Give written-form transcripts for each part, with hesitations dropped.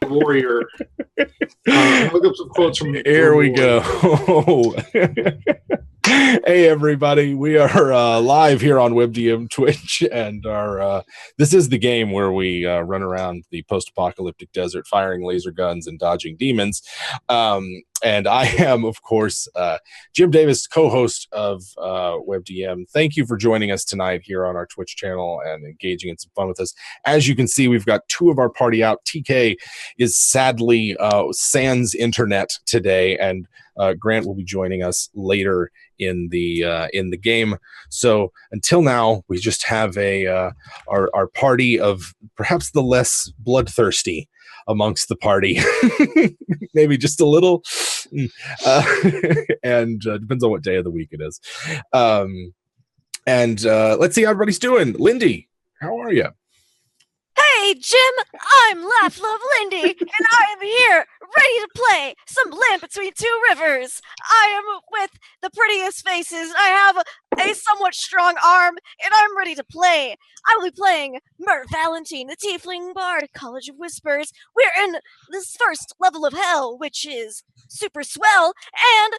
warrior. Look up some quotes from Here we go. Hey everybody, we are live here on WebDM Twitch, and this is the game where we run around the post-apocalyptic desert firing laser guns and dodging demons. And I am, of course, Jim Davis, co-host of WebDM. Thank you for joining us tonight here on our Twitch channel and engaging in some fun with us. As you can see, we've got two of our party out. TK is sadly sans internet today, and Grant will be joining us later in the game. So until now, we just have our party of perhaps the less bloodthirsty amongst the party. Maybe just a little, and depends on what day of the week it is. Let's see how everybody's doing. Lindy, how are you? Hey, Jim, I'm Laugh Love Lindy, and I am here, ready to play some Land Between Two Rivers. I am with the prettiest faces. I have a somewhat strong arm, and I'm ready to play. I will be playing Mert Valentine, the Tiefling Bard, College of Whispers. We're in this first level of hell, which is super swell, and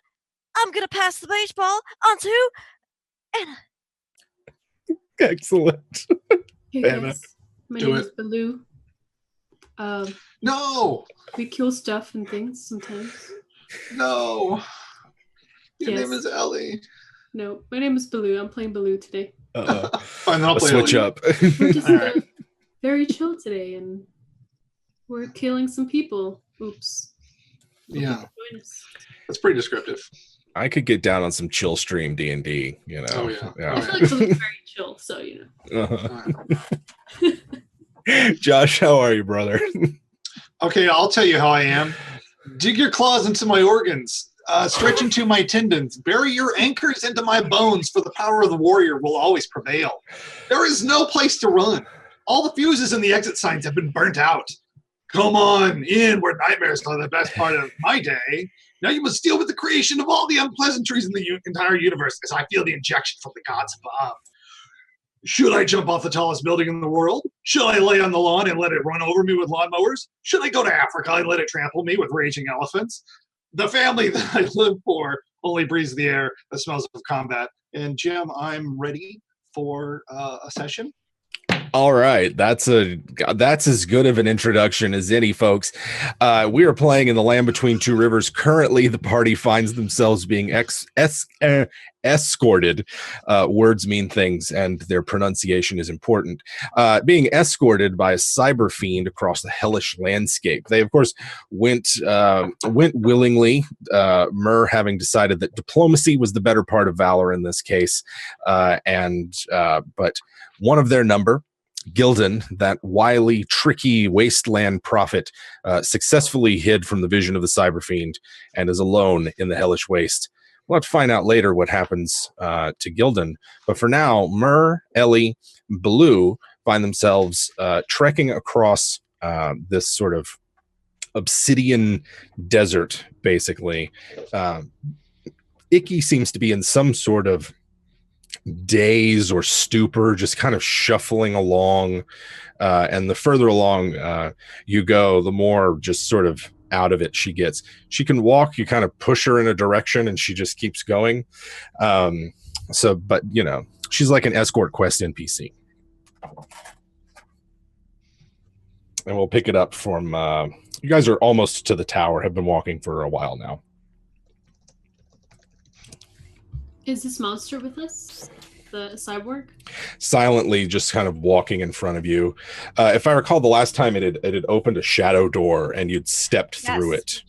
I'm going to pass the baseball on to Anna. Excellent. Hey guys, my name is Baloo. No! We kill stuff and things sometimes. No! Your name is Ellie. No, my name is Baloo. I'm playing Baloo today. Fine, then I'll play switch Ellie. up. We're just very chill today, and we're killing some people. Oops. Yeah. That's pretty descriptive. I could get down on some chill stream D&D, you know. Oh, yeah. I feel like Baloo's very chill, so you know. Josh, how are you, brother? Okay, I'll tell you how I am. Dig your claws into my organs. Stretch into my tendons. Bury your anchors into my bones, for the power of the warrior will always prevail. There is no place to run. All the fuses and the exit signs have been burnt out. Come on in, where nightmares are the best part of my day. Now you must deal with the creation of all the unpleasantries in the entire universe, as I feel the injection from the gods above. Should I jump off the tallest building in the world? Should I lay on the lawn and let it run over me with lawnmowers? Should I go to Africa and let it trample me with raging elephants? The family that I live for only breathes the air that smells of combat. And Jim, I'm ready for a session. All right, that's as good of an introduction as any, folks. We are playing in the Land Between Two Rivers. Currently, the party finds themselves being escorted. Words mean things, and their pronunciation is important. Being escorted by a cyber fiend across the hellish landscape. They, of course, went willingly. Mer having decided that diplomacy was the better part of valor in this case, but one of their number, Gildan, that wily, tricky wasteland prophet, successfully hid from the vision of the cyber fiend and is alone in the hellish waste. We'll have to find out later what happens to Gildan. But for now, Mer, Ellie, Baloo find themselves trekking across this sort of obsidian desert, basically. Icky seems to be in some sort of daze or stupor, just kind of shuffling along, and the further along you go, the more just sort of out of it she gets. She can walk, you kind of push her in a direction and she just keeps going. But you know, she's like an escort quest NPC. And we'll pick it up from you guys are almost to the tower, have been walking for a while now. Is this monster with us? The cyborg? Silently just kind of walking in front of you. If I recall, the last time it had opened a shadow door and you'd stepped through it.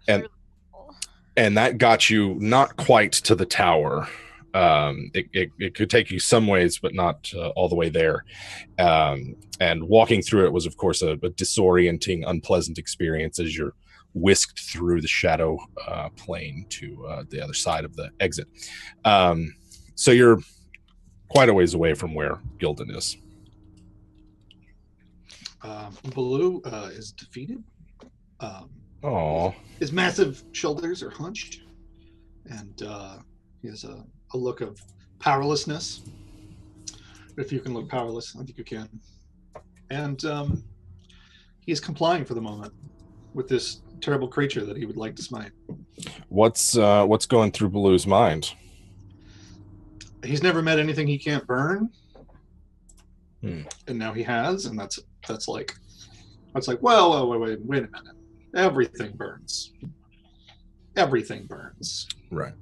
And that got you not quite to the tower. It could take you some ways, but not all the way there. And walking through it was, of course, a disorienting, unpleasant experience as you're whisked through the shadow plane to the other side of the exit. So you're quite a ways away from where Gildan is. Baloo is defeated. His massive shoulders are hunched, and he has a look of powerlessness. If you can look powerless, I think you can. And he's complying for the moment with this terrible creature that he would like to smite. What's going through Baloo's mind? He's never met anything he can't burn, Hmm. and now he has, and that's like, well, wait a minute. Everything burns. Everything burns. Right.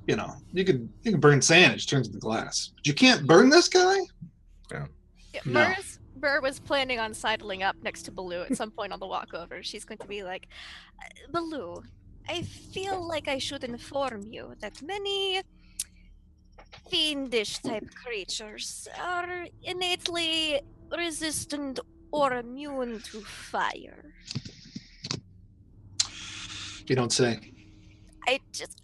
You know, you can burn sand, it just turns into glass. But you can't burn this guy? Yeah. No. Burr was planning on sidling up next to Baloo at some point on the walk over. She's going to be like, Baloo, I feel like I should inform you that many fiendish type creatures are innately resistant or immune to fire. You don't say.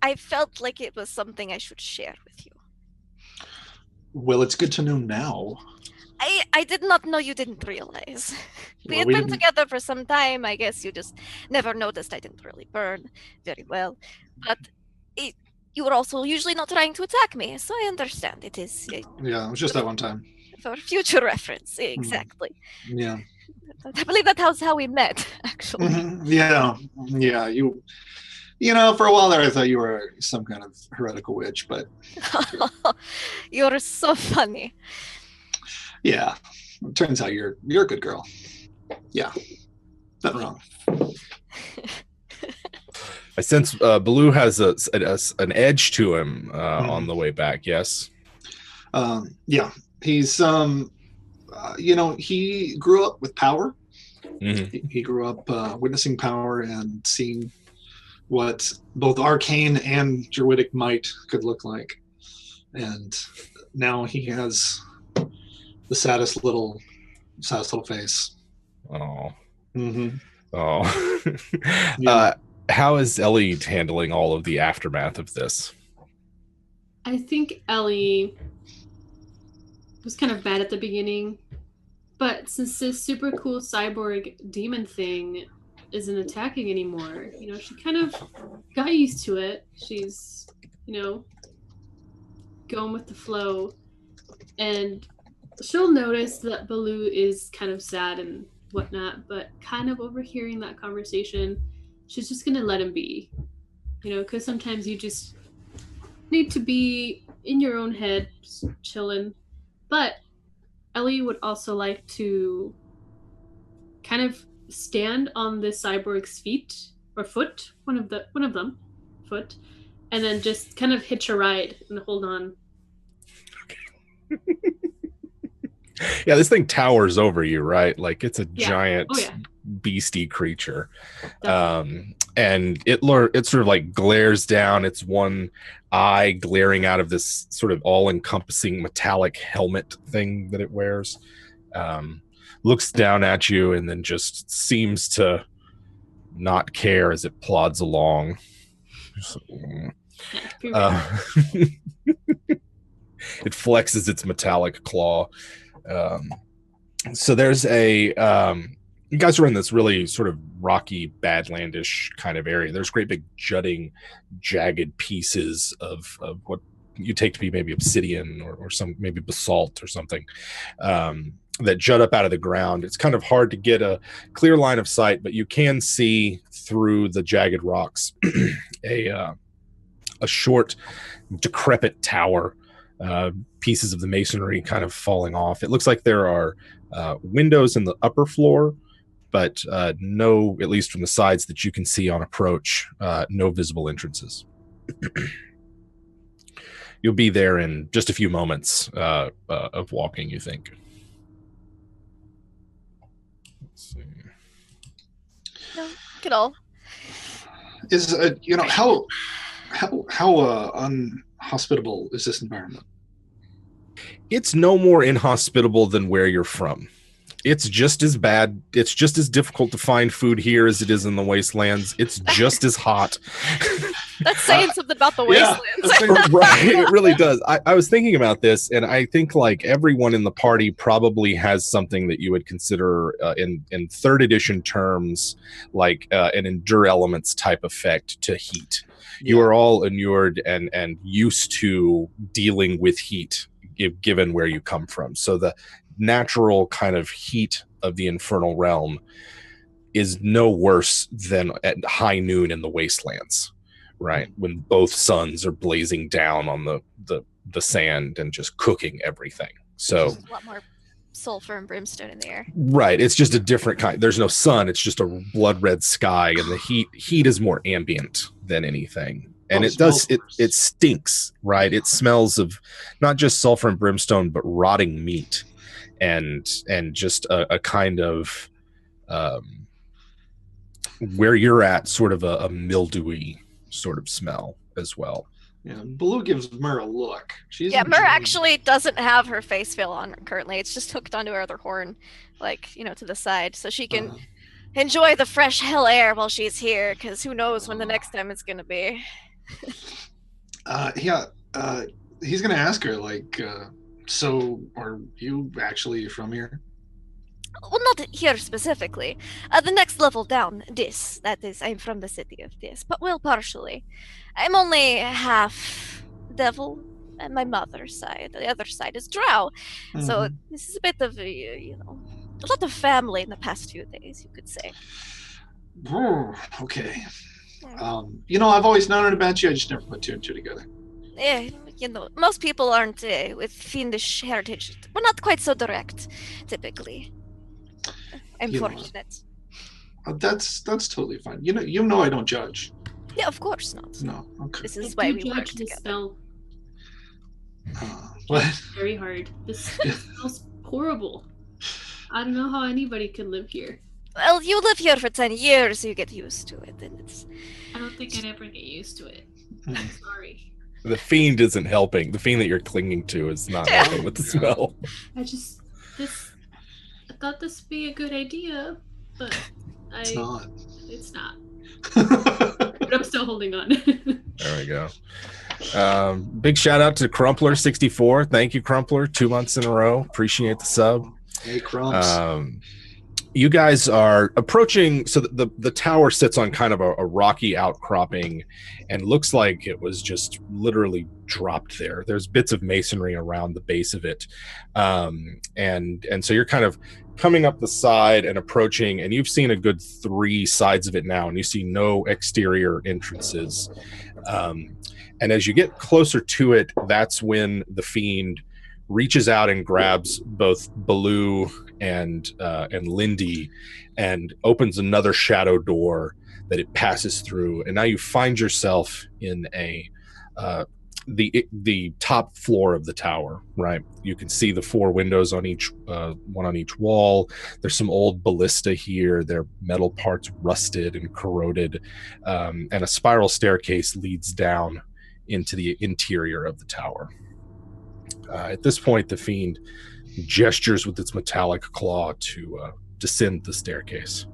I felt like it was something I should share with you. Well, it's good to know now. I did not know you didn't realize. We Well, had we been didn't- together for some time. I guess you just never noticed I didn't really burn very well. But you were also usually not trying to attack me, so I understand. It is Yeah, it was just that one time. for future reference. Exactly. Yeah. I believe that's how we met, actually. Mhm. Yeah. You know, for a while there, I thought you were some kind of heretical witch, but You're so funny. yeah, it turns out you're a good girl. Yeah, nothing wrong. I sense Baloo has an edge to him on the way back. Yes. Yeah, he's you know, he grew up with power. Mm-hmm. He grew up witnessing power and seeing what both arcane and druidic might could look like, and now he has the saddest little face. Oh. Mm-hmm. Oh. Yeah. How is Ellie handling all of the aftermath of this? I think Ellie was kind of bad at the beginning, but since this super cool cyborg demon thing isn't attacking anymore, you know, she kind of got used to it. She's, you know, going with the flow, and she'll notice that Baloo is kind of sad and whatnot, but kind of overhearing that conversation, she's just gonna let him be, you know, because sometimes you just need to be in your own head, just chilling. But Ellie would also like to kind of stand on the cyborg's feet or foot, one of them, foot, and then just kind of hitch a ride and hold on. Yeah, this thing towers over you, right? Like it's a Yeah. giant Oh, yeah. beastie creature. Definitely. And it sort of like glares down, its one eye glaring out of this sort of all-encompassing metallic helmet thing that it wears. Looks down at you and then just seems to not care as it plods along. It flexes its metallic claw. So there's you guys are in this really sort of rocky, badlandish kind of area. There's great big jutting, jagged pieces of what you take to be maybe obsidian or some maybe basalt or something that jut up out of the ground. It's kind of hard to get a clear line of sight, but you can see through the jagged rocks a short, decrepit tower. Pieces of the masonry kind of falling off. It looks like there are windows in the upper floor, but no, at least from the sides that you can see on approach, no visible entrances. You'll be there in just a few moments of walking, you think. Let's see. No, get all. Is you know, how unhospitable is this environment? It's no more inhospitable than where you're from. It's just as bad. It's just as difficult to find food here as it is in the wastelands. It's just as hot. That's saying something about the Yeah, wastelands. Right, it really does. I was thinking about this, and I think like everyone in the party probably has something that you would consider in third edition terms like an endure elements type effect to heat. You are all inured and used to dealing with heat given where you come from. So the natural kind of heat of the infernal realm is no worse than at high noon in the wastelands, right? When both suns are blazing down on the sand and just cooking everything. So There's a lot more sulfur and brimstone in the air. Right. It's just a different kind. There's no sun. It's just a blood red sky, and the heat is more ambient than anything. And it stinks, right? It smells of not just sulfur and brimstone, but rotting meat and just a kind of where you're at, sort of a mildewy sort of smell as well. Yeah, Baloo gives Mur a look. Mur actually doesn't have her face veil on currently. It's just hooked onto her other horn, to the side, so she can enjoy the fresh hell air while she's here, because who knows when the next time it's going to be. He's going to ask her, so are you actually from here? Well, not here specifically. The next level down, that is, I'm from the city of but partially. I'm only half devil on my mother's side. The other side is drow. Mm-hmm. So this is a bit of, a lot of family in the past few days, you could say. Okay. I've always known it about you. I just never put two and two together. Yeah, most people aren't with fiendish heritage. We're not quite so direct, typically. I'm fortunate. That's totally fine. You know I don't judge. Yeah, of course not. No, okay. This is why we work together. What? Very hard. This smells horrible. I don't know how anybody can live here. Well, you live here for 10 years, you get used to it, and I don't think I'd ever get used to it. I'm sorry. The fiend isn't helping. The fiend that you're clinging to is not helping with the smell. I thought this would be a good idea, but it's not. It's not. But I'm still holding on. There we go. Big shout out to Crumpler64. Thank you, Crumpler. 2 months in a row. Appreciate the sub. Hey, Crumps. You guys are approaching, so the tower sits on kind of a rocky outcropping and looks like it was just literally dropped there. There's bits of masonry around the base of it. And so you're kind of coming up the side and approaching, and you've seen a good 3 sides of it now, and you see no exterior entrances. And as you get closer to it, that's when the fiend reaches out and grabs both Baloo and Lindy and opens another shadow door that it passes through, and now you find yourself in the top floor of the tower. Right, you can see the 4 windows on each one on each wall. There's some old ballista here. Their metal parts rusted and corroded, and a spiral staircase leads down into the interior of the tower. At this point, the fiend gestures with its metallic claw to descend the staircase.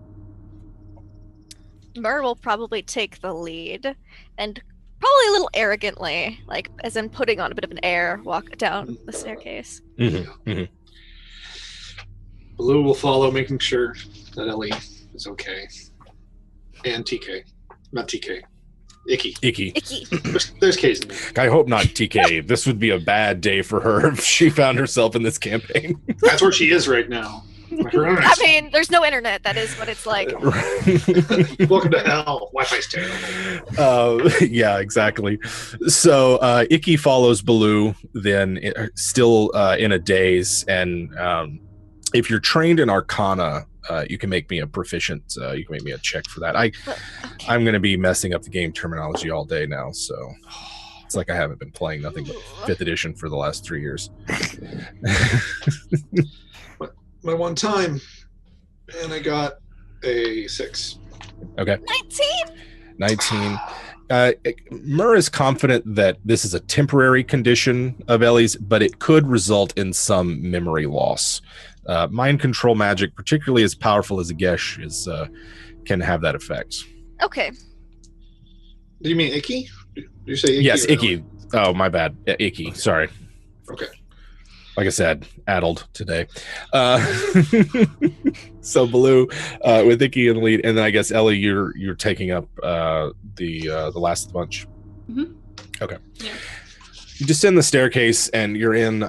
Mur will probably take the lead, and probably a little arrogantly, as in putting on a bit of an air, walk down the staircase. Mm-hmm. Mm-hmm. Blue will follow, making sure that Ellie is okay. And TK. Not TK. Icky. There's K's in there. I hope not TK. This would be a bad day for her if she found herself in this campaign. That's where she is right now. I mean, there's no internet. That is what it's like. Welcome to hell. Wi-Fi's terrible. Yeah, exactly. So Icky follows Baloo, then still in a daze. And if you're trained in Arcana, you can make me a proficient. You can make me a check for that. I'm going to be messing up the game terminology all day now, so it's like I haven't been playing nothing but 5th edition for the last 3 years. My one time, and I got a 6. Okay. 19. Mur is confident that this is a temporary condition of Ellie's, but it could result in some memory loss. Mind control magic, particularly as powerful as a Gesh, can have that effect. Okay. Do you mean Icky? Did you say Icky? Yes, Icky. Oh, my bad. Icky. Sorry. Okay. Like I said, addled today. So Baloo with Icky in the lead, and then I guess Ellie, you're taking up the last bunch. Mm-hmm. Okay. Yeah. You descend the staircase, and you're in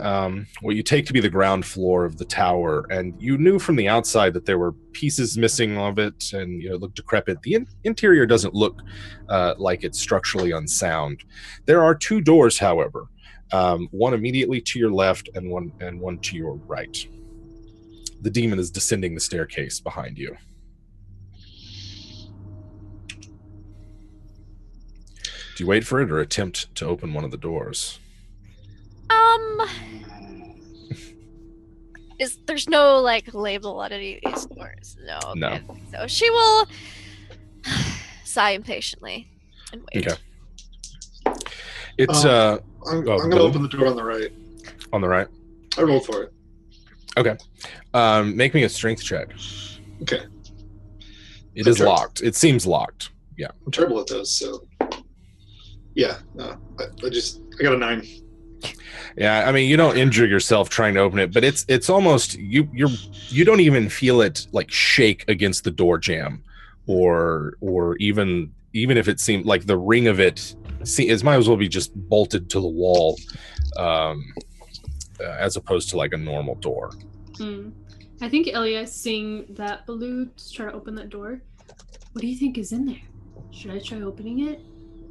what you take to be the ground floor of the tower. And you knew from the outside that there were pieces missing of it, and it looked decrepit. The interior doesn't look like it's structurally unsound. There are 2 doors, however, one immediately to your left and one to your right. The demon is descending the staircase behind you. Do you wait for it or attempt to open one of the doors? There's no label on any of these doors? No. Okay. No. So she will sigh impatiently and wait. Okay. It's I'm going to open the door on the right. On the right? I rolled for it. Okay. Make me a strength check. Okay. It is locked. It seems locked. Yeah. I'm terrible at those, so... Yeah, I got a 9. Yeah, I mean, you don't injure yourself trying to open it, but it's almost you don't even feel it shake against the door jamb, or even if it seemed like the ring of it, it might as well be just bolted to the wall, as opposed to a normal door. I think Ellie, seeing that Baloo just try to open that door. What do you think is in there? Should I try opening it?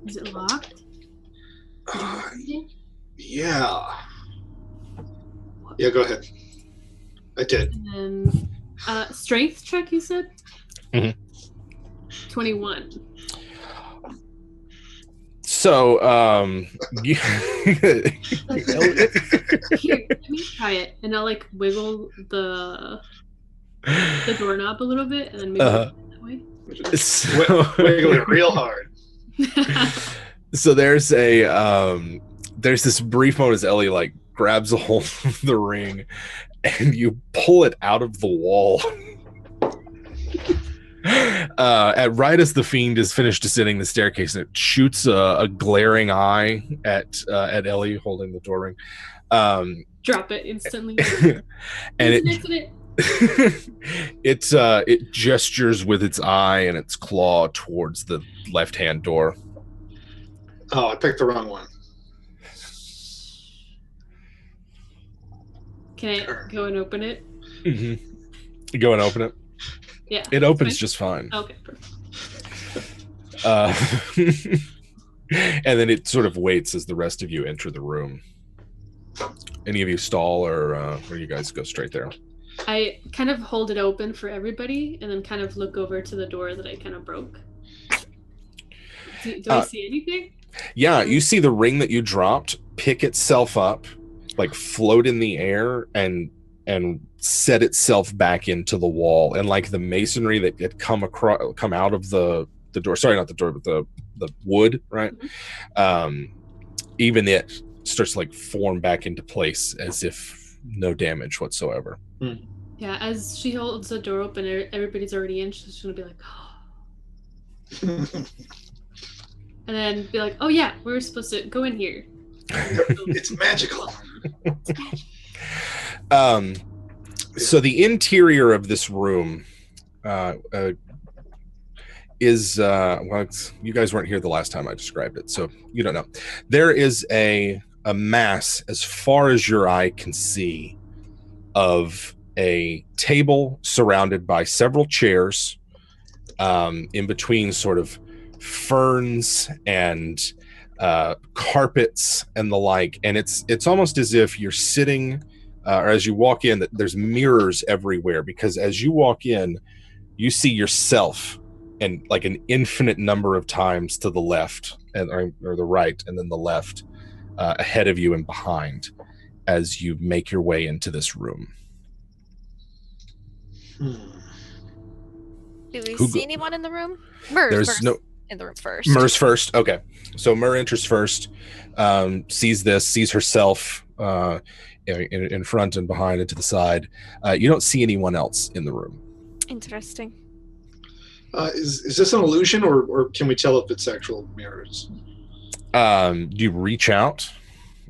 Is it locked? Yeah. Yeah, go ahead. I did. And then, strength check, you said? Mm-hmm. 21. So, Here, let me try it. And I'll wiggle the doorknob a little bit, and then maybe that way. Wiggle it real hard. So there's this brief moment as Ellie grabs a hold of the ring, and you pull it out of the wall. Right as the fiend is finished descending the staircase, and it shoots a glaring eye at Ellie holding the door ring. Drop it instantly. And it gestures with its eye and its claw towards the left-hand door. Oh, I picked the wrong one. Can I go and open it? Mm-hmm. You go and open it? Yeah. It opens just fine. Okay, perfect. And then it sort of waits as the rest of you enter the room. Any of you stall, or you guys go straight there? I kind of hold it open for everybody, and then kind of look over to the door that I kind of broke. Do I see anything? Yeah, you see the ring that you dropped pick itself up, float in the air, and set itself back into the wall, and the masonry that had come out of the door. Sorry, not the door, but the wood, right? Mm-hmm. Even it starts to form back into place as if no damage whatsoever. Yeah, as she holds the door open, everybody's already in. She's gonna be like, oh. And then be like, oh yeah, we were supposed to go in here. It's magical. So the interior of this room is you guys weren't here the last time I described it, so you don't know. There is a mass as far as your eye can see of a table surrounded by several chairs, in between sort of ferns and carpets and the like, and it's almost as if you're sitting, or as you walk in, that there's mirrors everywhere, because as you walk in, you see yourself and an infinite number of times to the left or the right, and then the left, ahead of you and behind, as you make your way into this room. Do we see anyone in the room? Mer's in the room first. Mer's first. Okay, so Mer enters first, sees herself in front and behind and to the side. You don't see anyone else in the room. Interesting. Is this an illusion, or can we tell if it's actual mirrors? Do you reach out?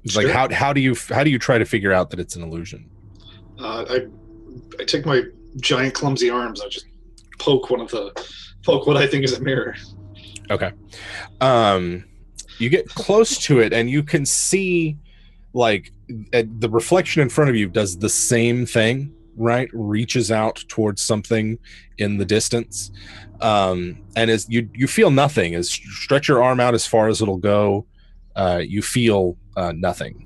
Sure. How do you try to figure out that it's an illusion? I take my giant clumsy arms. I just poke what I think is a mirror. Okay. You get close to it, and you can see like the reflection in front of you does the same thing, right? Reaches out towards something in the distance, and as you feel nothing. As stretch your arm out as far as it'll go, you feel nothing.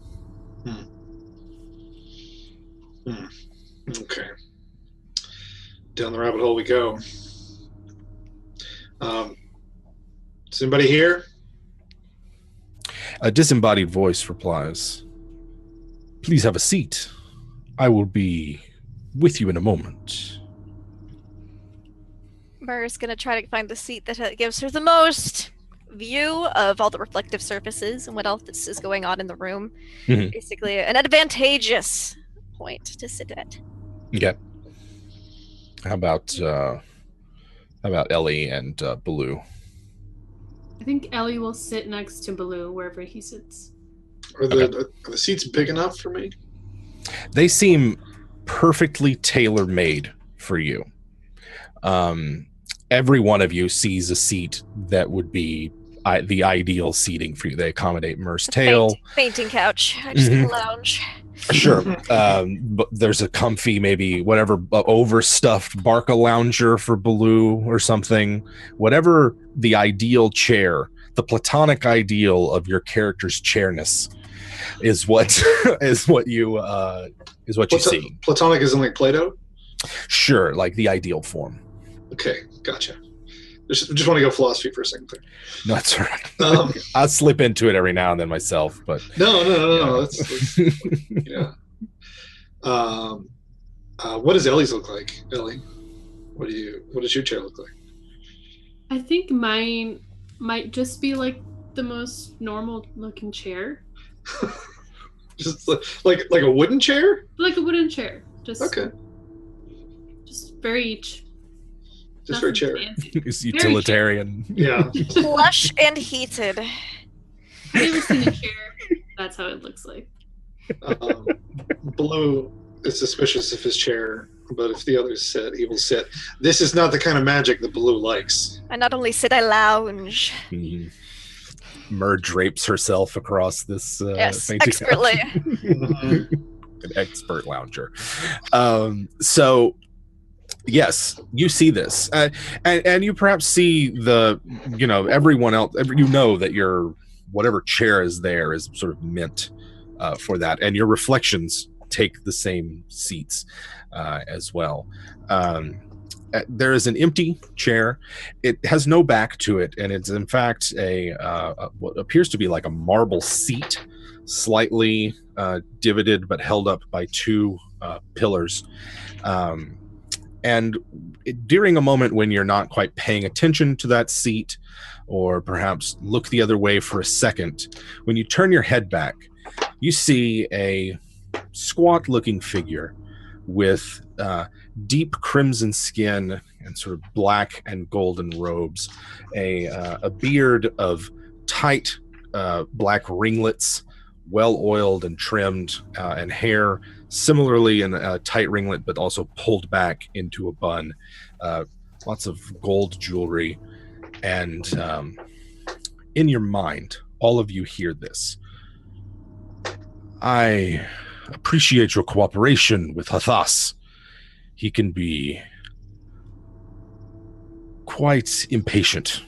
Okay. Down the rabbit hole we go. Is anybody here? A disembodied voice replies, "Please have a seat. I will be with you in a moment." Myr's gonna try to find the seat that gives her the most view of all the reflective surfaces and what else is going on in the room. Mhm. Basically, an advantageous point to sit at. Okay. How about Ellie and Baloo? I think Ellie will sit next to Baloo wherever he sits. Are the seats big enough for me? They seem perfectly tailor-made for you. Every one of you sees a seat that would be the ideal seating for you. They accommodate Myr's tail. Fainting couch. I just need a lounge. Sure. But there's a comfy, maybe whatever, overstuffed Barca lounger for Baloo or something. Whatever the ideal chair, the platonic ideal of your character's chairness is what you see. Platonic isn't like Plato? Sure, like the ideal form. Okay, gotcha. Just want to go philosophy for a second there. No, that's all right. I slip into it every now and then myself, but no. That's yeah. What does Ellie's look like, Ellie? What does your chair look like? I think mine might just be like the most normal looking chair. Just like a wooden chair? Like a wooden chair. Just okay. Just very just for a chair. It's utilitarian. Yeah. Plush and heated. I've never seen a chair. That's how it looks like. Baloo is suspicious of his chair, but if the others sit, he will sit. This is not the kind of magic that Baloo likes. I not only sit, I lounge. Myr drapes herself across this yes, fainting expertly. An expert lounger. So yes, you see this, and you perhaps see everyone else. That your whatever chair is there is sort of meant for that, and your reflections take the same seats as well. There is an empty chair. It has no back to it, and it's in fact what appears to be like a marble seat, slightly divoted but held up by two pillars. And during a moment when you're not quite paying attention to that seat, or perhaps look the other way for a second, when you turn your head back, you see a squat-looking figure with deep crimson skin and sort of black and golden robes, a beard of tight black ringlets, well-oiled and trimmed, and hair similarly in a tight ringlet, but also pulled back into a bun. Lots of gold jewelry. And in your mind, all of you hear this. "I appreciate your cooperation with Hathas. He can be quite impatient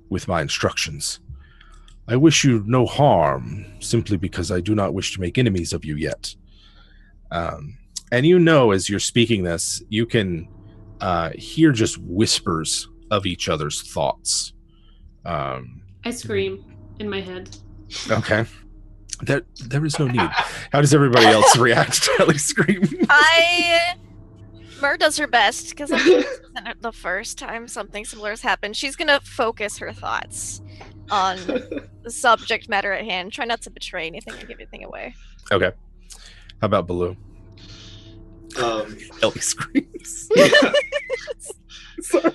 with my instructions. I wish you no harm, simply because I do not wish to make enemies of you yet." And as you're speaking this, you can hear just whispers of each other's thoughts. I scream in my head. Okay. There is no need. How does everybody else react to Ellie's scream? Myr does her best, because I think this isn't the first time something similar has happened. She's going to focus her thoughts on the subject matter at hand. Try not to betray anything or give anything away. Okay. How about Baloo? Ellie screams. Sorry.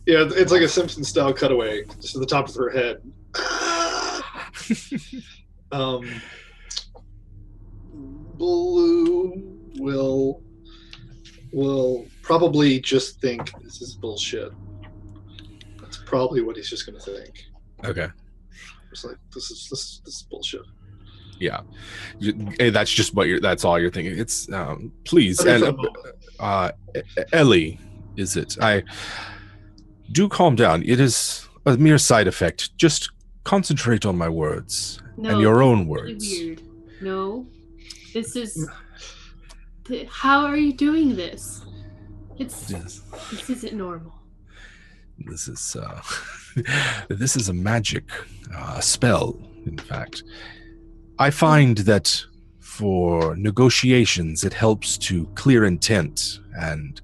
Yeah, it's like a Simpsons-style cutaway, just at the top of her head. Baloo will probably just think this is bullshit. That's probably what he's just going to think. Okay. It's like this is bullshit. Yeah, that's just that's all you're thinking. It's please, Okay, and Ellie, is it? I do calm down. It is a mere side effect. Just concentrate on my words and your own words. Really weird. No, this is. How are you doing this? This isn't normal. This is this is a magic spell. In fact, I find that for negotiations, it helps to clear intent and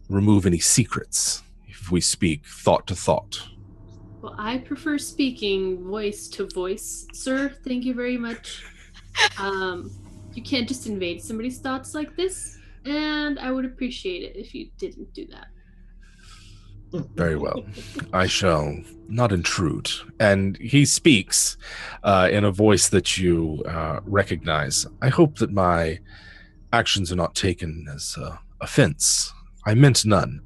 remove any secrets if we speak thought to thought. Well, I prefer speaking voice to voice, sir. Thank you very much. You can't just invade somebody's thoughts like this, and I would appreciate it if you didn't do that. Very well. I shall not intrude. And he speaks in a voice that you recognize. I hope that my actions are not taken as offense. I meant none.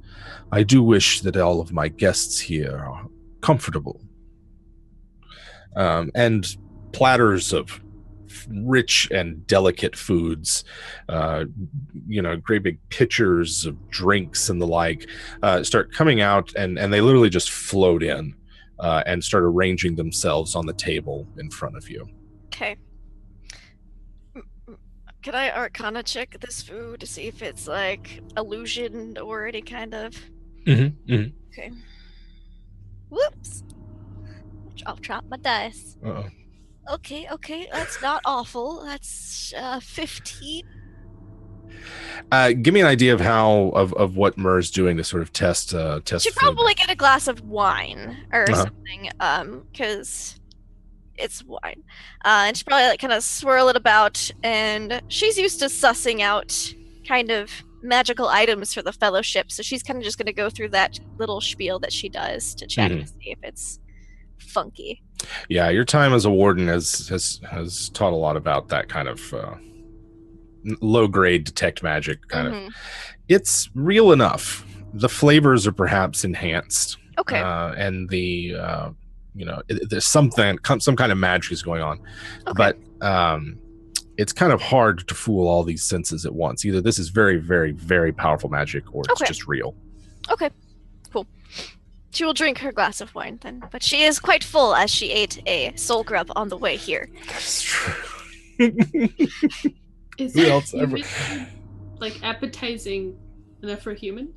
I do wish that all of my guests here are comfortable. And platters of rich and delicate foods, great big pitchers of drinks and the like, start coming out, and they literally just float in and start arranging themselves on the table in front of you. Okay. Can I Arcana check this food to see if it's like illusion or any kind of... Okay. Whoops. I'll drop my dice. Uh-oh. Okay, that's not awful. That's 15. Give me an idea of how of what Mur's doing to sort of test. Should probably get a glass of wine or something, because it's wine. And she'd probably like kind of swirl it about, and she's used to sussing out kind of magical items for the fellowship, so she's kind of just going to go through that little spiel that she does to check to see if it's funky. Yeah, your time as a warden has taught a lot about that kind of low grade detect magic kind of. It's real enough. The flavors are perhaps enhanced. Okay. And the there's some kind of magic is going on. Okay. But it's kind of hard to fool all these senses at once. Either this is very, very, very powerful magic, or it's just real. Okay. Cool. She will drink her glass of wine then, but she is quite full as she ate a soul grub on the way here. That's true. Is Who else ever? Like appetizing enough for a human?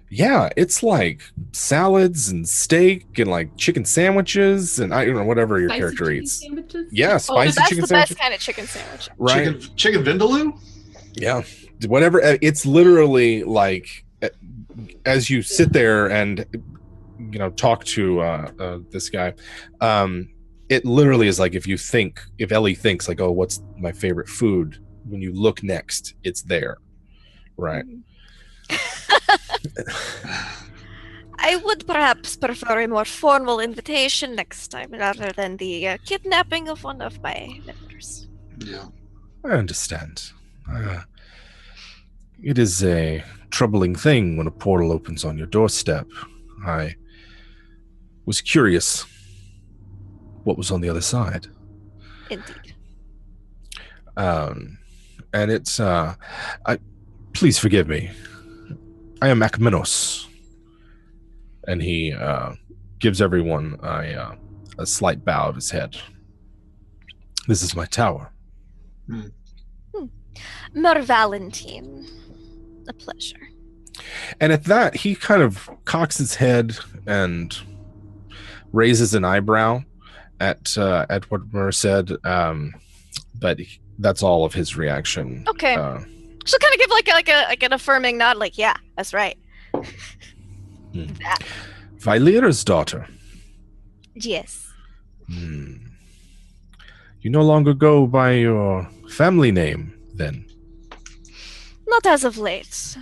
Yeah, it's like salads and steak and like chicken sandwiches and I don't know whatever your character eats. Sandwiches? Yeah, spicy chicken sandwiches. That's the best kind of chicken sandwich. Right. Chicken vindaloo? Yeah. Whatever. It's literally like as you sit there and talk to this guy, it literally is like if Ellie thinks like, oh, what's my favorite food? When you look next, it's there. Right. I would perhaps prefer a more formal invitation next time rather than the kidnapping of one of my members. Yeah. I understand. It is a troubling thing when a portal opens on your doorstep. I was curious what was on the other side. Indeed. And it's please forgive me. I am Caminos. And he gives everyone a slight bow of his head. This is my tower. Mer Valentine. A pleasure. And at that, he kind of cocks his head and raises an eyebrow at what Mer said. But that's all of his reaction. Okay. She'll kind of give like an affirming nod, like, yeah, that's right. Vailira's daughter. Yes. You no longer go by your family name, then? Not as of late.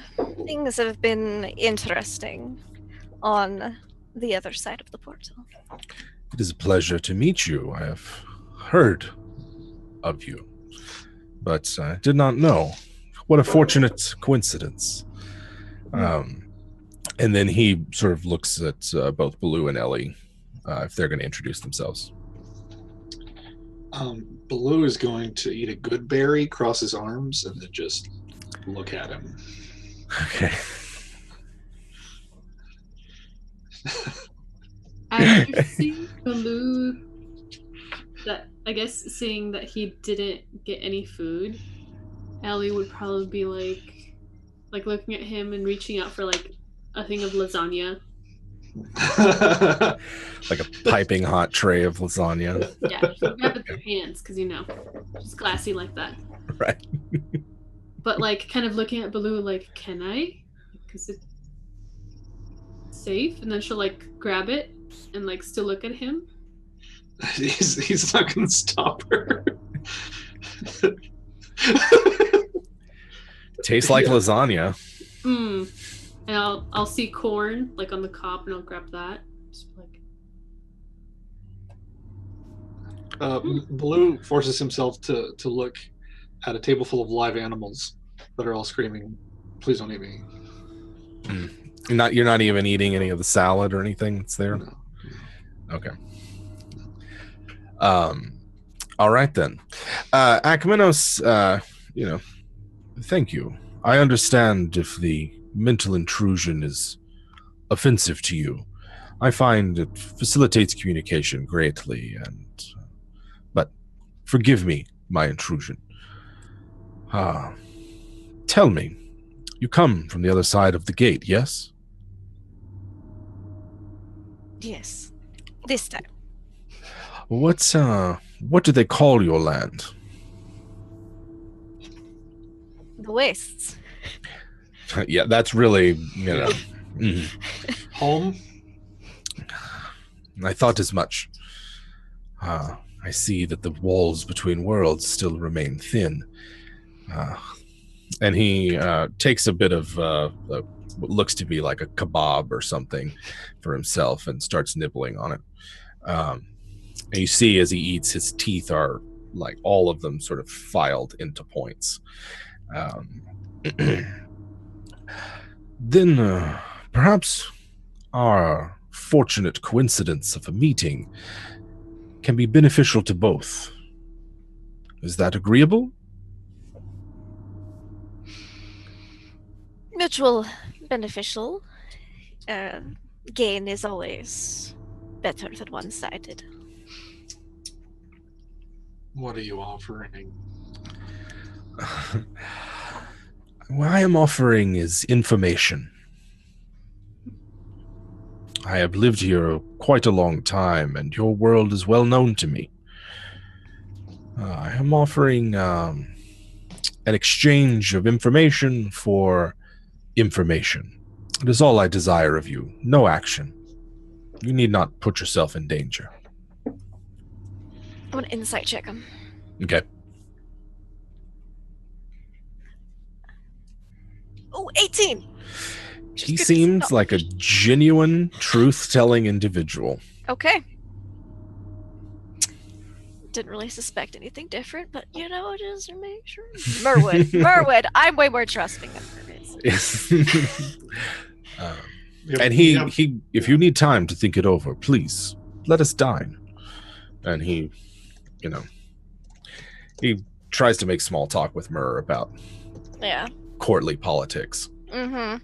Things have been interesting on the other side of the portal. It is a pleasure to meet you. I have heard of you, but I did not know. What a fortunate coincidence. And then he sort of looks at both Baloo and Ellie, if they're going to introduce themselves. Blue is going to eat a good berry, cross his arms, and then just look at him. Okay. After seeing Baloo, seeing that he didn't get any food, Ellie would probably be like looking at him and reaching out for like a thing of lasagna. Like a piping hot tray of lasagna. Yeah, she'll grab it with her hands because she's classy like that. Right. But like kind of looking at Baloo like, can I? Because it's safe, and then she'll like grab it and like still look at him. He's not gonna stop her. Tastes like lasagna. And I'll see corn like on the cob, and I'll grab that. Just like. Blue forces himself to look at a table full of live animals that are all screaming, "Please don't eat me!" You're not even eating any of the salad or anything that's there. No. Okay. All right then. Caminos, thank you. I understand if the mental intrusion is offensive to you. I find it facilitates communication greatly, but forgive me my intrusion. Tell me, you come from the other side of the gate, yes? Yes. This time. What do they call your land? The wastes. Yeah, that's really, Home? I thought as much. I see that the walls between worlds still remain thin. And he takes a bit of what looks to be like a kebab or something for himself and starts nibbling on it. And you see as he eats, his teeth are like all of them sort of filed into points. Then perhaps our fortunate coincidence of a meeting can be beneficial to both. Is that agreeable? Mutual beneficial. Gain is always better than one-sided. What are you offering? What I am offering is information. I have lived here quite a long time, and your world is well known to me. I am offering an exchange of information for information. It is all I desire of you. No action. You need not put yourself in danger. I want to insight check him. Okay. Oh, 18! He seems like a genuine, truth-telling individual. Okay. Didn't really suspect anything different, but just to make sure. Merwood. I'm way more trusting than Merwood. And he, if you need time to think it over, please let us dine. And he tries to make small talk with Myrrh about courtly politics. Mm-hmm.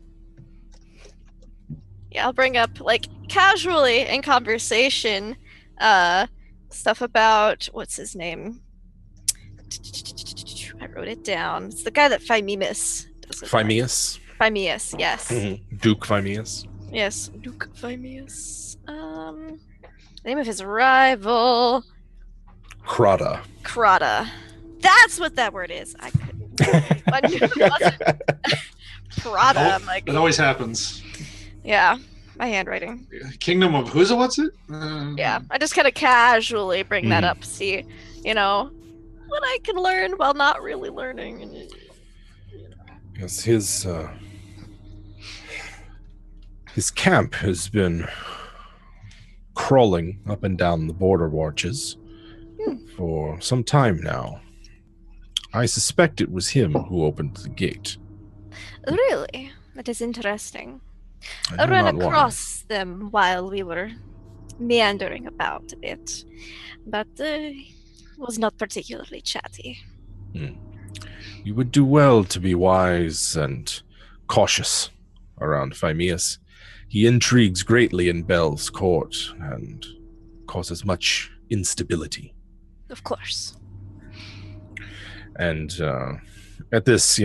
Yeah, I'll bring up, casually in conversation, stuff about, what's his name? I wrote it down. It's the guy that Phymeus does. Phymeus, yes. Mm-hmm. Duke Phymeus. Yes, Duke Phymeus. Name of his rival. Crota. That's what that word is. I couldn't. I knew it wasn't. Crota. I'm like, it always happens. Yeah, my handwriting. Kingdom of who's it? What's it? Yeah, I just kind of casually bring that up. See, what I can learn while not really learning. Yes, his camp has been crawling up and down the border watches for some time now. I suspect it was him who opened the gate. Really? That is interesting. I ran across them while we were meandering about a bit. But was not particularly chatty. You would do well to be wise and cautious around Phemius. He intrigues greatly in Bel's court and causes much instability. Of course. And at this,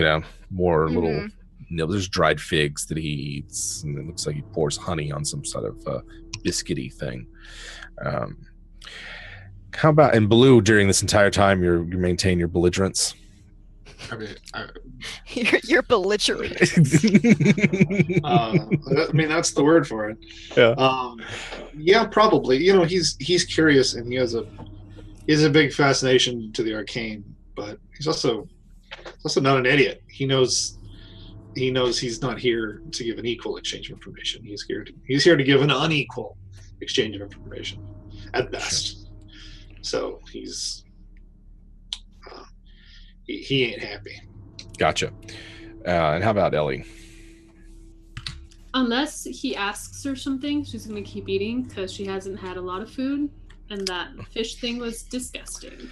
more little, there's dried figs that he eats, and it looks like he pours honey on some sort of biscuity thing. How about in Blue? During this entire time, you maintain your belligerence. You're belligerent. That's the word for it. Yeah, probably. He's curious, and he has a big fascination to the arcane, but he's also not an idiot. He knows he's not here to give an equal exchange of information. He's here to give an unequal exchange of information at best. So he ain't happy. Gotcha. And how about Ellie? Unless he asks her something, she's going to keep eating because she hasn't had a lot of food, and that fish thing was disgusting.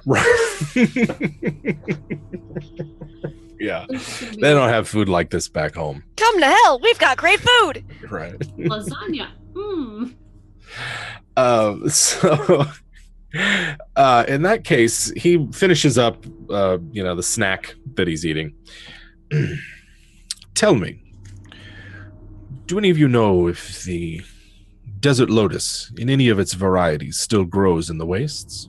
Right. Yeah. They don't have food like this back home. Come to hell, we've got great food. Right. Lasagna. So in that case, he finishes up the snack that he's eating. Tell me, do any of you know if the desert lotus in any of its varieties still grows in the wastes?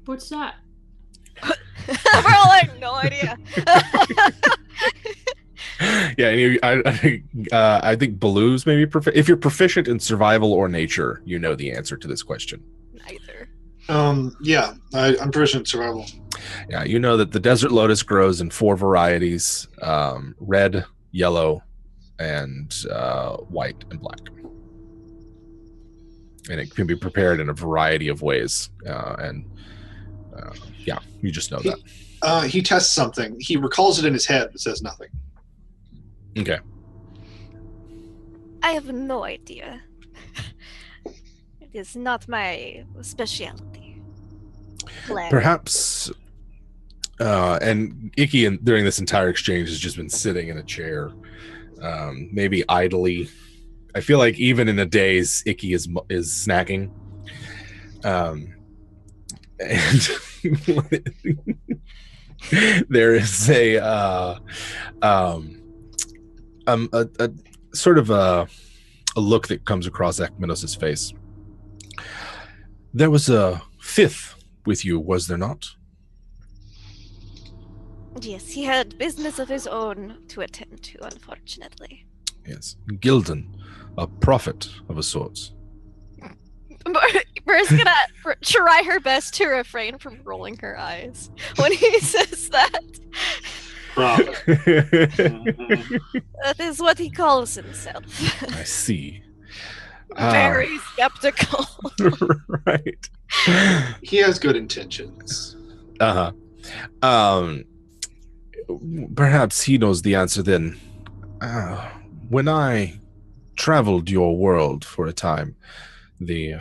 What's that? We're all like, no idea. Yeah, I think Baloo's maybe if you're proficient in survival or nature, you know the answer to this question. Neither. Yeah, I'm proficient in survival. Yeah, you know that the desert lotus grows in 4 varieties: red, yellow, and white and black. And it can be prepared in a variety of ways. Yeah, you just know that. He tests something. He recalls it in his head, but says nothing. Okay. I have no idea. It is not my specialty. Perhaps, and Icky during this entire exchange has just been sitting in a chair, maybe idly. I feel like even in a daze, Icky is snacking. And there is a sort of a look that comes across Caminos' face. There was a 5th with you, was there not? Yes, he had business of his own to attend to, unfortunately. Yes, Gildan, a prophet of a sort. Bria's gonna try her best to refrain from rolling her eyes when he says that. That is what he calls himself. I see. Very skeptical. Right. He has good intentions. Perhaps he knows the answer then. When I traveled your world for a time, the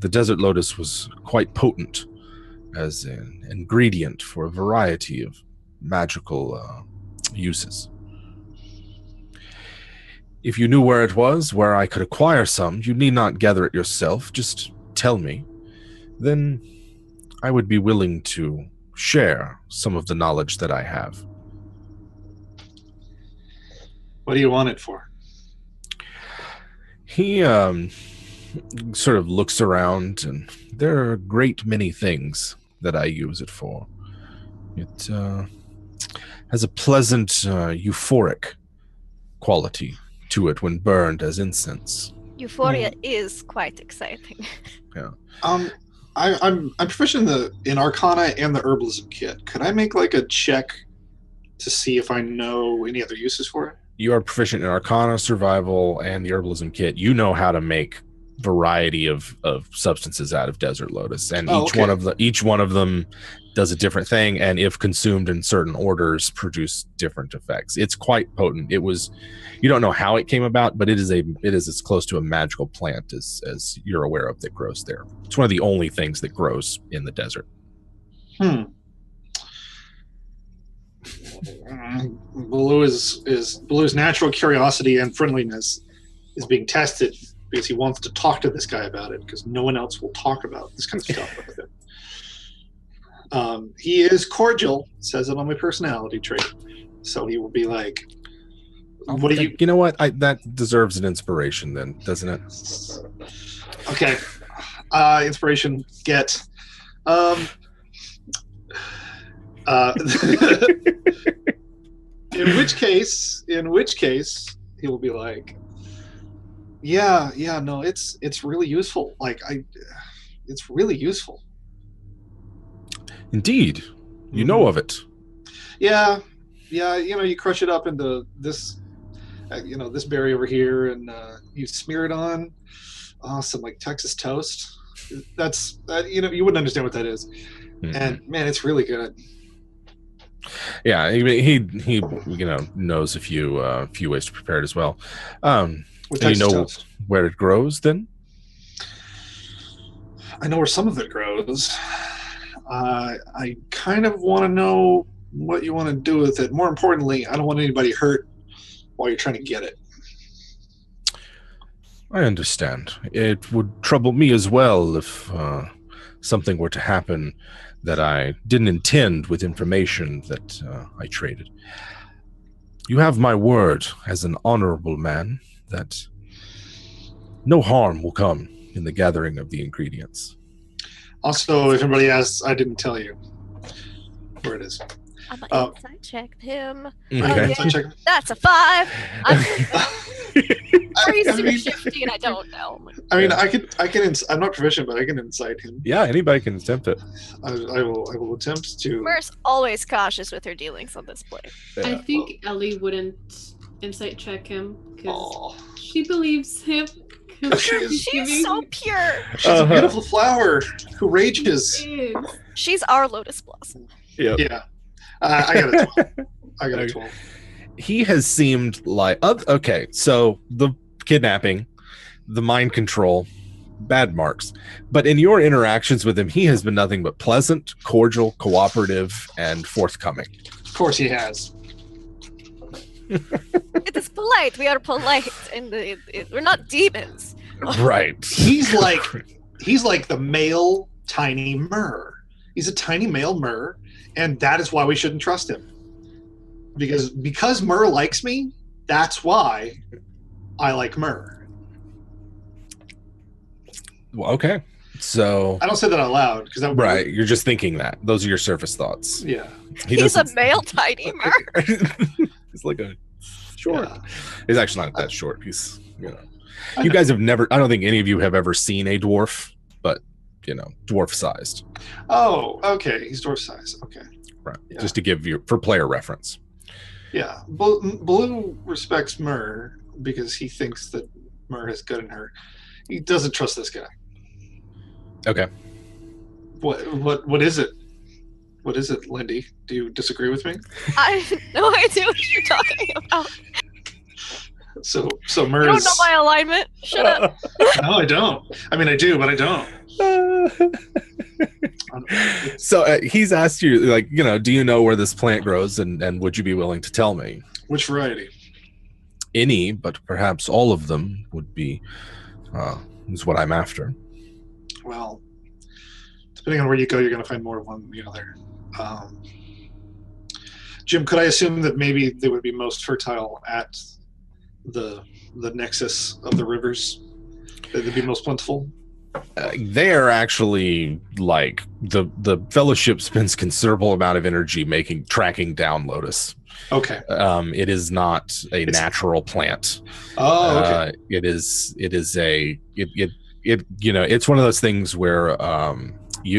desert lotus was quite potent as an ingredient for a variety of magical uses. If you knew where it was, where I could acquire some, you need not gather it yourself, just tell me. Then I would be willing to share some of the knowledge that I have. What do you want it for? He sort of looks around, and there are a great many things that I use it for. It has a pleasant, euphoric quality to it when burned as incense. Euphoria is quite exciting. Yeah. I'm proficient in Arcana and the herbalism kit. Could I make like a check to see if I know any other uses for it? You are proficient in Arcana, survival, and the herbalism kit. You know how to make variety of substances out of desert lotus, and each one of them does a different thing, and if consumed in certain orders, produce different effects. It's quite potent. You don't know how it came about, but it is as close to a magical plant as you're aware of that grows there. It's one of the only things that grows in the desert. Blue's natural curiosity and friendliness is being tested because he wants to talk to this guy about it, because no one else will talk about this kind of stuff with him. He is cordial, says it on my personality trait. So he will be like, what do you... You know what? That deserves an inspiration then, doesn't it? Okay. Inspiration, get... in which case, he will be like, yeah, no, it's really useful. It's really useful. Indeed. You know of it. Yeah, you crush it up into this, this berry over here, and you smear it on some Texas toast. That's you wouldn't understand what that is. Mm-hmm. And man, it's really good. Yeah, he knows a few ways to prepare it as well. You know toast. Where it grows then? I know where some of it grows. I kind of want to know what you want to do with it. More importantly, I don't want anybody hurt while you're trying to get it. I understand. It would trouble me as well if something were to happen that I didn't intend with information that I traded. You have my word as an honorable man that no harm will come in the gathering of the ingredients. Also, if anybody asks, I didn't tell you where it is. I'm gonna insight check him. Okay. That's a 5. I'm super shifty, and I don't know. I mean, I'm not proficient, but I can incite him. Yeah, anybody can attempt it. I will attempt to. Mer's always cautious with her dealings on this play. I think Ellie wouldn't insight check him because she believes him. She's so pure. She's a beautiful flower who rages. She's our lotus blossom. Yep. Yeah. I got a 12. I got a 12. He has seemed like... Okay, so the kidnapping, the mind control, bad marks. But in your interactions with him, he has been nothing but pleasant, cordial, cooperative, and forthcoming. Of course he has. It is polite. We are polite, and we're not demons. Right. He's like the male tiny Mer. He's a tiny male Mer, and that is why we shouldn't trust him. Because Mer likes me, that's why I like Mer. Well, okay. So I don't say that out loud because that would right. You're just thinking that. Those are your surface thoughts. Yeah. He's a male tiny Mer. He's like a short. Yeah. He's actually not that short. He's you guys have never. I don't think any of you have ever seen a dwarf, but dwarf sized. Oh, okay. He's dwarf sized. Okay. Right. Yeah. Just to give you for player reference. Yeah. Blue respects Mer because he thinks that Mer is good in her. He doesn't trust this guy. Okay. What is it? What is it, Lindy? Do you disagree with me? I have no idea what you're talking about. So Mer You don't know my alignment. Shut up. No, I don't. I mean, I do, but I don't. So he's asked you, do you know where this plant grows, and would you be willing to tell me? Which variety? Any, but perhaps all of them would be is what I'm after. Well, depending on where you go, you're going to find more of one than the other. Jim, could I assume that maybe they would be most fertile at the nexus of the rivers? They'd be most plentiful? They are actually like the Fellowship spends considerable amount of energy tracking down lotus. Okay. It is not it's natural plant. Oh, okay. It's one of those things where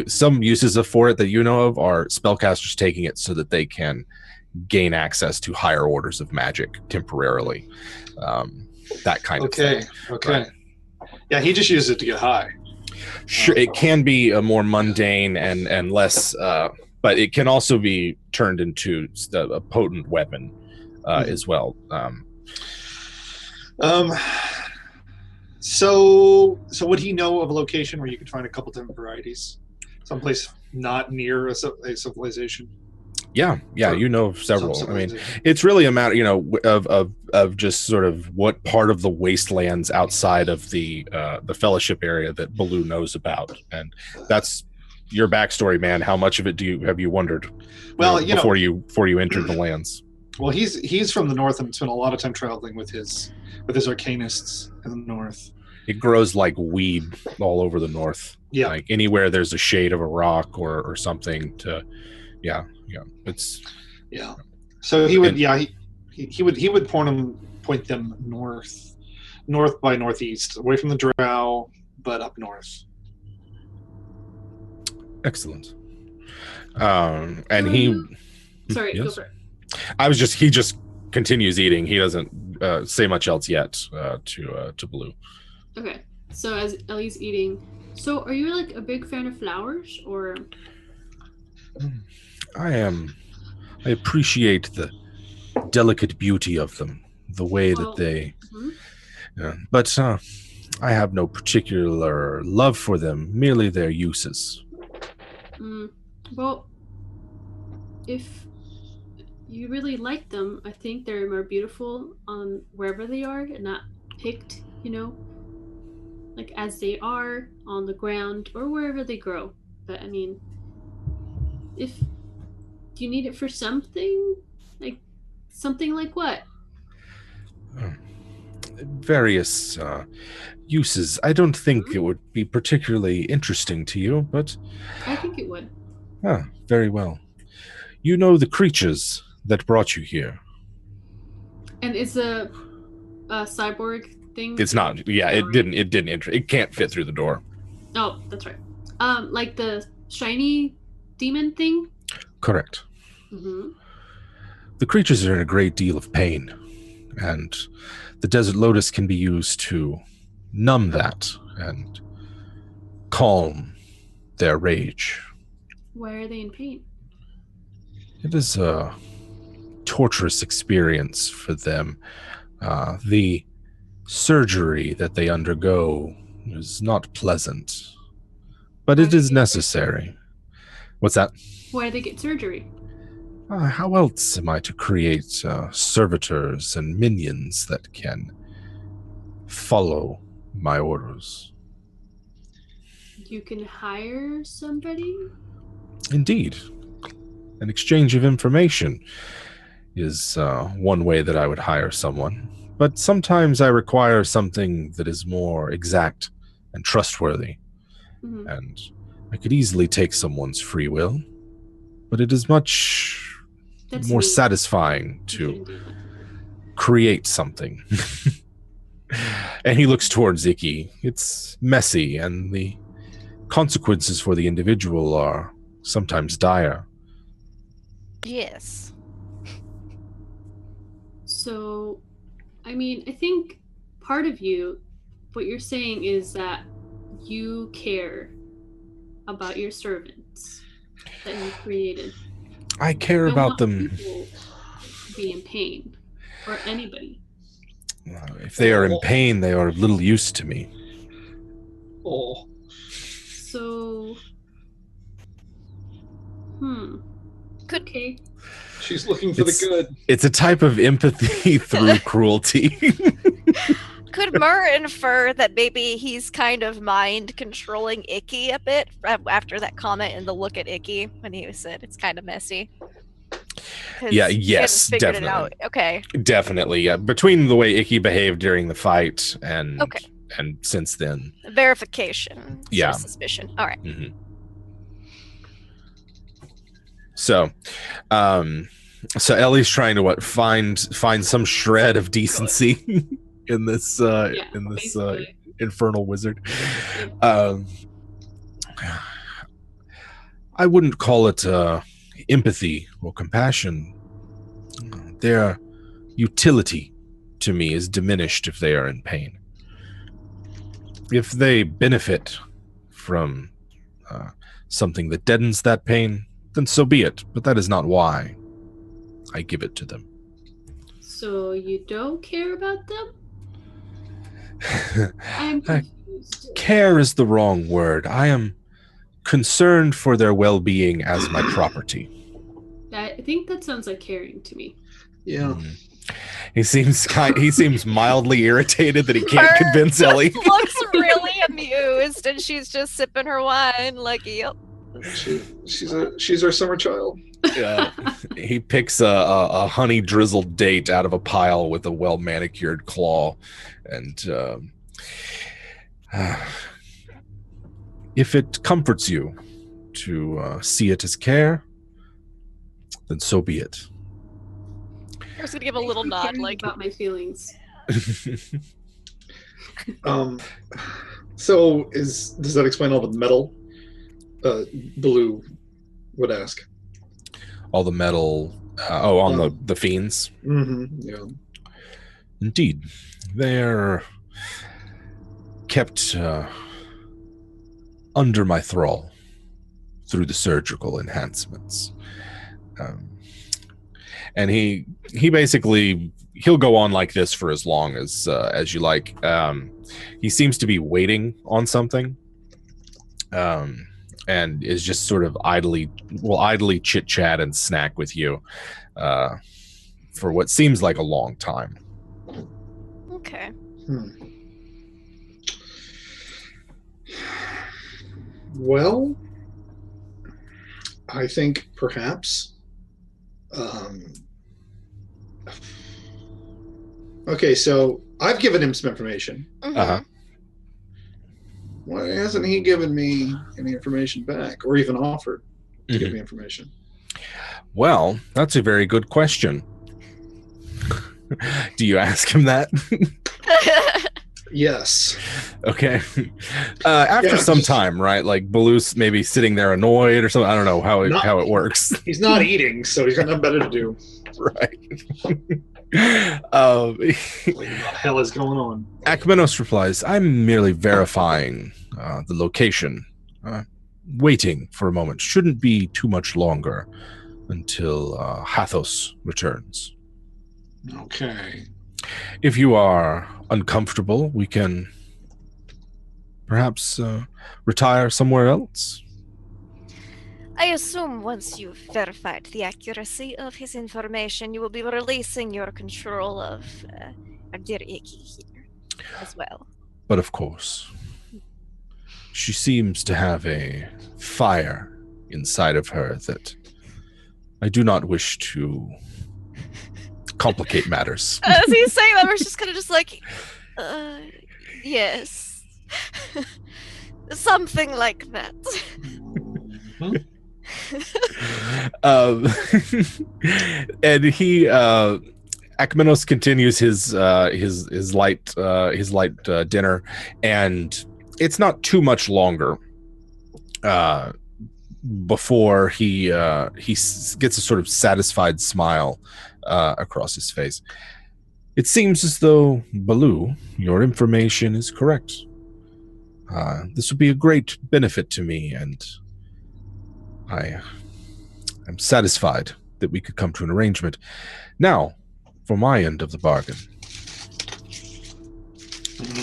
some uses for it that you know of are spellcasters taking it so that they can gain access to higher orders of magic temporarily. That kind of thing. Okay. Right. Yeah, he just uses it to get high. Sure, it can be a more mundane and less but it can also be turned into a potent weapon as well. So would he know of a location where you could find a couple different varieties? Someplace not near a civilization? Yeah, you know of several. I mean, it's really a matter, of just sort of what part of the wastelands outside of the fellowship area that Baloo knows about, and that's your backstory, man. How much of it have you wondered? Well, before you entered the lands. Well, he's from the north and spent a lot of time traveling with his arcanists in the north. It grows like weed all over the north. Yeah, like anywhere there's a shade of a rock or something to. Yeah, it's So he would he would point them north by northeast, away from the drow, but up north. Excellent. And he. Sorry, yes? go for it. He just continues eating. He doesn't say much else yet to Blue. Okay, so as Ellie's eating, so are you like a big fan of flowers or? I appreciate the delicate beauty of them, the way that they. But I have no particular love for them, merely their uses. Well, if you really like them, I think they're more beautiful on wherever they are and not picked, like as they are on the ground or wherever they grow. But I mean, if you need it for something like what? Various uses. I don't think it would be particularly interesting to you, but I think it would. Very well. You know the creatures that brought you here. And it's a cyborg thing? It's not. Yeah, it didn't enter. It can't fit through the door. Oh, that's right. Like the shiny demon thing? Correct. Mm-hmm. The creatures are in a great deal of pain, and the desert lotus can be used to numb that and calm their rage. Why are they in pain? It is a torturous experience for them. The surgery that they undergo is not pleasant, but it is necessary. What's that? Why do they get surgery? How else am I to create servitors and minions that can follow my orders? You can hire somebody? Indeed. An exchange of information is one way that I would hire someone. But sometimes I require something that is more exact and trustworthy. Mm-hmm. And I could easily take someone's free will, but it is much more satisfying to create something. And he looks towards Icky. It's messy, and the consequences for the individual are sometimes dire. Yes. So, I mean, I think part of you, what you're saying is that you care about your servants that you created. I care about them. People be in pain, or anybody. If they are in pain, they are of little use to me. Oh. So, okay. She's looking for the good. It's a type of empathy through cruelty. Could Murr infer that maybe he's kind of mind controlling Icky a bit after that comment and the look at Icky when he said it's kind of messy? Yes, definitely. It out. Okay. Definitely, yeah. Between the way Icky behaved during the fight and since then. Verification. Yeah. Suspicion. All right. Mm-hmm. So Ellie's trying to find some shred of decency in this infernal wizard. I wouldn't call it empathy or compassion. Their utility to me is diminished if they are in pain. If they benefit from something that deadens that pain, then so be it. But that is not why I give it to them. So you don't care about them? I'm confused. Care is the wrong word. I am concerned for their well-being as my property. I think that sounds like caring to me. Yeah. He seems mildly irritated that he can't convince Ellie. Looks really amused, and she's just sipping her wine like, yep. She's our summer child. He picks a honey drizzled date out of a pile with a well manicured claw, and if it comforts you to see it as care, then so be it. I was gonna give a little nod, like about my feelings. So does that explain all the metal? Blue would ask. All the metal. On the fiends. Mm-hmm. Yeah. Indeed, they're kept under my thrall through the surgical enhancements. And he basically, he'll go on like this for as long as you like. He seems to be waiting on something, and is just sort of idly chit chat and snack with you for what seems like a long time. okay. Well, I think perhaps. Okay, so I've given him some information. Mm-hmm. Why hasn't he given me any information back, or even offered to give me information? Well, that's a very good question. Do you ask him that? Yes. Okay. After some time, right? Like Baloo's maybe sitting there annoyed or something. I don't know how it works. He's not eating, so he's got nothing better to do. Right. What the hell is going on? Caminos replies, I'm merely verifying the location. Waiting for a moment. Shouldn't be too much longer until Hathos returns. Okay. If you are uncomfortable, we can perhaps retire somewhere else. I assume once you've verified the accuracy of his information, you will be releasing your control of Abdiriki here as well. But of course, she seems to have a fire inside of her that I do not wish to complicate matters. As he's saying that, we're just kind of just like, yes. Something like that. And he Caminos continues his light dinner, and it's not too much longer before he gets a sort of satisfied smile across his face. It seems as though, Baloo, your information is correct. This would be a great benefit to me, and I am satisfied that we could come to an arrangement. Now, for my end of the bargain.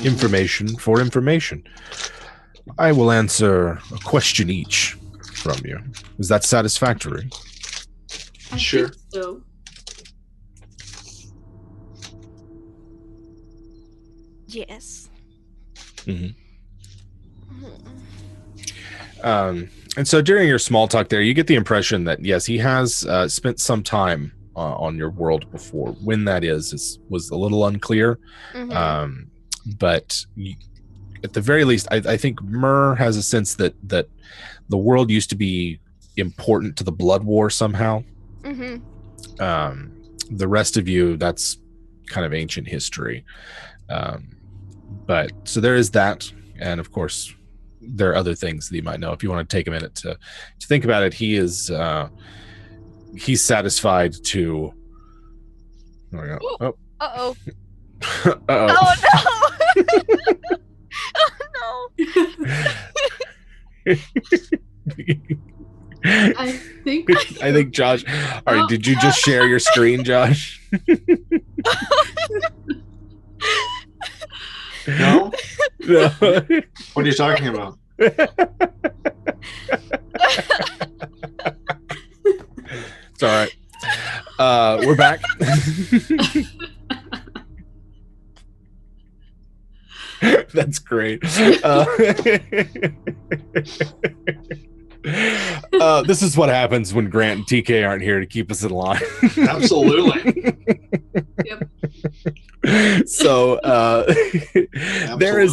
Information for information. I will answer a question each from you. Is that satisfactory? I Sure. think so. Yes. Mm-hmm. And so during your small talk there, you get the impression that, yes, he has spent some time on your world before. When that was a little unclear. Mm-hmm. But at the very least, I think Myrrh has a sense that the world used to be important to the Blood War somehow. Mm-hmm. The rest of you, that's kind of ancient history. But so there is that. And of course, there are other things that you might know. If you want to take a minute to think about it, he's satisfied to. There we go. Oh. Uh-oh. Uh-oh. Oh, no! Oh, no! I think. I think Josh. All right, did you just share your screen, Josh? No? No. What are you talking about? It's all right. We're back. That's great. This is what happens when Grant and TK aren't here to keep us in line. Absolutely. Yep. So there is.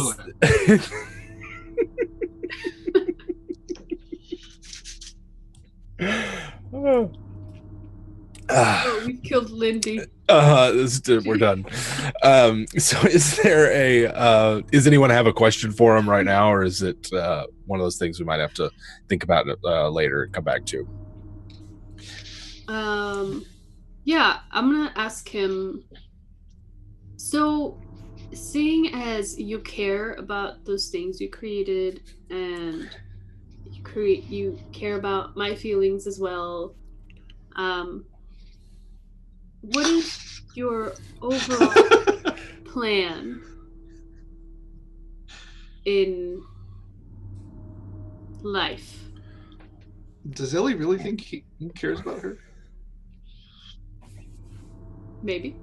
Oh, we killed Lindy. We're done. So is is anyone have a question for him right now, or is it one of those things we might have to think about later and come back to? Yeah, I'm gonna ask him. So, seeing as you care about those things you created, and you care about my feelings as well, what is your overall plan in life? Does Ellie really think he cares about her? Maybe.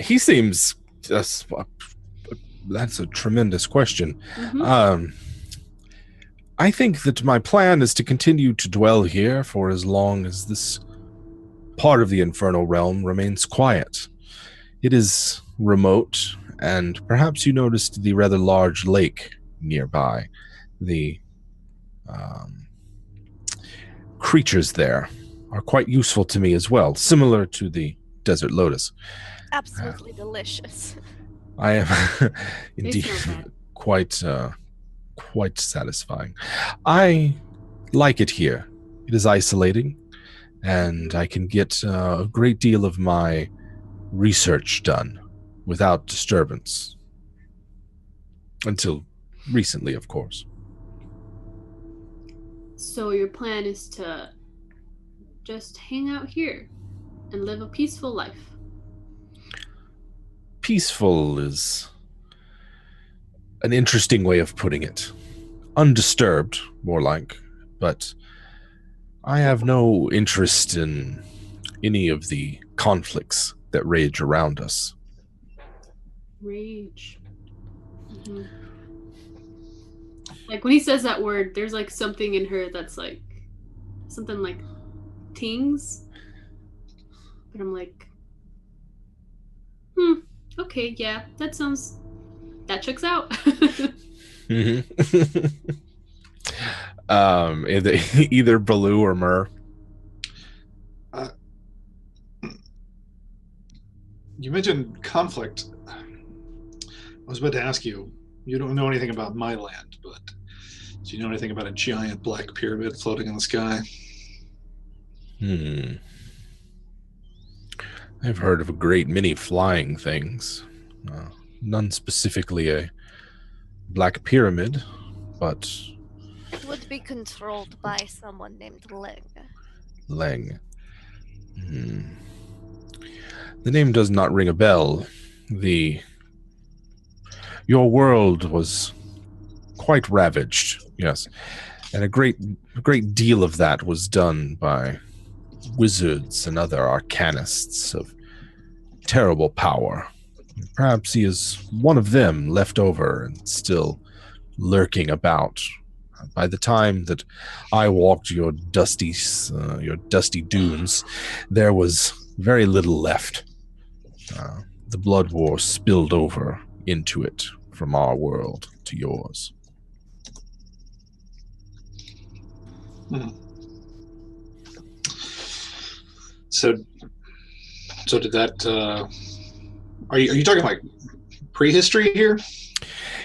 He seems. That's a tremendous question. Mm-hmm. I think that my plan is to continue to dwell here for as long as this part of the infernal realm remains quiet. It is remote, and perhaps you noticed the rather large lake nearby. The creatures there are quite useful to me as well, similar to the desert lotus. Absolutely delicious. I am indeed smell bad. quite satisfying. I like it here. It is isolating, and I can get a great deal of my research done without disturbance. Until recently, of course. So your plan is to just hang out here and live a peaceful life. Peaceful is an interesting way of putting it. Undisturbed, more like, but I have no interest in any of the conflicts that rage around us. Rage. Mm-hmm. Like when he says that word, there's like something in her that's like something like tings. But I'm like, okay, yeah, that checks out. Mm-hmm. Either Baloo or Myrrh. You mentioned conflict. I was about to ask you, you don't know anything about my land, but do you know anything about a giant black pyramid floating in the sky? I've heard of a great many flying things. None specifically a black pyramid, but... It would be controlled by someone named Leng. Leng. The name does not ring a bell. Your world was quite ravaged, yes. And a great deal of that was done by wizards and other arcanists of terrible power. Perhaps he is one of them, left over and still lurking about. By the time that I walked your dusty dunes, there was very little left. The blood war spilled over into it from our world to yours. So did that? Are you talking like prehistory here?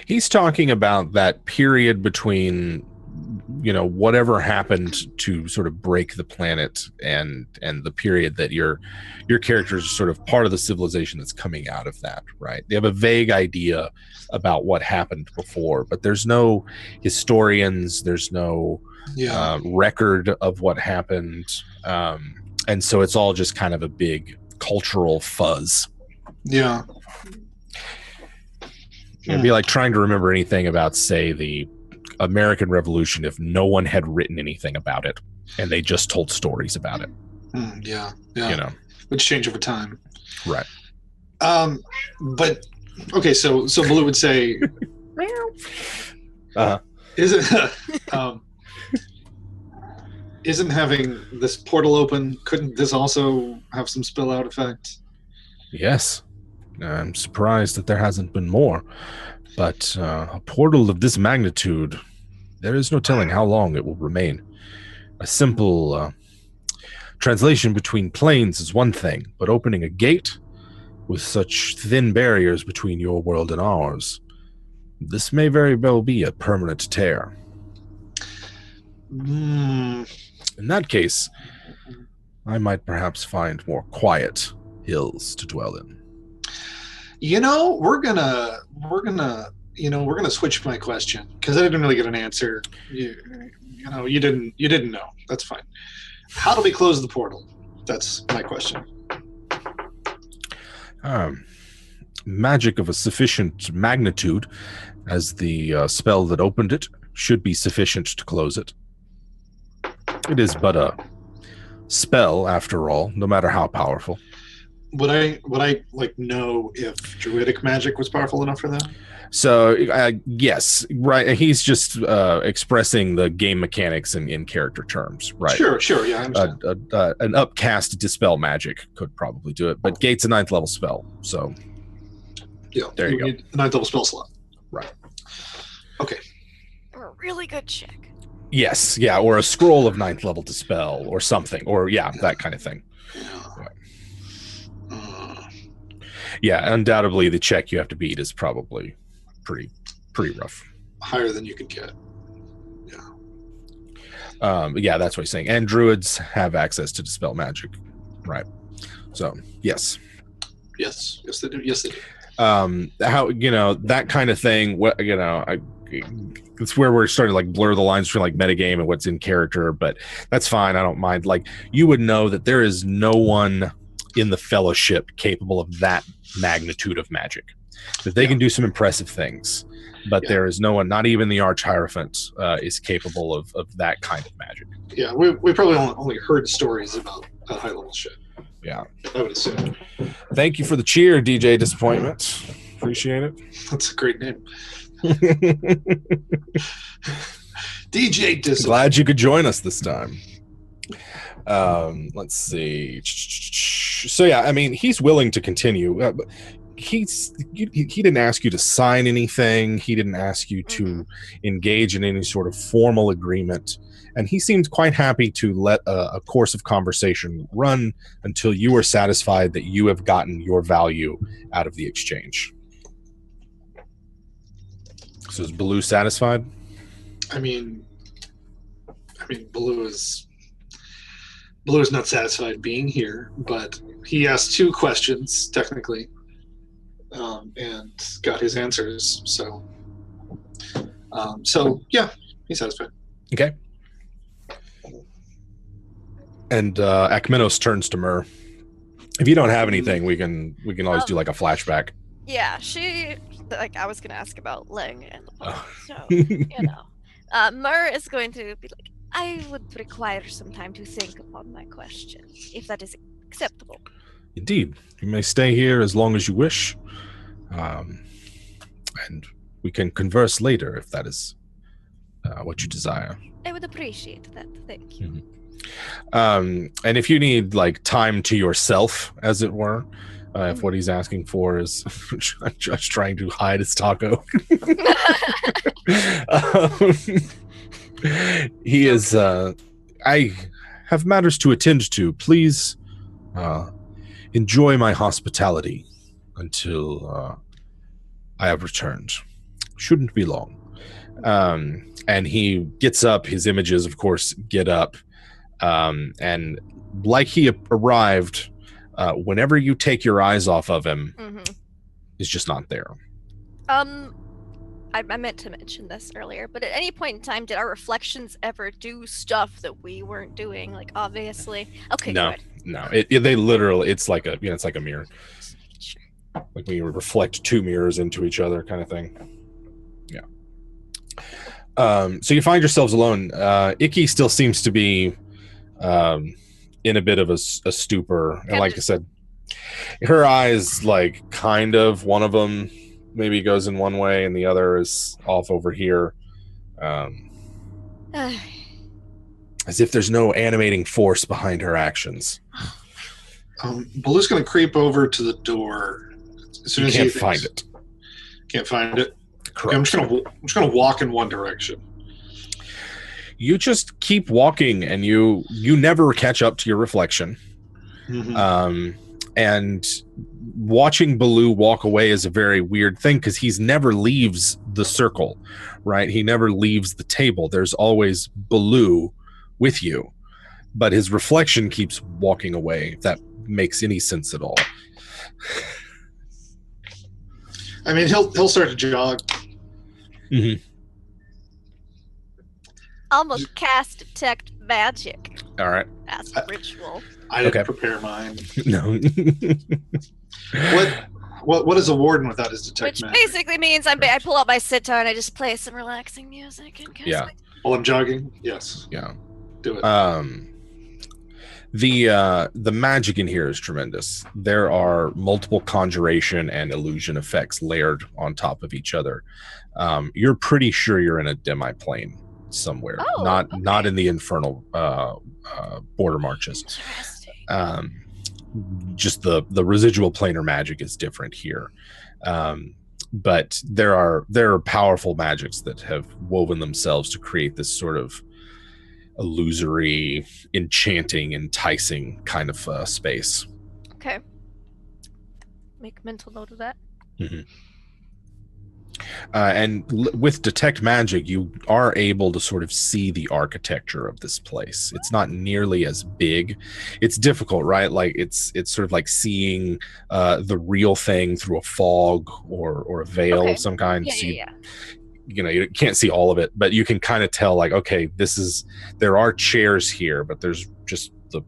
He's talking about that period between, whatever happened to sort of break the planet and the period that your characters are sort of part of the civilization that's coming out of that, right? They have a vague idea about what happened before, but there's no historians, there's no record of what happened. And so it's all just kind of a big cultural fuzz. Yeah. It'd be like trying to remember anything about, say, the American Revolution if no one had written anything about it and they just told stories about it. Yeah. Which change over time. Right. But okay, so Blue would say, isn't having this portal open, couldn't this also have some spill out effect? Yes. I'm surprised that there hasn't been more. But a portal of this magnitude, there is no telling how long it will remain. A simple translation between planes is one thing, but opening a gate with such thin barriers between your world and ours, this may very well be a permanent tear. In that case, I might perhaps find more quiet hills to dwell in. We're gonna switch my question because I didn't really get an answer. You didn't know. That's fine. How do we close the portal? That's my question. Magic of a sufficient magnitude, as the spell that opened it, should be sufficient to close it. It is but a spell, after all, no matter how powerful. Would I know if druidic magic was powerful enough for that? So yes, right. He's just expressing the game mechanics in character terms, right? Sure, yeah. I understand. An upcast dispel magic could probably do it, but Gate's a 9th level spell, so yeah, there you go. Need a 9th level spell slot, right? Okay. Or a really good check. Yes, yeah, or a scroll of 9th level dispel, or something, or that kind of thing. Yeah, undoubtedly the check you have to beat is probably pretty rough. Higher than you could get. Yeah, that's what he's saying. And druids have access to dispel magic, right? So yes, they do. Yes, they do. How that kind of thing? What it's where we're starting to blur the lines between metagame and what's in character, but that's fine. I don't mind. You would know that there is no one in the Fellowship capable of that magnitude of magic. That they can do some impressive things, but there is no one, not even the Arch Hierophant, is capable of that kind of magic. Yeah, we probably only heard stories about that high level shit. Yeah, I would assume. Thank you for the cheer, DJ Disappointment. Appreciate it. That's a great name. DJ Disappointment. Glad you could join us this time. Let's see. So yeah, I mean, he's willing to continue. He didn't ask you to sign anything. He didn't ask you to engage in any sort of formal agreement. And he seemed quite happy to let a course of conversation run until you are satisfied that you have gotten your value out of the exchange. So is Baloo satisfied? I mean, Baloo is not satisfied being here, but he asked 2 questions technically, and got his answers. So yeah, he's satisfied. Okay. And Caminos turns to Myrrh. If you don't have anything, we can always do a flashback. Yeah, I was gonna ask about Ling and the poem, so Myrrh is going to be like, I would require some time to think upon my question, if that is acceptable. Indeed. You may stay here as long as you wish, and we can converse later if that is what you desire. I would appreciate that. Thank you. And if you need time to yourself, as it were, if what he's asking for is just trying to hide his taco. He is, I have matters to attend to. Please enjoy my hospitality until I have returned. Shouldn't be long. And he gets up. His images, of course, get up. And like he arrived, whenever you take your eyes off of him, is just not there. I I meant to mention this earlier, but at any point in time, did our reflections ever do stuff that we weren't doing? Like, obviously. Okay, No, good. no. They literally, it's like a, it's like a mirror. Just making sure. Like when you reflect two mirrors into each other, kind of thing. Yeah. So you find yourselves alone. Icky still seems to be in a bit of a stupor, and like I said, her eyes, like, kind of, one of them maybe goes in one way and the other is off over here, as if there's no animating force behind her actions. Baloo's going to creep over to the door as soon You as can't he find it. Can't find it. Correct. Okay, I'm just going to walk in one direction. You just keep walking, and you never catch up to your reflection. Mm-hmm. And watching Baloo walk away is a very weird thing because he's never leaves the circle, right? He never leaves the table. There's always Baloo with you, but his reflection keeps walking away, if that makes any sense at all. I mean, he'll start to jog. Mm-hmm. I'm gonna cast detect magic. All right. As a ritual. I didn't prepare mine. No. What is a warden without his detect Which magic? basically means I pull out my sitar and I just play some relaxing music and cast my... While I'm jogging? Yes. Yeah. Do it. The magic in here is tremendous. There are multiple conjuration and illusion effects layered on top of each other. You're pretty sure you're in a demi-plane somewhere, not in the infernal border marches. Interesting. Just the residual planar magic is different here. But there are powerful magics that have woven themselves to create this sort of illusory, enchanting, enticing kind of space. Okay. Make mental note of that. Mm-hmm. With detect magic, you are able to sort of see the architecture of this place. It's not nearly as big. It's difficult, right? Like it's sort of like seeing the real thing through a fog or a veil of some kind. You know, you can't see all of it, but you can kind of tell, like, okay, there are chairs here, but there's just the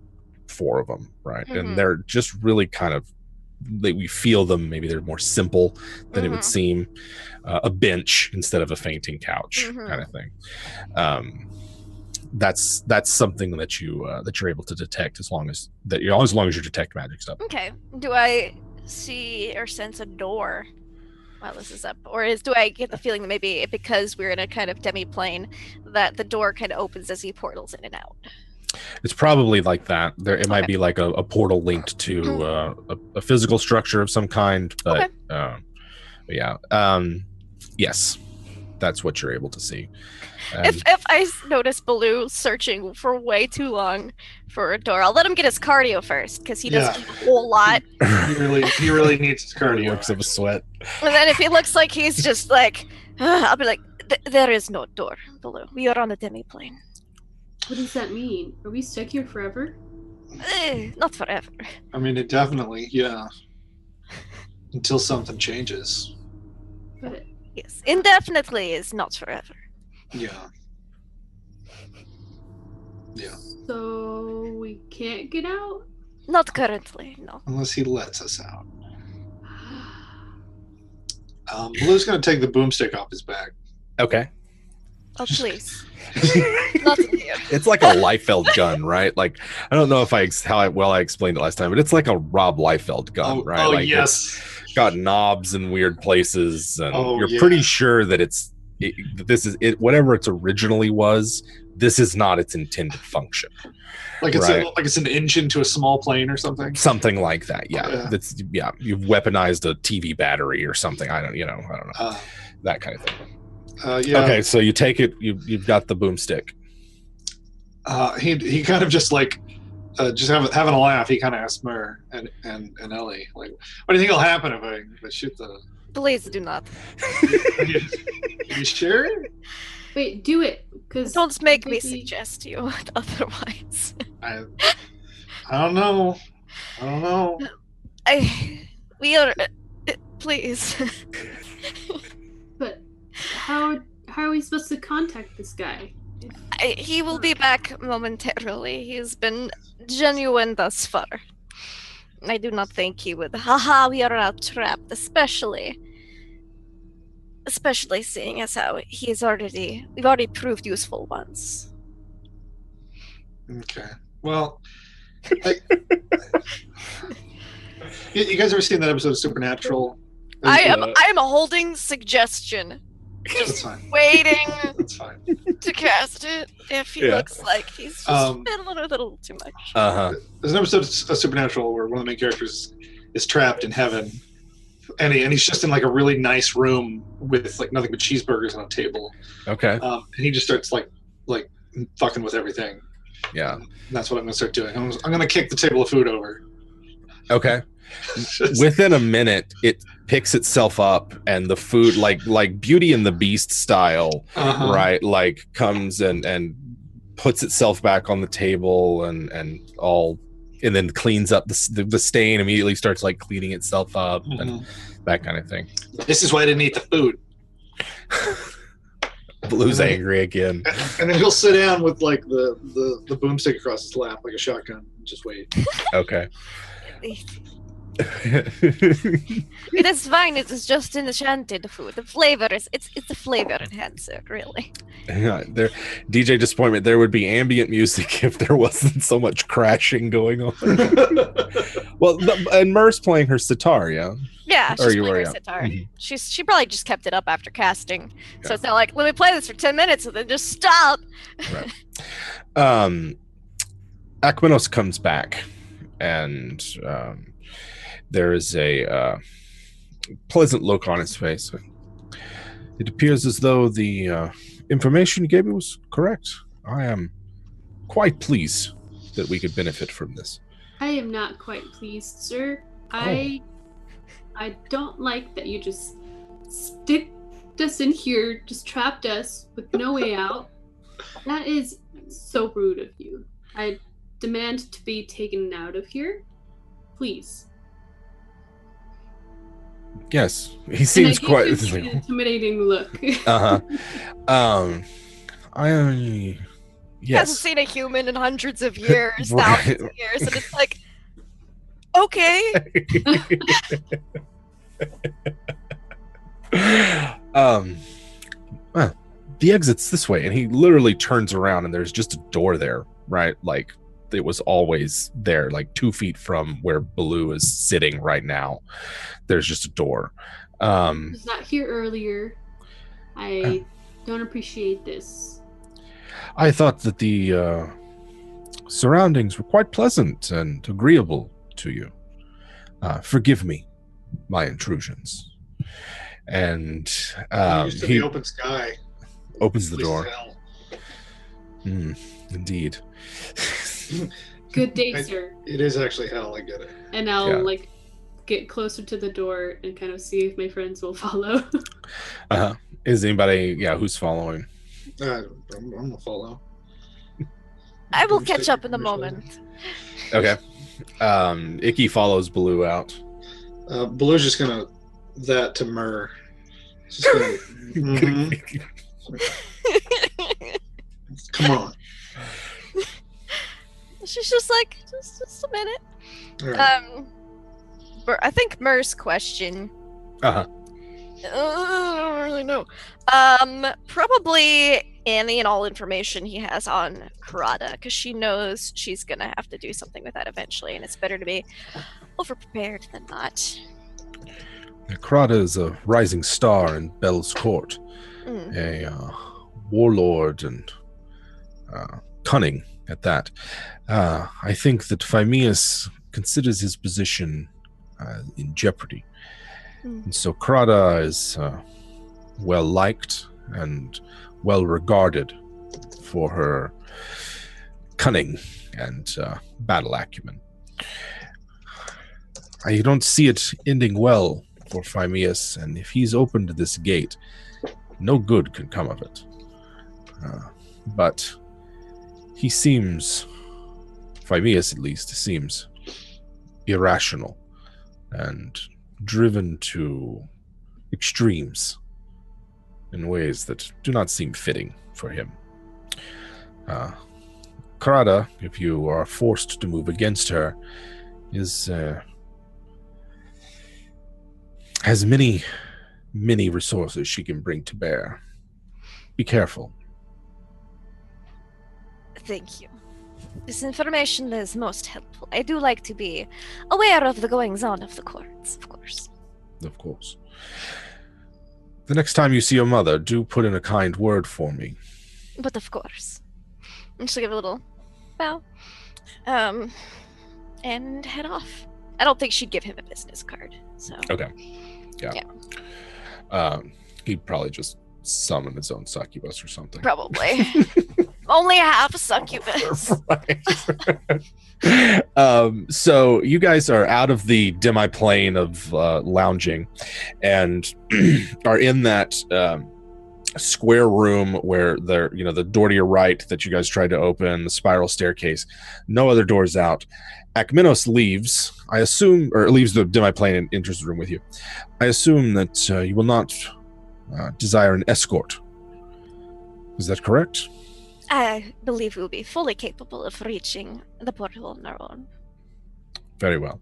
4 of them, right? Mm-hmm. And they're just really kind of, we feel them, maybe they're more simple than it would seem. A bench instead of a fainting couch, kind of thing. That's something that you're able to detect as long as your detect magic's up. Okay. Do I see or sense a door while this is up, or do I get the feeling that maybe because we're in a kind of demi-plane that the door kind of opens as he portals in and out? It's probably like that. It might be like a portal linked to a physical structure of some kind, but yes, that's what you're able to see. If I notice Baloo searching for way too long for a door, I'll let him get his cardio first because he does a whole lot. He really needs his cardio. Works of a sweat. And then if he looks like he's just like, I'll be like, there is no door, Baloo. We are on a demi-plane. What does that mean? Are we stuck here forever? Not forever. I mean, it definitely, until something changes. But yes, indefinitely is not forever. Yeah. So we can't get out? Not currently, no. Unless he lets us out. Blue's going to take the boomstick off his back. Okay. Oh, please. Not in here. It's like a Liefeld gun, right? Like, I don't know if I explained it last time, but it's like a Rob Liefeld gun, right? Oh, like, yes. It's got knobs in weird places, and you're pretty sure that this is it. Whatever it originally was, this is not its intended function. Like it's an engine to a small plane or something. Something like that. Yeah. You've weaponized a TV battery or something. I don't know. That kind of thing. Okay, so you take it. You've got the boomstick. He kind of just like just having a laugh. He kind of asked Mer and Ellie, like, "What do you think will happen if I shoot the?" Please do not. You sure? Wait, do it. Cause don't make me suggest you otherwise. I don't know. We are. Please. But How are we supposed to contact this guy? He will be back momentarily. He's been genuine thus far. I do not think he would. Haha, we are now trapped, especially seeing as how we've already proved useful once. Okay. Well, you guys ever seen that episode of Supernatural? I am holding suggestion. That's fine. Waiting That's fine. to cast it if he looks like he's just been a little too much. There's an episode of Supernatural where one of the main characters is trapped in heaven, and he's just in like a really nice room with like nothing but cheeseburgers on a table. Okay. And he just starts like fucking with everything. Yeah. And that's what I'm gonna start doing. I'm gonna kick the table of food over. Okay. Within a minute, it picks itself up, and the food, like Beauty and the Beast style, right? Like comes and puts itself back on the table, and then cleans up the stain. Immediately starts like cleaning itself up and that kind of thing. This is why I didn't eat the food. Blue's angry again, and then he'll sit down with like the boomstick across his lap like a shotgun and just wait. Okay. It is fine. It is just enchanted food. The flavor it's a flavor enhancer, really. Yeah, DJ Disappointment. There would be ambient music if there wasn't so much crashing going on. Well, and Mer's playing her sitar, yeah. Yeah, she's playing her sitar. Mm-hmm. She probably just kept it up after casting, so it's not like let me play this for 10 minutes and then just stop. Right. Caminos comes back, and there is a pleasant look on his face. It appears as though the information you gave me was correct. I am quite pleased that we could benefit from this. I am not quite pleased, sir. I don't like that you just sticked us in here, just trapped us with no way out. That is so rude of you. I demand to be taken out of here. Please. Yes, he seems quite an intimidating look. He hasn't seen a human in hundreds of years, thousands of years, and it's like, okay. Well, the exit's this way, and he literally turns around, and there's just a door there, right? Like it was always there, like 2 feet from where Baloo is sitting right now. There's just a door. I was not here earlier. I don't appreciate this. I thought that the surroundings were quite pleasant and agreeable to you. Forgive me my intrusions. And used to the open sky. Opens the door. Indeed. Good day, sir. It is actually hell, I get it. And I'll get closer to the door and kind of see if my friends will follow. Is anybody who's following? I'm gonna follow. I will catch up in a moment. Okay. Icky follows Baloo out. Baloo's just gonna that to Myrrh. Just gonna, Come on. She's just like, just a minute. Right. I think Myrrh's question. I don't really know. Probably Annie and all information he has on Karada, because she knows she's gonna have to do something with that eventually, and it's better to be over-prepared than not. Karada is a rising star in Bel's court, a warlord and cunning at that. I think that Phemius considers his position in jeopardy. And so Karada is well liked and well regarded for her cunning and battle acumen. I don't see it ending well for Phemius, and if he's opened this gate, no good can come of it. But he seems, Phemius at least, seems irrational and driven to extremes. in ways that do not seem fitting for him. Karada, if you are forced to move against her, has many resources she can bring to bear. Be careful. Thank you. This information is most helpful. I do like to be aware of the goings-on of the courts, of course. Of course. The next time you see your mother, do put in a kind word for me. But of course. I'm just gonna give a little bow. And head off. I don't think she'd give him a business card, so. Okay. Yeah. He'd probably just summon his own succubus or something. Probably. Only half a succubus. Right. So you guys are out of the demi-plane of lounging and are in that square room where the door to your right that you guys tried to open, the spiral staircase. No other doors out. Caminos leaves, I assume, or leaves the demi-plane and enters the room with you. I assume that you will not desire an escort. Is that correct? I believe we'll be fully capable of reaching the portal on our own. Very well.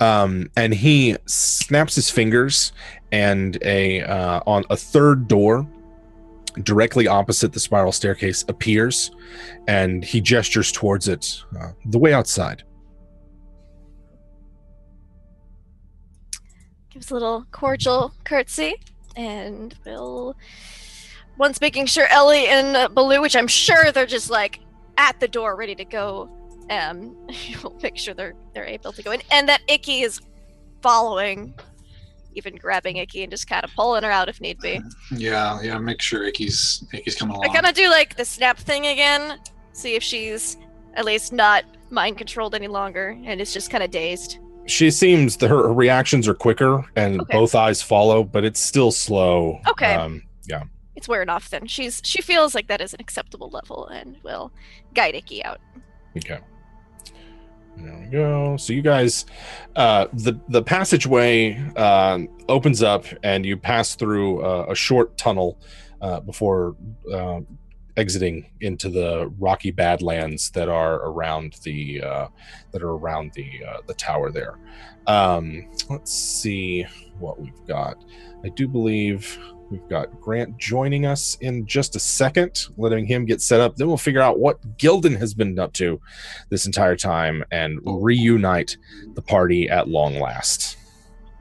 And he snaps his fingers, and on a third door directly opposite the spiral staircase appears, and he gestures towards it, the way outside. Gives a little cordial curtsy, and we'll, once making sure Ellie and Baloo, which I'm sure they're just like at the door ready to go, we'll make sure they're able to go in, and that Icky is following, even grabbing Icky and just kind of pulling her out if need be. Yeah, make sure Icky's coming along. I kind of do like the snap thing again, see if she's at least not mind controlled any longer and is just kind of dazed. She seems her reactions are quicker and both eyes follow, but it's still slow. Okay. Yeah. It's wearing off then. She feels like that is an acceptable level and will guide Icky out. Okay. There we go. So you guys, the passageway opens up and you pass through a short tunnel before exiting into the rocky badlands that are around the tower there. Let's see what we've got. I do believe we've got Grant joining us in just a second, letting him get set up. Then we'll figure out what Gildan has been up to this entire time and reunite the party at long last.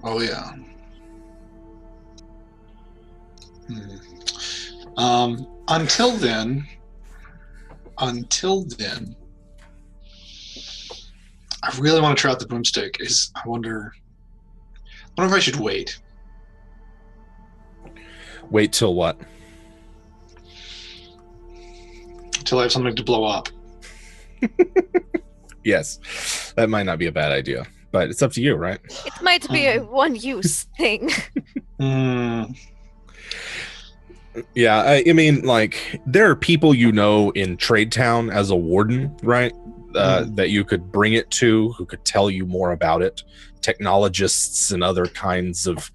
Oh, yeah. Until then, I really want to try out the broomstick. I wonder if I should wait. Wait till what? Till I have something to blow up. Yes, that might not be a bad idea, but it's up to you, right? It might be a one-use thing. Yeah, I mean, like, there are people in Trade Town as a warden, right? That you could bring it to, who could tell you more about it. Technologists and other kinds of,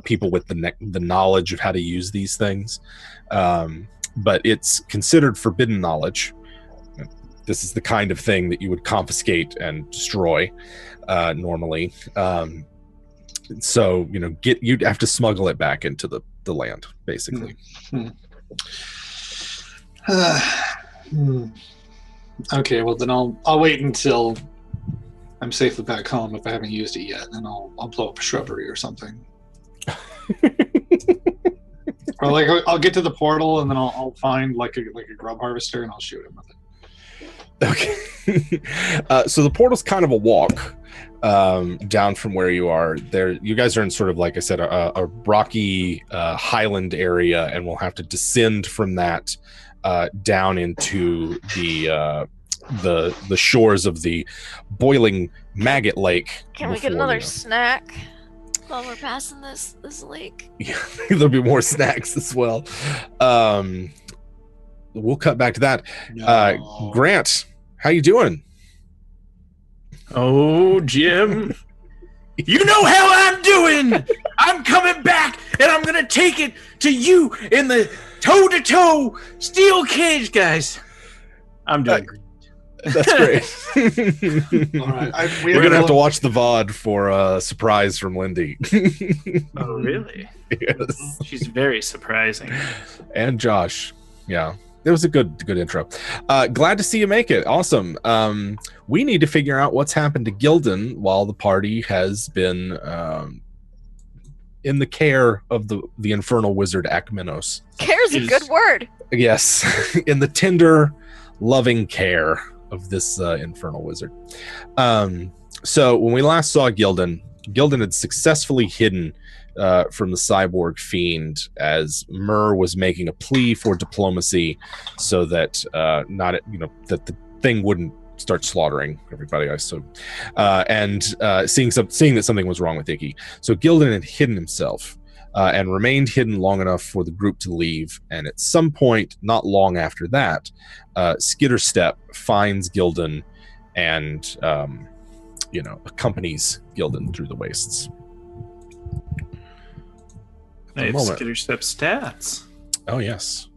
people with the knowledge of how to use these things. But it's considered forbidden knowledge. This is the kind of thing that you would confiscate and destroy normally. So, you'd have to smuggle it back into the land, basically. Okay, well then I'll wait until I'm safely back home if I haven't used it yet, and I'll blow up a shrubbery or something. Or I'll get to the portal and then I'll find like a grub harvester and I'll shoot him with it. Okay. So the portal's kind of a walk down from where you are. There, you guys are in sort of, like I said, a rocky highland area, and we'll have to descend from that down into the shores of the boiling maggot lake. Can we get another snack while we're passing this lake? Yeah, there'll be more snacks as well. We'll cut back to that. No. Grant, how you doing? Oh, Jim. You know how I'm doing. I'm coming back and I'm gonna take it to you in the toe-to-toe steel cage, guys. I'm doing great. That's great. All right. We're gonna have to watch the VOD for a surprise from Lindy. Oh, really? Yes. She's very surprising. And Josh. Yeah. It was a good intro. Glad to see you make it. Awesome. We need to figure out what's happened to Gildan while the party has been in the care of the infernal wizard Caminos. Care's a good word. Yes, in the tender, loving care of this infernal wizard. So when we last saw Gildan had successfully hidden from the cyborg fiend as Myrrh was making a plea for diplomacy, so that that the thing wouldn't start slaughtering everybody. I assume, and seeing that something was wrong with Icky. So Gildan had hidden himself and remained hidden long enough for the group to leave. And at some point, not long after that, Skitterstep finds Gildan and accompanies Gildan through the wastes. They have Skitterstep stats. Oh yes,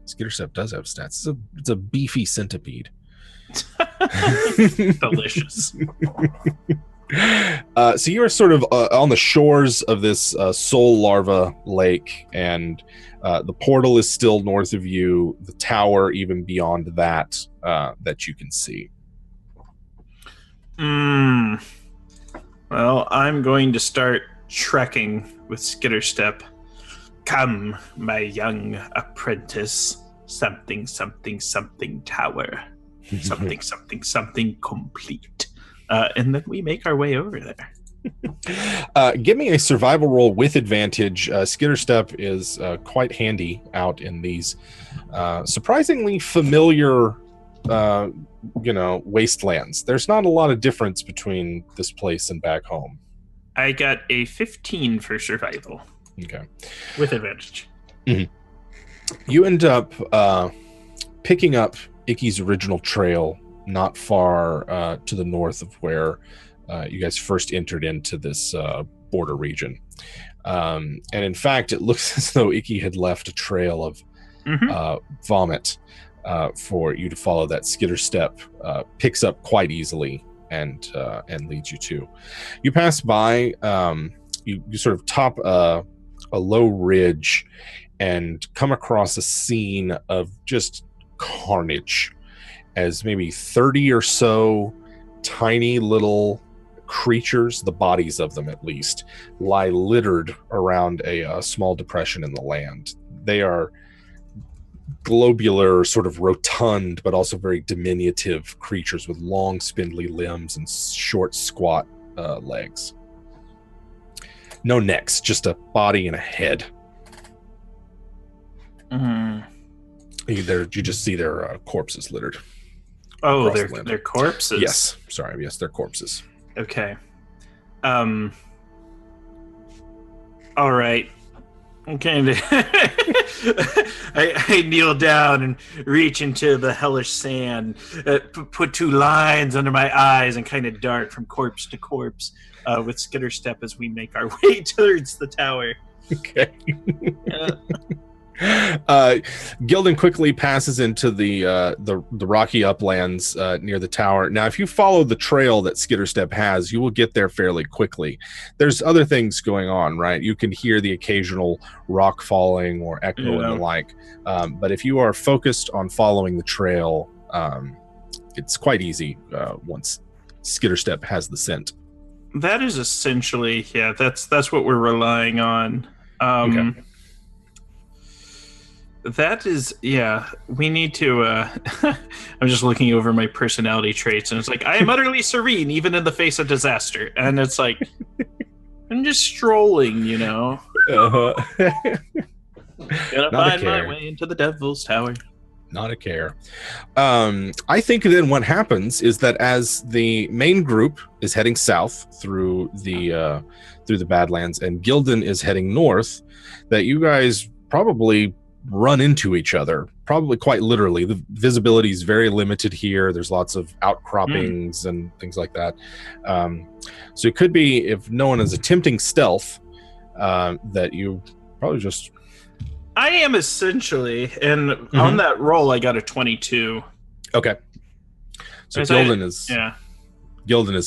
Skitterstep does have stats. It's a beefy centipede. Delicious. So you are sort of on the shores of this soul larva lake, and the portal is still north of you. The tower, even beyond that, that you can see. Well, I'm going to start trekking with Skitterstep. Come, my young apprentice. Something, something, something tower. Something, something, something complete. And then we make our way over there. Give me a survival roll with advantage. Skitterstep is quite handy out in these surprisingly familiar wastelands. There's not a lot of difference between this place and back home. I got a 15 for survival. Okay. With advantage. Mm-hmm. You end up picking up Icky's original trail not far to the north of where you guys first entered into this border region. And in fact, it looks as though Icky had left a trail of vomit for you to follow. That Skitterstep picks up quite easily and leads you to. You pass by, you sort of top a low ridge and come across a scene of just carnage, as maybe 30 or so tiny little creatures, the bodies of them at least, lie littered around a small depression in the land. They are globular, sort of rotund, but also very diminutive creatures with long, spindly limbs and short, squat legs. No necks, just a body and a head. You just see their corpses littered. Oh, they're corpses? Yes. Sorry. Yes, they're corpses. Okay. All right. Okay. I kneel down and reach into the hellish sand, put two lines under my eyes and kind of dart from corpse to corpse with Skitterstep as we make our way towards the tower. Okay. Gildan quickly passes into the rocky uplands near the tower. Now, if you follow the trail that Skitterstep has, you will get there fairly quickly. There's other things going on, right? You can hear the occasional rock falling or echo and the like. But if you are focused on following the trail, it's quite easy once Skitterstep has the scent. That is essentially, that's what we're relying on. Okay. That is, we need to, I'm just looking over my personality traits, and it's like, I am utterly serene, even in the face of disaster. And it's like, I'm just strolling, Uh-huh. Gonna find my way into the devil's tower. Not a care. I think then what happens is that as the main group is heading south through the Badlands, and Gildan is heading north, that you guys probably run into each other, probably quite literally. The visibility is very limited here. There's lots of outcroppings and things like that. So it could be, if no one is attempting stealth, that you probably just... I am essentially, and on that roll, I got a 22. Okay. So Gildan is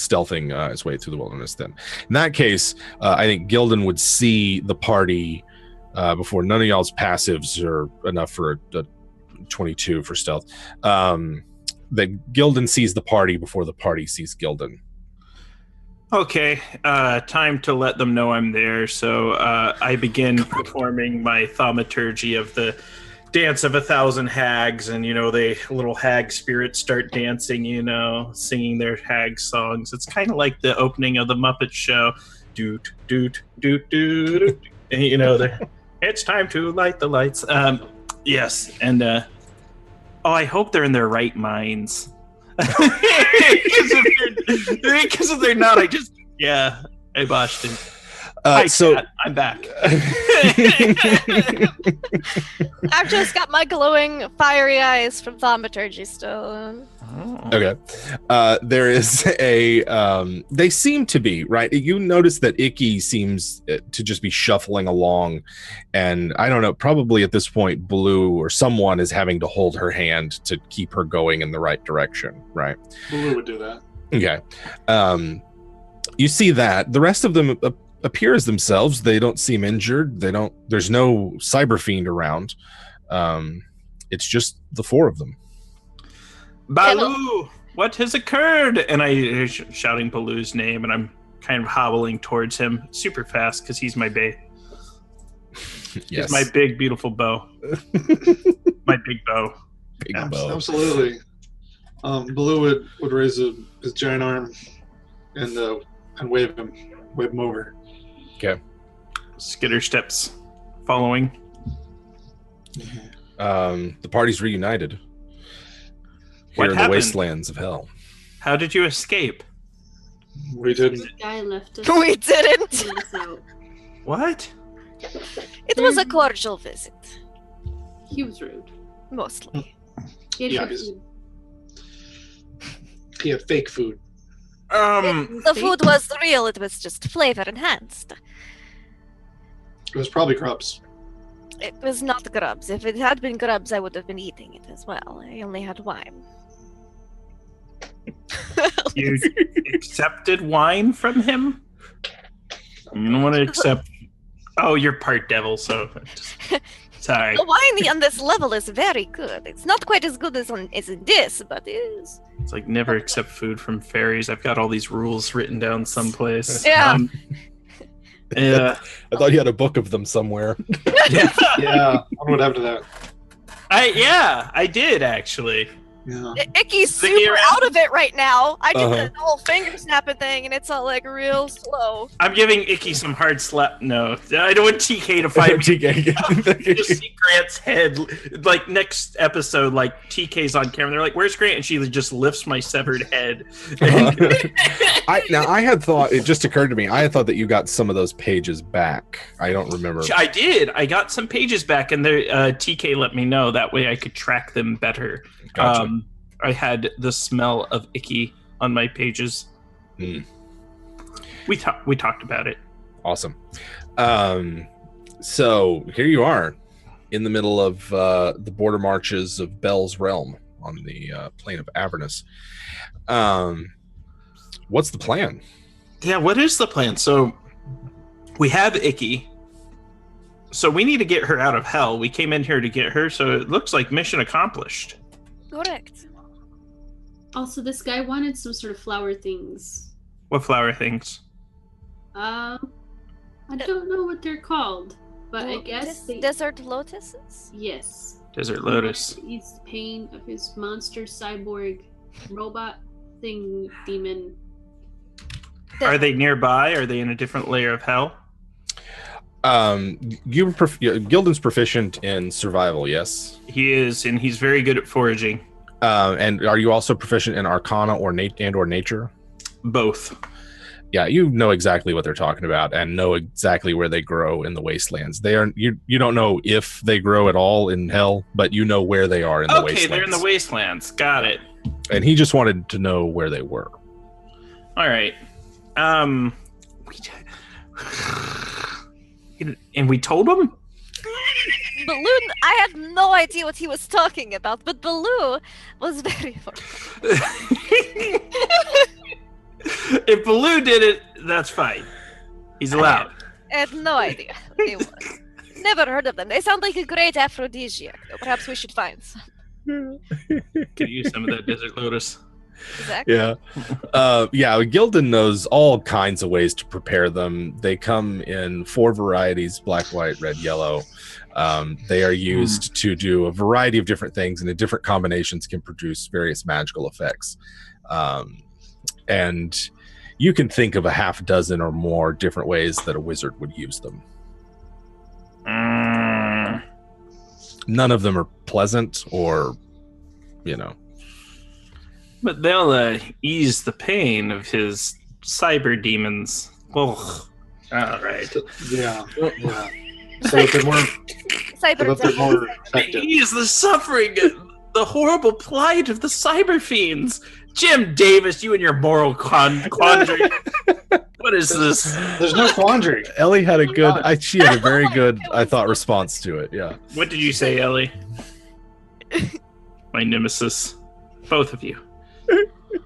stealthing his way through the wilderness then. In that case, I think Gildan would see the party before none of y'all's passives are enough for a 22 for stealth. That Gildan sees the party before the party sees Gildan. Okay, time to let them know I'm there. So I begin performing my thaumaturgy of the Dance of 1,000 Hags, and the little hag spirits start dancing, singing their hag songs. It's kind of like the opening of the Muppet Show. Doot doot doot doot. It's time to light the lights. Yes, and I hope they're in their right minds. Because if they're not, I botched it. So I'm back. I've just got my glowing, fiery eyes from thaumaturgy still. Okay. There is they seem to be, right? You notice that Icky seems to just be shuffling along, and I don't know, probably at this point, Blue or someone is having to hold her hand to keep her going in the right direction, right? Blue would do that. Okay. You see that. The rest of them appear as themselves. They don't seem injured. There's no cyber fiend around. It's just the four of them. Baloo, what has occurred? And I shouting Baloo's name, and I'm kind of hobbling towards him super fast because he's my bae. Yes. He's my big, beautiful bow. My big bow. Big bow. Absolutely. Baloo would raise his giant arm and wave him over. Okay. Skitter steps following. The party's reunited. What Here in happened? the wastelands of hell. How did you escape? We didn't. The guy left us. We didn't. Get us out. What? It was a cordial visit, He was rude. mostly. He had Yeah, good he's- food. He had fake food. The food was real, it was just flavor enhanced. It was probably Grubs. It was not grubs. If it had been grubs, I would have been eating it as well. I only had wine. You accepted wine from him? You don't want to accept. Oh, you're part devil, so. Sorry. The wine on this level is very good. It's not quite as good as in this, but it is. It's like never accept food from fairies. I've got all these rules written down someplace. Yeah. Yeah. I thought you had a book of them somewhere. Yeah. I wonder what happened to that. I did actually. Yeah. Icky's Thinking super around. out of it right now. I did Uh-huh. the whole finger snapping thing, and it's all like real slow. I'm giving Icky some hard slap. No, I don't want TK to fight me. Just see Grant's head. Like next episode, like TK's on camera. They're like, "Where's Grant?" And she just lifts my severed head. I had thought, it just occurred to me, I had thought that you got some of those pages back. I don't remember. I did. I got some pages back, and TK let me know. That way I could track them better. Gotcha. I had the smell of Icky on my pages. Mm. We talked about it. Awesome. So here you are in the middle of the border marches of Bel's realm on the plain of Avernus. What's the plan? Yeah, what is the plan? So we have Icky. So we need to get her out of hell. We came in here to get her, so it looks like mission accomplished. Correct. Also, this guy wanted some sort of flower things. What flower things? I don't know what they're called, but I guess they... Desert lotuses? Yes. Desert Lotus. He eats the pain of his monster cyborg robot thing demon. Are they nearby? Are they in a different layer of hell? Gildan's proficient in survival, yes? He is, and he's very good at foraging. And are you also proficient in Arcana or nature? Both. Yeah, you know exactly what they're talking about and know exactly where they grow in the wastelands. They are you don't know if they grow at all in hell, but you know where they are in the wastelands. Okay, they're in the wastelands. Got it. And he just wanted to know where they were. All right. And we told him? Baloo, I had no idea what he was talking about, but Baloo was very If Baloo did it, that's fine. He's allowed. I had no idea what they were. Never heard of them. They sound like a great aphrodisiac, though. Perhaps we should find some. Could use some of that desert lotus. Exactly. Yeah. Gildan knows all kinds of ways to prepare them. They come in 4 varieties: black, white, red, yellow. They are used to do a variety of different things, and the different combinations can produce various magical effects. And you can think of a half dozen or more different ways that a wizard would use them. None of them are pleasant or, But they'll ease the pain of his cyber demons. Oh, all right. Yeah. So if they're more effective. Ease the suffering, the horrible plight of the cyber fiends. Jim Davis, you and your moral quandary. What is this? There's no quandary. Ellie had she had a very good, I thought, response to it. Yeah. What did you say, Ellie? My nemesis. Both of you.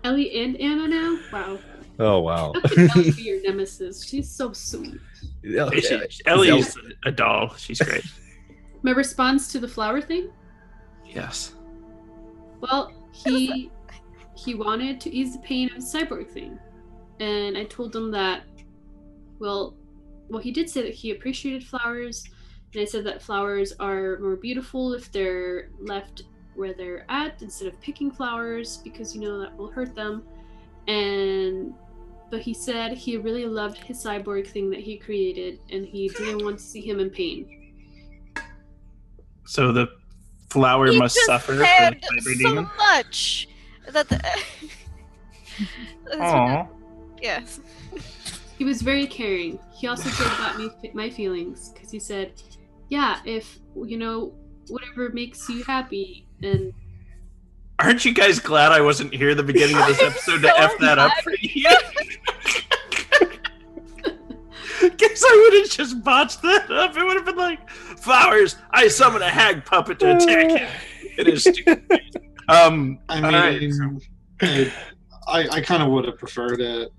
Ellie and Anna now? Wow. Oh, wow. How could Ellie be your nemesis? She's so sweet. Ellie's a doll. She's great. My response to the flower thing? Yes. Well, he wanted to ease the pain of the cyborg thing. And I told him that, well, he did say that he appreciated flowers. And I said that flowers are more beautiful if they're left where they're at instead of picking flowers, because that will hurt them. But he said he really loved his cyborg thing that he created, and he didn't want to see him in pain. So the flower must suffer from cyber so demon? much that Aww. Yes. He was very caring. He also cared about my feelings, because he said, yeah, if, whatever makes you happy. And aren't you guys glad I wasn't here at the beginning of this episode to F that up for you? Guess I would have just botched that up. It would have been like, flowers, I summon a hag puppet to attack him. It is stupid. I kind of would have preferred it.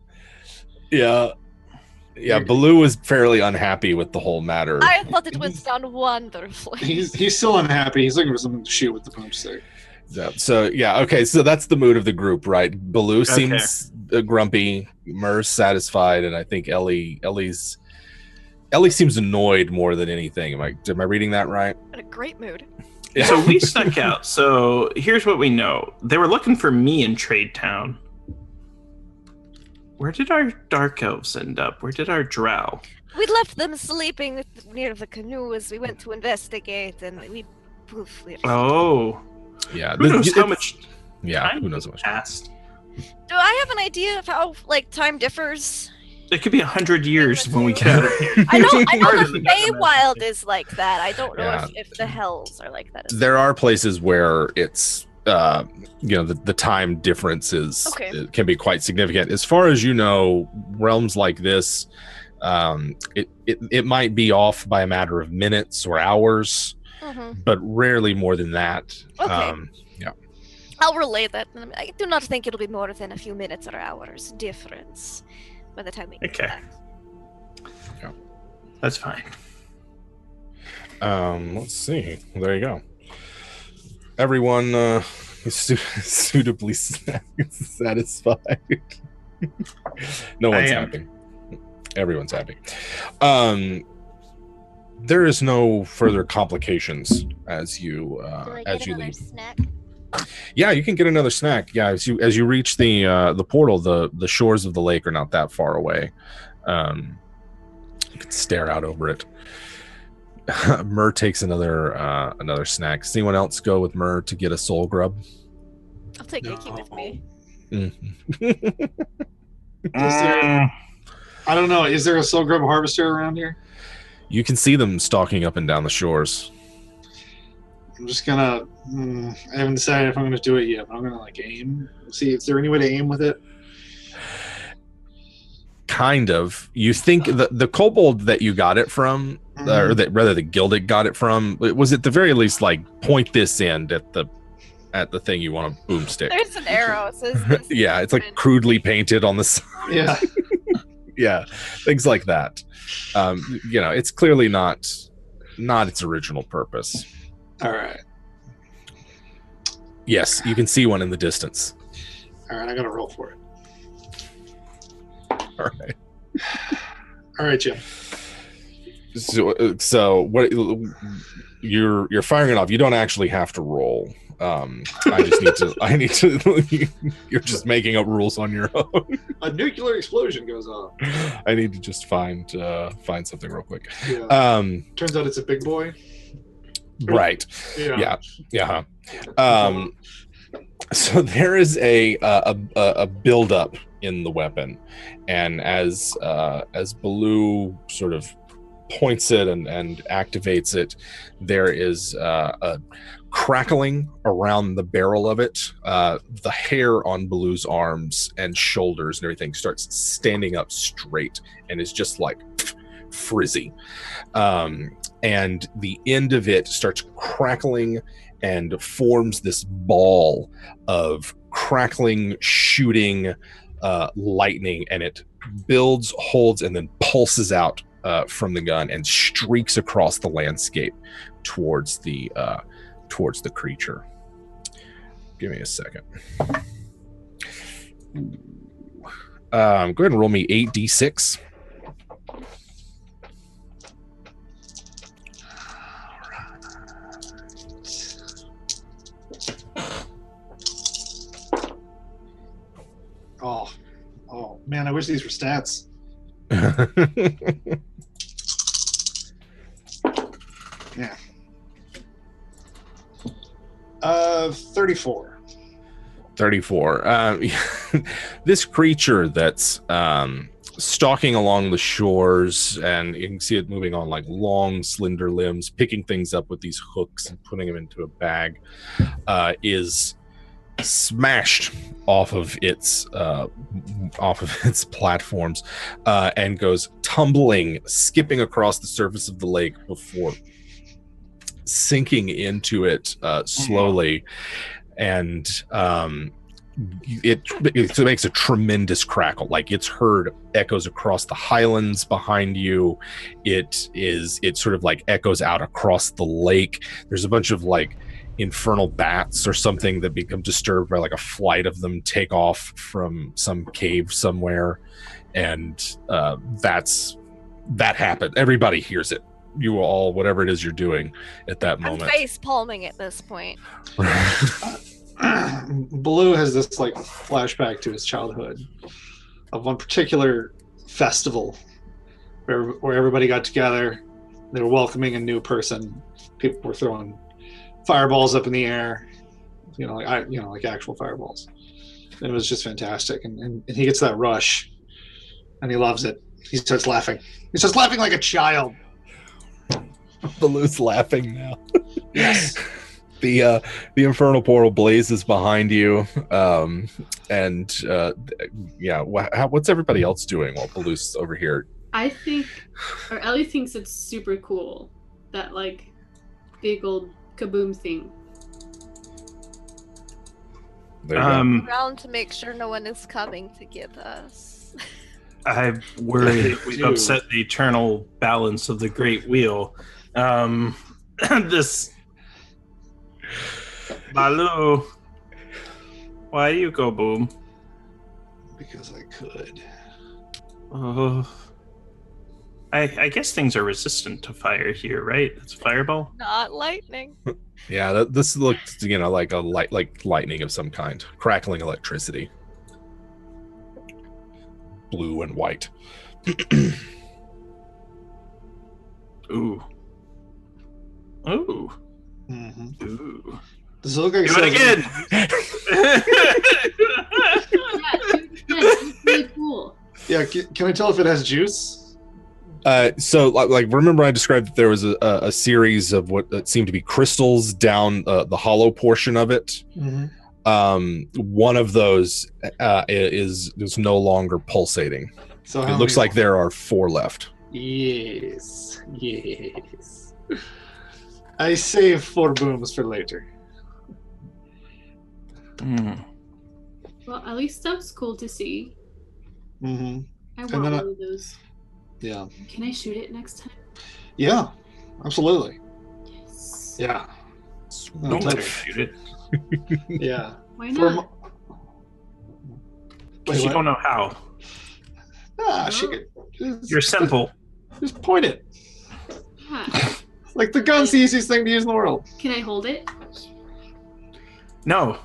Yeah. Yeah, Baloo was fairly unhappy with the whole matter. I thought it went down wonderfully. He's still unhappy. He's looking for something to shoot with the punch stick. So that's the mood of the group, right? Baloo seems grumpy, Mer's satisfied, and I think Ellie seems annoyed more than anything. Am I reading that right? In a great mood. Yeah. So we snuck out. So here's what we know. They were looking for me in Trade Town. Where did our dark elves end up? Where did our drow? We left them sleeping near the canoe as we went to investigate, and we poof. Oh. Yeah. Who knows how much time who knows how much passed? Do I have an idea of how time differs? It could be 100 years when we get out of here. I know the Feywild is like that. I don't know if the Hells are like that. There are places where it's the time difference it can be quite significant. As far as realms like this, it might be off by a matter of minutes or hours, but rarely more than that. Okay. I'll relay that. I do not think it'll be more than a few minutes or hours difference by the time we get back. Yeah. That's fine. Let's see. There you go. Everyone is suitably satisfied. No one's happy. Everyone's happy. There is no further complications as you leave. Snack? Yeah, you can get another snack. Yeah, as you reach the portal, the shores of the lake are not that far away. You can stare out over it. Myr takes another snack. Does anyone else go with Myr to get a soul grub? I'll take Icky with me. I don't know. Is there a soul grub harvester around here? You can see them stalking up and down the shores. I'm just gonna. I haven't decided if I'm gonna do it yet, but I'm gonna aim. See, is there any way to aim with it? kind of. You think the kobold that you got it from, or that rather the Gildan got it from, it was at the very least like point this end at the thing you want to boomstick. There's an arrow. It says this Yeah, it's like crudely painted on the side. Yeah. Yeah, things like that. It's clearly not its original purpose. All right. Yes, you can see one in the distance. All right, I got to roll for it. All right. All right, Jim. So what you're firing it off. You don't actually have to roll. I need to. You're just making up rules on your own. A nuclear explosion goes off. I need to just find something real quick. Yeah. Turns out it's a big boy. Right. Yeah. So there is a buildup in the weapon, and as Baloo sort of points it and activates it, there is a crackling around the barrel of it. The hair on Baloo's arms and shoulders and everything starts standing up straight and is just like frizzy. And the end of it starts crackling and forms this ball of crackling, shooting lightning, and it builds, holds, and then pulses out from the gun and streaks across the landscape towards the creature. Give me a second. Go ahead and roll me 8d6. Oh man, I wish these were stats. Yeah. 34. 34. This creature that's stalking along the shores, and you can see it moving on like long, slender limbs, picking things up with these hooks and putting them into a bag, is smashed off of its platforms and goes tumbling, skipping across the surface of the lake before sinking into it slowly. And it makes a tremendous crackle, like it's heard echoes across the highlands behind you. It sort of like echoes out across the lake. There's a bunch of like infernal bats or something that become disturbed by like a flight of them take off from some cave somewhere, and that happened. Everybody hears it. You all, whatever it is you're doing at that moment. I'm face palming at this point. Baloo has this like flashback to his childhood of one particular festival where everybody got together. They were welcoming a new person. People were throwing fireballs up in the air, like actual fireballs. And it was just fantastic. And he gets that rush, and he loves it. He starts laughing. He starts laughing like a child. Baloo's laughing now. Yes. The infernal portal blazes behind you, what's everybody else doing while Baloo's over here? I think, or Ellie thinks it's super cool, that like big old kaboom thing. Around to make sure no one is coming to get us. I'm worried we've upset the eternal balance of the Great Wheel. This Baloo, why do you go boom? Because I could. I guess things are resistant to fire here, right? It's fireball, not lightning. Yeah, this looks, like a lightning of some kind, crackling electricity, blue and white. Ooh. Ooh. Mm-hmm. Ooh. Does it look like do it again? It's really cool. Yeah, can we tell if it has juice? So remember I described that there was a series of what seemed to be crystals down the hollow portion of it. Mm-hmm. One of those is no longer pulsating. So It looks like there are 4 left. Yes. I save 4 booms for later. Well, at least that was cool to see. Mm-hmm. I And want then one of those. Yeah. Can I shoot it next time? Yeah. Absolutely. Yes. Yeah. Don't let her totally. shoot it. Yeah. Why not? Because you don't know how. She could. You're simple. Just point it. Yeah. Like the gun's the easiest thing to use in the world. Can I hold it? No.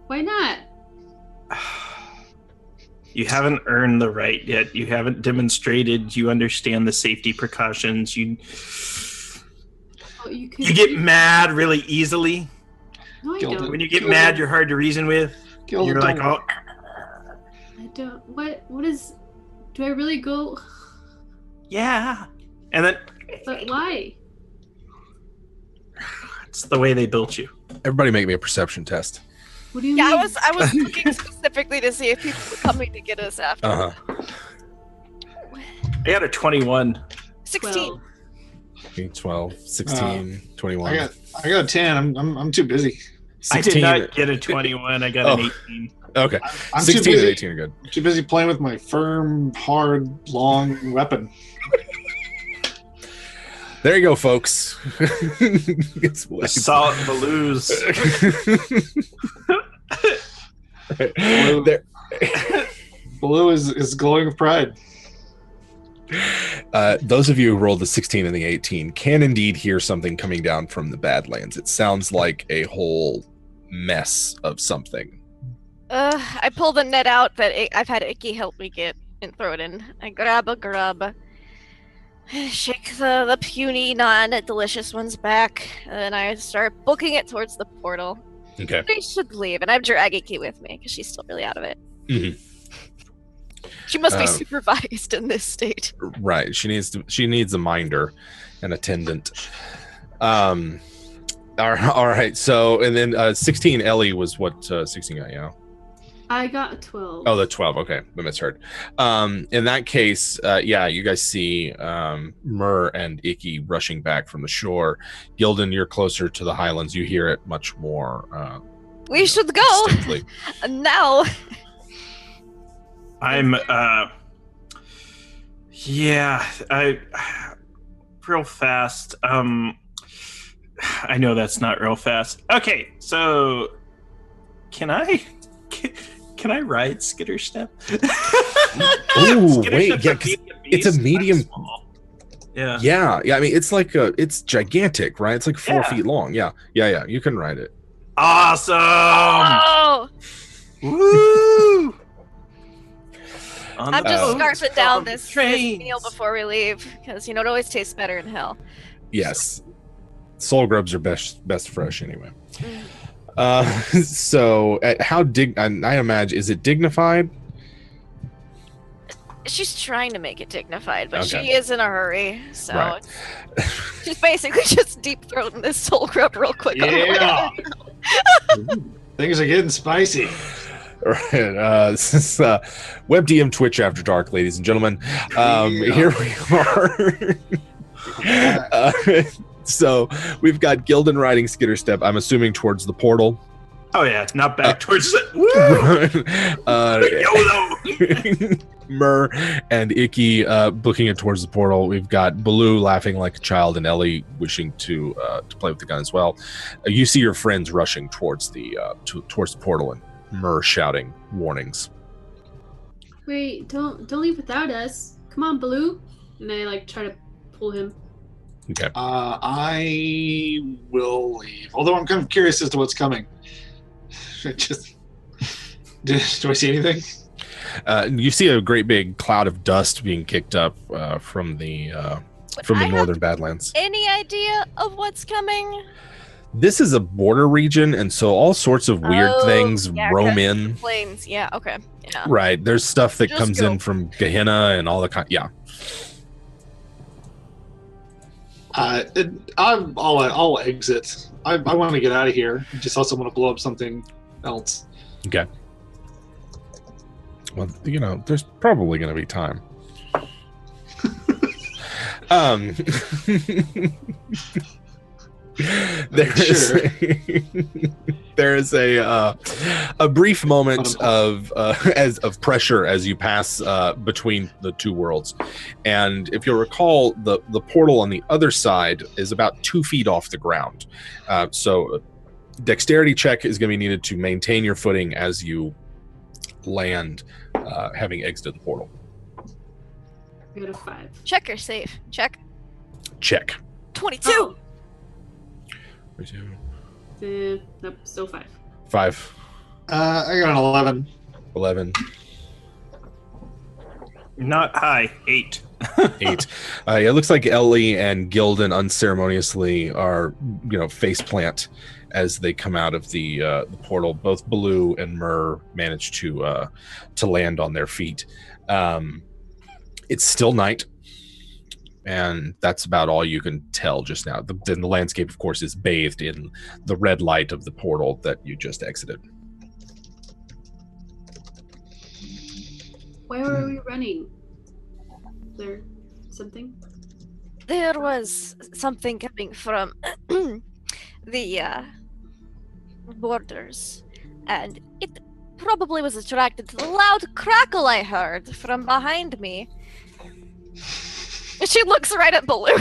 Why not? You haven't earned the right yet. You haven't demonstrated you understand the safety precautions. You You get mad really easily. No, I Gildan. don't. When you get mad, you're hard to reason with. Gildan, You're like, don't- oh, I don't. What is? Do I really go? yeah. And then But why? it's the way they built you. Everybody make me a perception test. What do you Yeah, mean? I was looking specifically to see if people were coming to get us after. Uh-huh. I got a 21. 16. 12, 16, 21. I got a 10. I'm too busy. 16. I did not get a 21. I got an 18. Okay. I'm too 16 and busy. 18 are good. Too busy playing with my firm, hard, long weapon. There you go, folks. It's Assault Balloos. There- Blue is glowing with pride. those of you who rolled the 16 and the 18 can indeed hear something coming down from the Badlands. It sounds like a whole mess of something. I pull the net out that I've had Icky help me get and throw it in. I grab a grub, shake the puny, non-delicious ones back, and I start booking it towards the portal. Okay. We should leave, and I drag Icky with me because she's still really out of it. Mhm. She must be supervised in this state. Right. She needs a minder, an attendant. All right. So, and then 16 Ellie was what 16 got, yeah. I got a 12. Oh, the 12. Okay, I misheard. In that case, yeah, you guys see Myrrh and Icky rushing back from the shore. Gildan, you're closer to the highlands. You hear it much more We should go distinctly. now. I'm, yeah, real fast. I know that's not real fast. Okay, so can I ride Skitter Step? Ooh, Skitter wait, Step's yeah, 'cause it's a beast. I'm medium- small. Yeah. Yeah. I mean, it's gigantic, right? It's like 4 Yeah. feet long. Yeah. You can ride it. Awesome! Oh, Woo! On I'm the just boat, scarfing down on the this trains. meal before we leave because it always tastes better in hell. Yes. Soul grubs are best fresh anyway. Mm. So I imagine, is it dignified? She's trying to make it dignified, but Okay. she is in a hurry, so Right. she's basically just deep throating this soul grub real quick. on the way. Yeah. Things are getting spicy. Right. This is WebDM Twitch After Dark, ladies and gentlemen. Here we are. So we've got Gildan riding Skitter Step, I'm assuming towards the portal. Oh yeah, not back towards it. YOLO! Myrrh and Icky booking it towards the portal. We've got Baloo laughing like a child and Ellie wishing to play with the gun as well. You see your friends rushing towards the portal and Myrrh shouting warnings. Wait, don't leave without us. Come on, Baloo. And I try to pull him. Okay. I will leave. Although I'm kind of curious as to what's coming. Do I see anything? You see a great big cloud of dust being kicked up from the Would I have northern Badlands. Any idea of what's coming? This is a border region, and so all sorts of weird Oh, things yeah, roam 'cause in. Planes, yeah, okay, yeah. Right. There's stuff that Just comes go. in from Gehenna and all the kind. Yeah. I'll exit. I want to get out of here. I just also want to blow up something else. Okay. Well, there's probably going to be time. There is a brief moment of pressure as you pass between the two worlds, and if you'll recall, the portal on the other side is about 2 feet off the ground. So, dexterity check is going to be needed to maintain your footing as you land, having exited the portal. I got a 5. Check your safe. Check. 22. Oh. 22. Nope, still 5. 5. I got an 11. 11. Not high. 8. 8. It looks like Ellie and Gildan unceremoniously are, faceplant as they come out of the portal. Both Baloo and Myrrh manage to land on their feet. It's still night, and that's about all you can tell just now. Then the landscape, of course, is bathed in the red light of the portal that you just exited. Where were we running? Is there something? There was something coming from the borders, and it probably was attracted to the loud crackle I heard from behind me. She looks right at Baloo.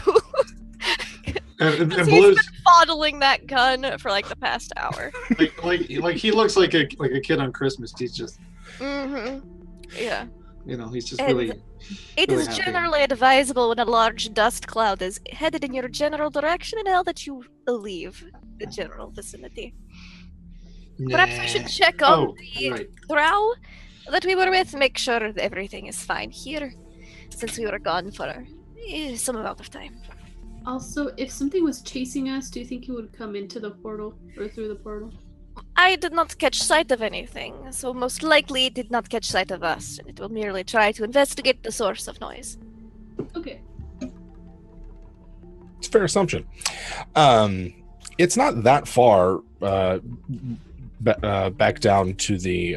And He's Baloo's been fondling that gun for like the past hour. like he looks like a kid on Christmas. He's just Yeah. He's just And really. It really is happy. generally advisable when a large dust cloud is headed in your general direction and all that you leave the general vicinity. Perhaps we should check on the right. drow that we were with, make sure that everything is fine here, since we were gone for some amount of time. Also, if something was chasing us, do you think it would come into the portal or through the portal? I did not catch sight of anything, so most likely it did not catch sight of us, and it will merely try to investigate the source of noise. Okay. It's a fair assumption. It's not that far back down to the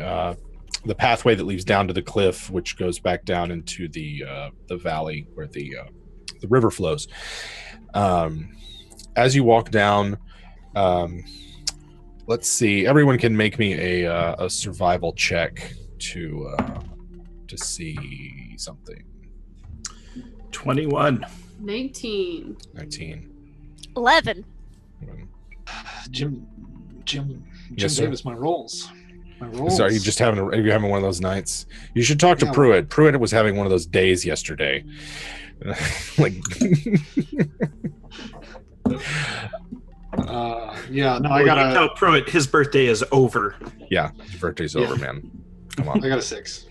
pathway that leads down to the cliff, which goes back down into the valley where the river flows. As you walk down, let's see. Everyone can make me a survival check to see something. 21. 19. 11. Jim Yes, sir. gave us my rolls. So are you just having one of those nights? You should talk to Pruitt. Pruitt was having one of those days yesterday. I gotta tell Pruitt his birthday is over. Yeah, his birthday's over, man. Come on. I got a 6.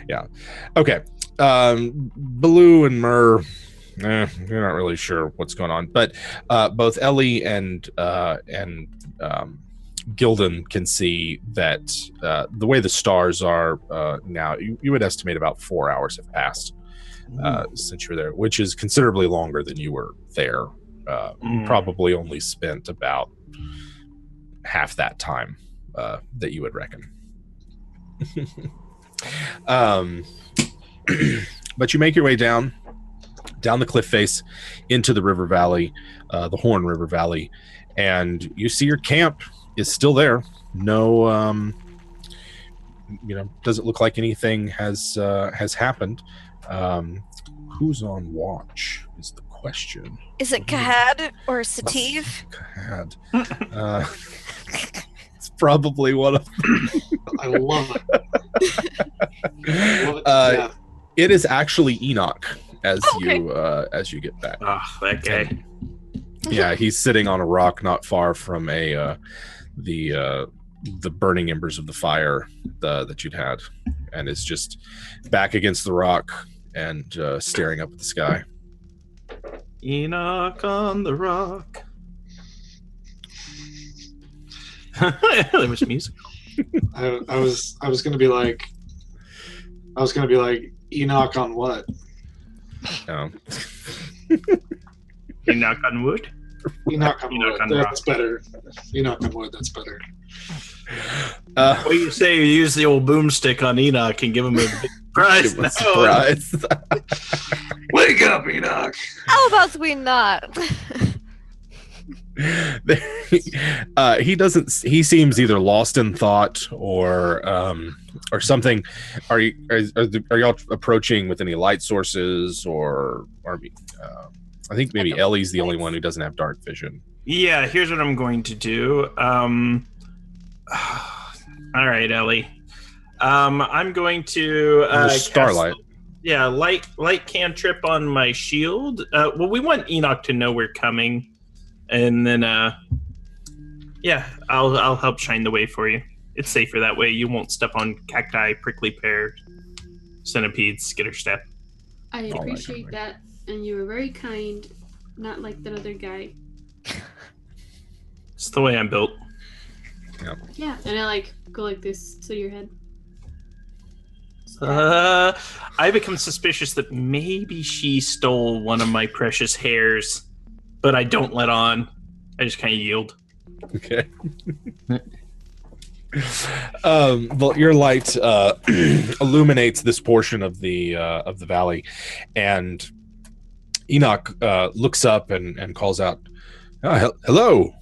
Yeah. Okay. Baloo and Myrrh, you're not really sure what's going on, but both Ellie and Gildan can see that the way the stars are now, you would estimate about 4 hours have passed since you were there, which is considerably longer than you were there. You probably only spent about half that time that you would reckon. But you make your way down the cliff face into the river valley, the Horn River Valley, and you see your camp is still there. No, doesn't look like anything has happened. Who's on watch is the question. Is it Kahad or Sativ? Kahad. It's probably one of them. I love it. I love it to death. It is actually Enoch as Okay. as you get back. Oh, that guy. Yeah, he's sitting on a rock not far from the burning embers of the fire that you'd had, and is just back against the rock and staring up at the sky. Enoch on the rock. That was musical. I was gonna be like Enoch on what? No. Enoch on wood. Enoch on Enoch wood. on That's better. Enoch on wood. That's better. What do you say? You use the old boomstick on Enoch and give him a big surprise. Give him a surprise. Wake up, Enoch. How about we not? He seems either lost in thought or something. Are y'all approaching with any light sources or I think maybe Ellie's the only one who doesn't have dark vision. Yeah, here's what I'm going to do. All right, Ellie. I'm going to starlight. Light cantrip on my shield. Well, we want Enoch to know we're coming, and then I'll help shine the way for you. It's safer that way. You won't step on cacti, prickly pear, centipedes, skitter step. I appreciate that, and you were very kind, not like that other guy. It's the way I'm built. Yeah, and I go like this to your head. I become suspicious that maybe she stole one of my precious hairs, but I don't let on. I just kind of yield. Okay. Well, your light illuminates this portion of the valley, and Enoch looks up and calls out, "Hello!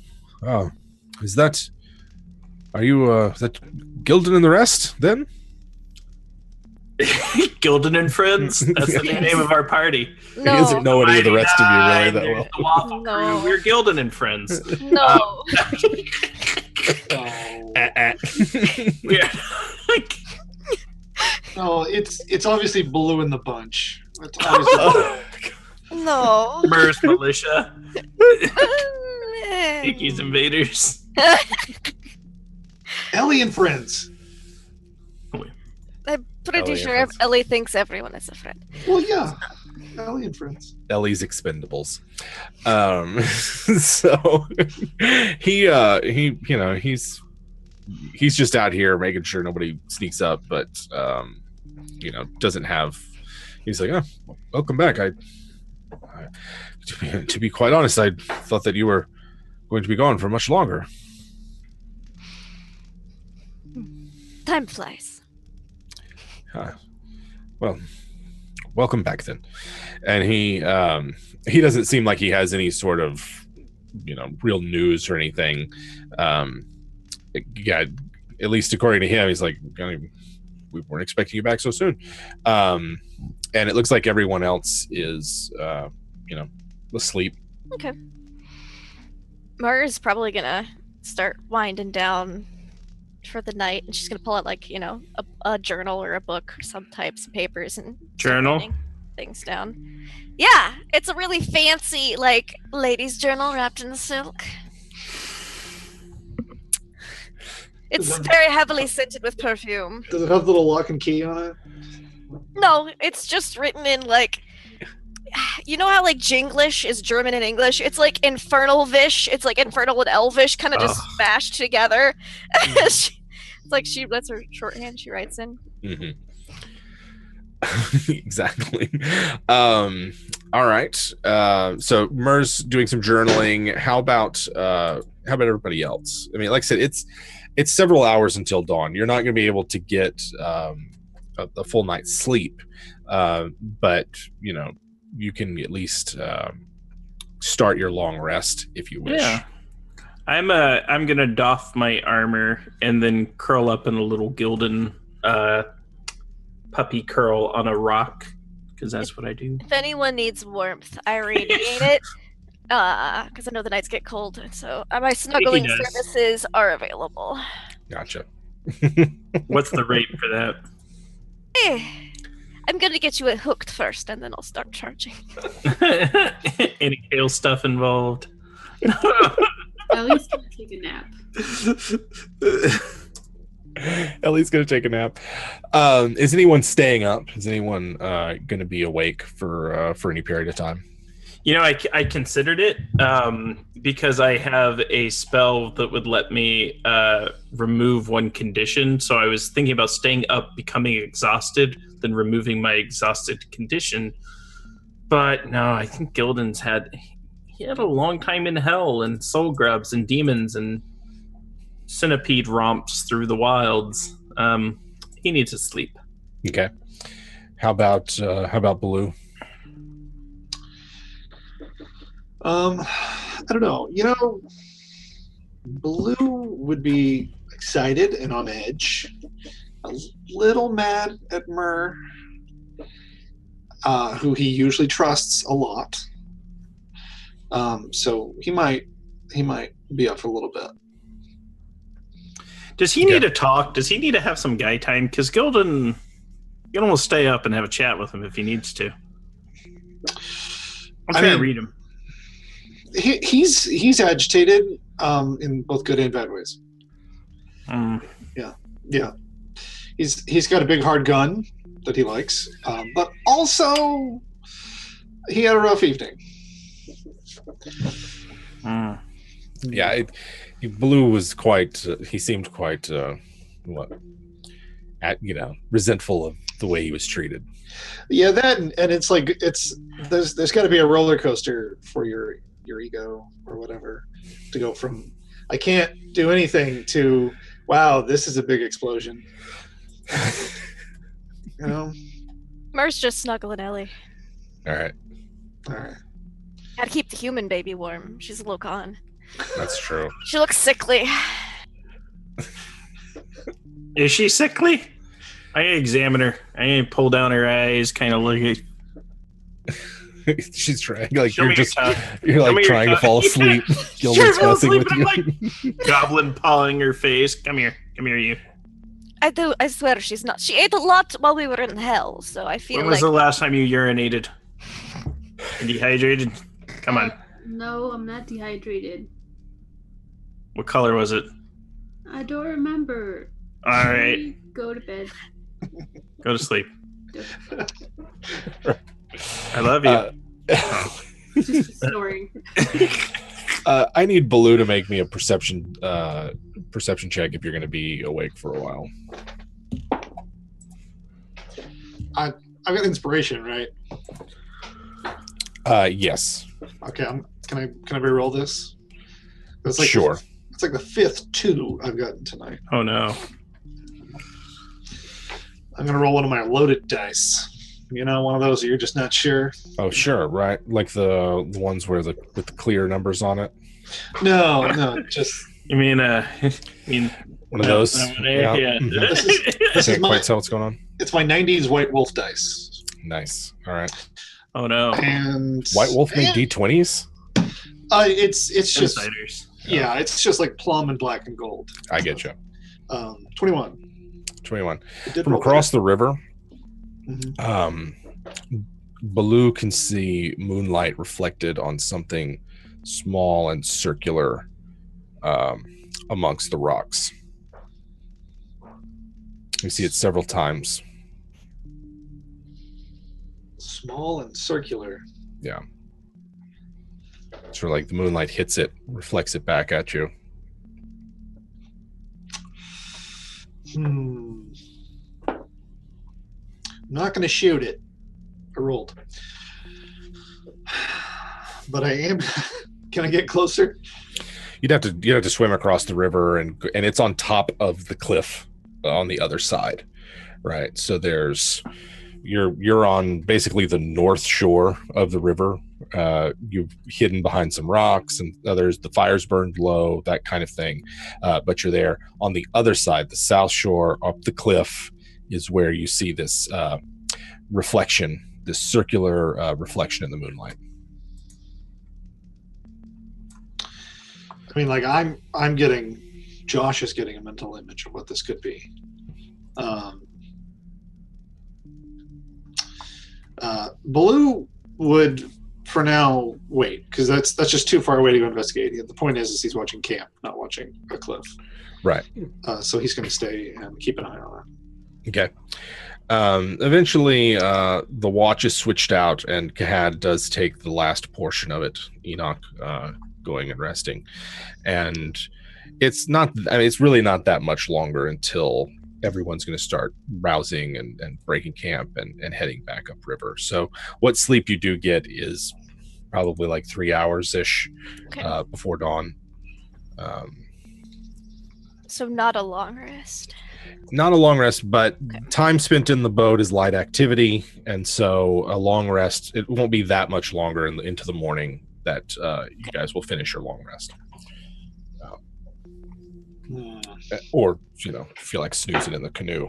Is that Gildan and the rest then?" Gildan and friends. That's the name of our party. No. He doesn't know any of the rest of you really that well. The Waffle No. Crew. We're Gildan and friends. No. We're No, it's obviously blue in the bunch. It's obviously No. MERS militia. Dickies invaders. Ellie and friends. I'm pretty Ellie and sure friends. Ellie thinks everyone is a friend. Well, yeah, Ellie and friends. Ellie's Expendables. So he's just out here making sure nobody sneaks up, but doesn't have. He's like, "Oh, welcome back. To be quite honest, I thought that you were going to be gone for much longer." Time flies. Well, welcome back then. And he doesn't seem like he has any sort of real news or anything. Yeah, at least according to him, he's like, we weren't expecting you back so soon. And it looks like everyone else is asleep. Okay. Mara's probably gonna start winding down for the night, and she's gonna pull out a journal or a book or some types of papers and start Journal? writing things down. Yeah, it's a really fancy ladies' journal wrapped in silk. It's very heavily scented with perfume. Does it have the little lock and key on it? No, it's just written in you know how Jinglish is German and English? It's like Infernal-vish. It's like Infernal and Elvish, kind of just smashed together. That's her shorthand she writes in. Mm-hmm. Exactly. All right. So Mer's doing some journaling. How about everybody else? I mean, like I said, it's several hours until dawn. You're not going to be able to get a full night's sleep, but you can at least start your long rest if you wish. Yeah. I'm gonna doff my armor and then curl up in a little Gildan puppy curl on a rock, because that's what I do. If anyone needs warmth, I radiate it. Because I know the nights get cold, so my snuggling He does. services are available. Gotcha. What's the rate for that? I'm gonna get you hooked first, and then I'll start charging. Any tail stuff involved? Ellie's gonna take a nap. Ellie's gonna take a nap. Is anyone staying up? Is anyone gonna be awake for any period of time? I considered it because I have a spell that would let me remove one condition. So I was thinking about staying up, becoming exhausted, then removing my exhausted condition. But no, I think Gildan's had a long time in hell and soul grubs and demons, and centipede romps through the wilds. He needs to sleep. Okay. How about Baloo? I don't know. You know, Blue would be excited and on edge, a little mad at Myrrh, who he usually trusts a lot. So he might be up for a little bit. Does he need to talk? Does he need to have some guy time? Because Gildan will stay up and have a chat with him if he needs to. I'm trying to read him. He's agitated in both good and bad ways. Yeah. He's got a big hard gun that he likes, but also he had a rough evening. Yeah, Blue was quite. He seemed quite resentful of the way he was treated. Yeah, that and it's like there's got to be a roller coaster for your ego or whatever to go from I can't do anything to wow, this is a big explosion. You know, Myrrh's just snuggling Ellie. All right. Gotta keep the human baby warm. She's a little gone. That's true. She looks sickly. Is she sickly? I examine her. I pull down her eyes, kind of look at. She's trying, like Show you're me just your you're like trying to fall asleep. Gildan's messing with you. Like, goblin pawing her face. Come here, you. I swear she's not. She ate a lot while we were in hell, so I feel When was like... the last time you urinated? Dehydrated? Come on. No, I'm not dehydrated. What color was it? I don't remember. All right. Go to bed. Go to sleep. I love you. Just snoring. I need Baloo to make me a perception check if you're going to be awake for a while. I've got inspiration, right? Yes. Okay, can I re-roll this? It's like Sure. It's like the 5th 2 I've gotten tonight. Oh no. I'm gonna roll one of my loaded dice. You know, one of those that you're just not sure. Oh, sure, right. Like the ones where with the clear numbers on it. No, just. You mean one of those? Yeah. This is quite tell what's going on. It's my 90s White Wolf dice. Nice. All right. Oh no. And White Wolf made D20s? It's just Insiders. yeah, it's just like plum and black and gold. I get you. 21. From across the river, Mm-hmm. Baloo can see moonlight reflected on something small and circular amongst the rocks. You see it several times. Small and circular. Yeah. Sort of like the moonlight hits it, reflects it back at you. I'm not going to shoot it. I rolled. But I am. Can I get closer? You'd have to swim across the river, and it's on top of the cliff on the other side, right? So you're on basically the north shore of the river. You've hidden behind some rocks and others. The fire's burned low, that kind of thing. But you're there on the other side, the south shore, up the cliff, is where you see this reflection, this circular reflection in the moonlight. I mean, like Josh is getting a mental image of what this could be. Baloo would, for now, wait, because that's just too far away to go investigate. The point is he's watching camp, not watching a cliff. Right. So he's going to stay and keep an eye on that. Okay. Eventually, the watch is switched out, and Kahad does take the last portion of it. Enoch going and resting, and it's really not that much longer until everyone's going to start rousing and breaking camp and heading back upriver. So what sleep you do get is probably like 3 hours ish before dawn. So not a long rest. Not a long rest, but Okay. time spent in the boat is light activity, and so a long rest, it won't be that much longer into the morning that you guys will finish your long rest. Or, feel like snoozing in the canoe.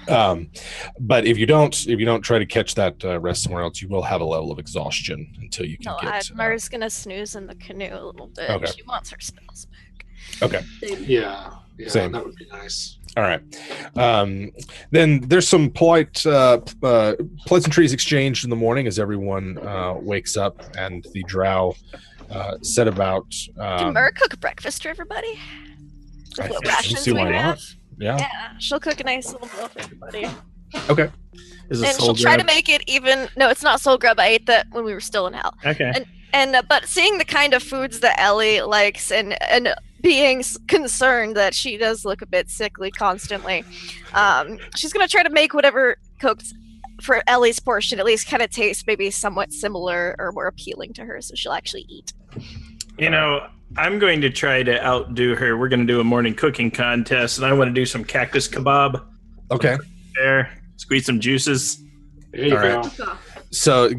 But if you don't try to catch that rest somewhere else, you will have a level of exhaustion until you can get... Mar's going to snooze in the canoe a little bit. Okay. She wants her spells back. Okay. Yeah, Same. That would be nice. All right. Then there's some polite pleasantries exchanged in the morning as everyone wakes up, and the drow set about... Can Mar cook breakfast for everybody? With what rations see we why have? not. Yeah. Yeah, she'll cook a nice little meal for everybody. Okay. Is it And soul she'll try to grab? make it even... No, it's not soul grub. I ate that when we were still in hell. Okay. But seeing the kind of foods that Ellie likes and being concerned that she does look a bit sickly constantly, she's going to try to make whatever cooked for Ellie's portion at least kind of taste maybe somewhat similar or more appealing to her, so she'll actually eat. I'm going to try to outdo her. We're going to do a morning cooking contest, and I want to do some cactus kebab. Okay. There, squeeze some juices. There you All go. right. So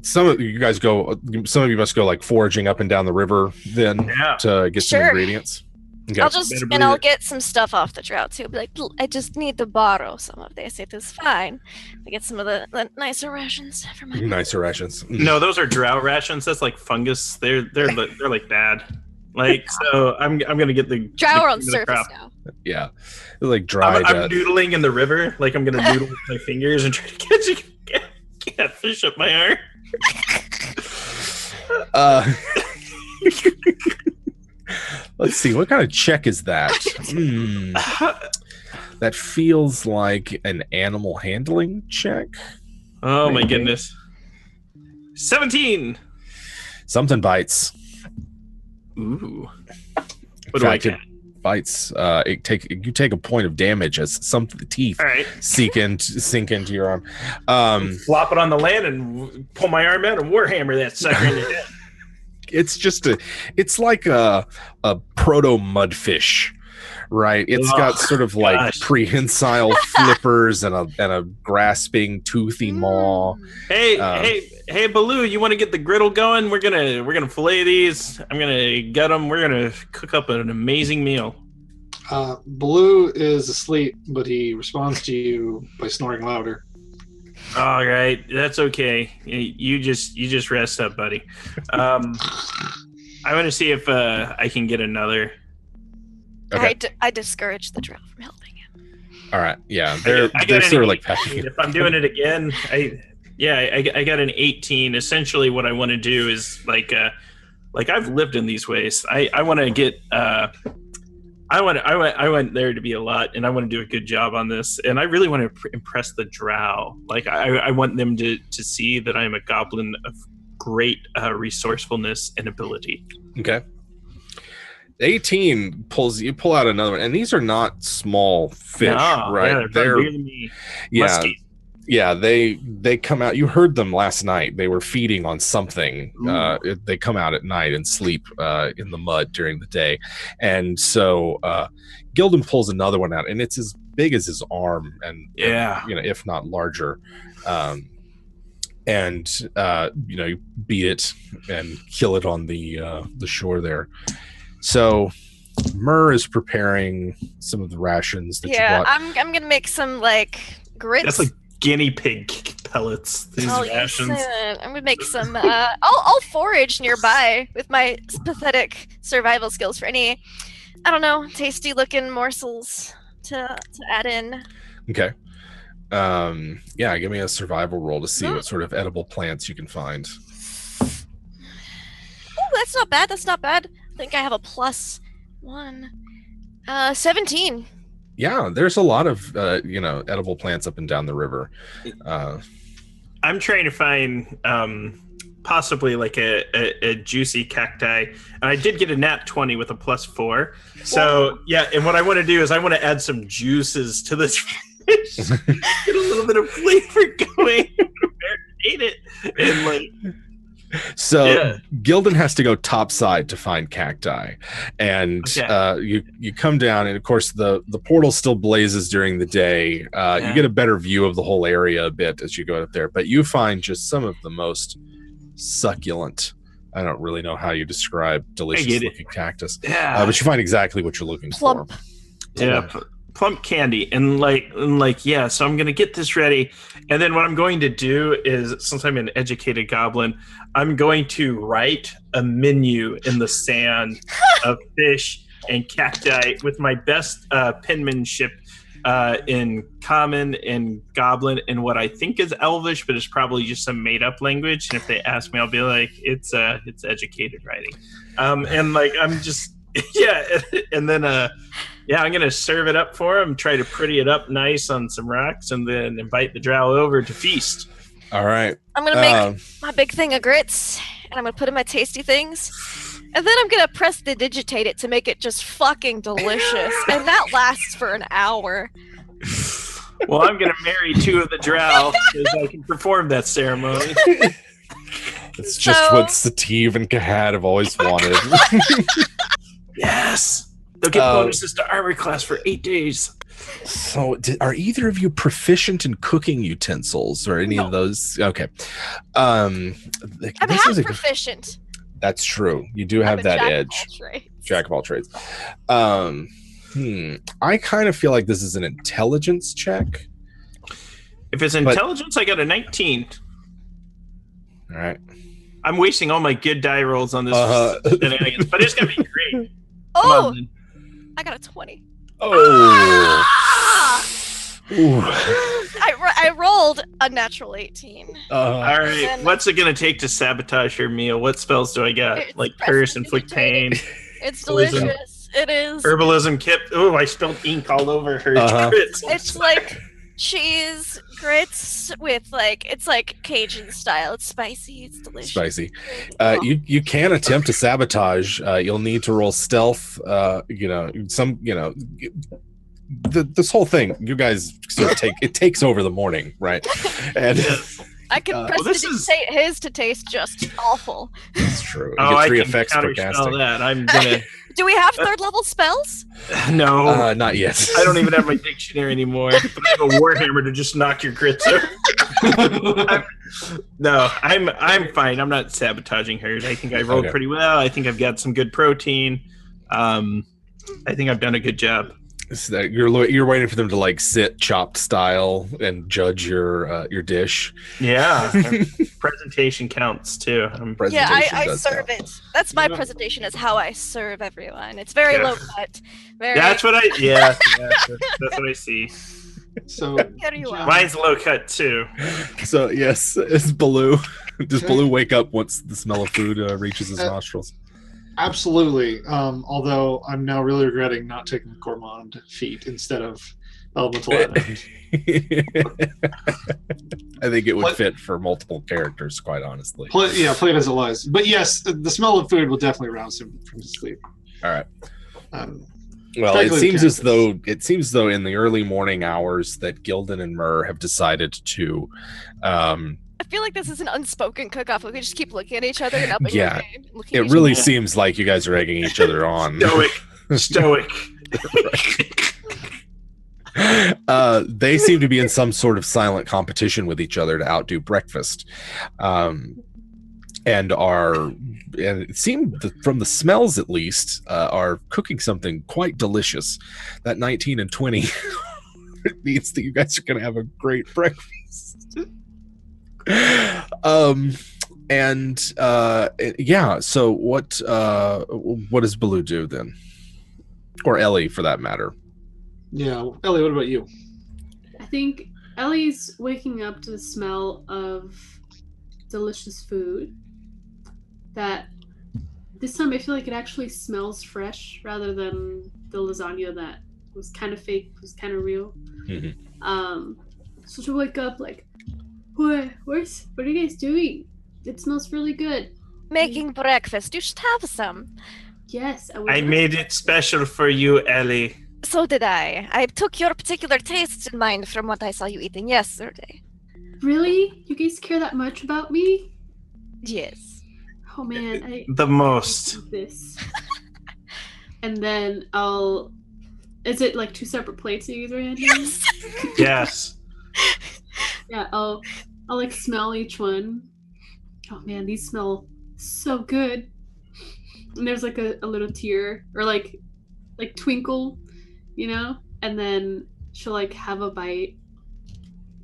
some of you must go like foraging up and down the river then to get some Sure. ingredients. Okay. I'll get some stuff off the drought too. Be like, I just need to borrow some of this. It is fine. I get some of the nicer rations for my Nicer rations. No, those are drought rations. That's like fungus. They're like bad. Like, so I'm gonna get the drow are on the surface crop. now. Yeah. They're like dried. I'm noodling in the river. Like I'm gonna noodle with my fingers and try to catch fish up my arm. Let's see. What kind of check is that? That feels like an animal handling check. Oh my Maybe. goodness. 17. Something bites. Ooh. In What do I fact, get? it bites. You take a point of damage as some of the teeth All right. sink into your arm. Flop it on the land and pull my arm out and warhammer that sucker in the head. It's like a proto mudfish, right? It's got sort of like gosh. prehensile flippers and a grasping toothy maw. Hey, Baloo, you want to get the griddle going? We're gonna fillet these. I'm gonna gut them. We're gonna cook up an amazing meal. Blue is asleep, but he responds to you by snoring louder. All right, that's okay. You just rest up, buddy. I want to see if I can get another. Okay. I discourage the drow from helping him. All right. Yeah. I They're got sort of an like 18. packing it. If I'm doing it again, I got an 18. Essentially, what I want to do is like I've lived in these ways. I want to get. I want there to be a lot, and I want to do a good job on this, and I really want to impress the drow. Like I want them to see that I am a goblin of great resourcefulness and ability. Okay. 18 pull out another one, and these are not small fish, right? Yeah, they're bigger than me. Yeah. Yeah, they come out. You heard them last night. They were feeding on something. They come out at night and sleep in the mud during the day. And so Gildan pulls another one out, and it's as big as his arm, and if not larger. You beat it and kill it on the shore there. So Myrrh is preparing some of the rations that you bought. I'm gonna make some like grits. That's like guinea pig pellets. These rations. I'm gonna make some. I'll forage nearby with my pathetic survival skills for any, I don't know, tasty looking morsels to add in. Okay. Give me a survival roll to see what sort of edible plants you can find. Oh, that's not bad. I think I have a +1. 17. Yeah, there's a lot of edible plants up and down the river. I'm trying to find possibly like a juicy cacti, and I did get a nat 20 with a +4. So and what I want to do is I want to add some juices to this fish, get a little bit of flavor going, marinate it, and like. So Gildan has to go topside to find cacti, and you come down, and of course the portal still blazes during the day. You get a better view of the whole area a bit as you go up there, but you find just some of the most succulent. I don't really know how you describe delicious looking cactus, but you find exactly what you're looking for. Yeah. Plump candy and so I'm gonna get this ready, and then what I'm going to do is, since I'm an educated goblin, I'm going to write a menu in the sand of fish and cacti with my best penmanship in common and goblin and what I think is Elvish, but it's probably just some made up language, and if they ask me I'll be like it's educated writing, and I'm just and then I'm going to serve it up for him, try to pretty it up nice on some rocks, and then invite the drow over to feast. All right. I'm going to make my big thing of grits, and I'm going to put in my tasty things. And then I'm going to prestidigitate it to make it just fucking delicious. And that lasts for an hour. Well, I'm going to marry 2 of the drow because I can perform that ceremony. It's just what Sativ and Kahad have always wanted. Yes. They'll get bonuses to armor class for 8 days. So, are either of you proficient in cooking utensils or any of those? Okay. I'm half proficient. That's true. You do have that edge. Jack of all trades. I kind of feel like this is an intelligence check. If it's intelligence, I got a 19. All right. I'm wasting all my good die rolls on this shenanigans, but it's going to be great. Oh! I got a 20. Oh. I rolled a natural 18. All right. What's it going to take to sabotage your meal? What spells do I got? Curse, inflict pain. It's delicious. It is. Herbalism kit. Oh, I spilled ink all over her grits. It's like cheese grits with it's like Cajun style. It's spicy. It's delicious. Spicy. You can attempt to sabotage. You'll need to roll stealth. This whole thing, you guys sort of takes over the morning, right? And I can prestidigitate his to taste just awful. That's true. You get 3 effects per casting. That. I'm gonna. Do we have 3rd level spells? No, not yet. I don't even have my dictionary anymore. But I have a warhammer to just knock your grits over. I'm fine. I'm not sabotaging hers. I think I rolled pretty well. I think I've got some good protein. I think I've done a good job. So that you're waiting for them to sit chopped style and judge your dish. Yeah, presentation counts too. I serve it. That's my presentation. Is how I serve everyone. It's very low cut. That's what I. Yeah, that's what I see. So mine's low cut too. So yes, it's Baloo. Does Baloo wake up once the smell of food reaches his nostrils? Absolutely. Although I'm now really regretting not taking the Gourmand feat instead of Elemental Element. I think it would fit for multiple characters, quite honestly. Play it as it lies. But yes, the smell of food will definitely rouse him from his sleep. All right. Well, it seems though in the early morning hours that Gildan and Myrrh have decided to. I feel like this is an unspoken cook-off. We just keep looking at each other and upping our game. It really seems like you guys are egging each other on. Stoic. They seem to be in some sort of silent competition with each other to outdo breakfast, and it seemed from the smells at least are cooking something quite delicious. That 19 and 20 means that you guys are going to have a great breakfast. So what does Baloo do then, or Ellie for that matter? Yeah, Ellie, what about you? I think Ellie's waking up to the smell of delicious food that this time I feel like it actually smells fresh rather than the lasagna that was kind of fake, was kind of real. So she'll wake up like, what are you guys doing? It smells really good. Making breakfast. You should have some. Yes. I made it special for you, Ellie. So did I. I took your particular tastes in mind from what I saw you eating yesterday. Really? You guys care that much about me? Yes. oh man, The most. this. And then I'll. Is it like 2 separate plates you guys are handing? Yes. Yes. Yeah, I'll like smell each one. Oh man, these smell so good. And there's like a little tear or like twinkle, you know? And then she'll like have a bite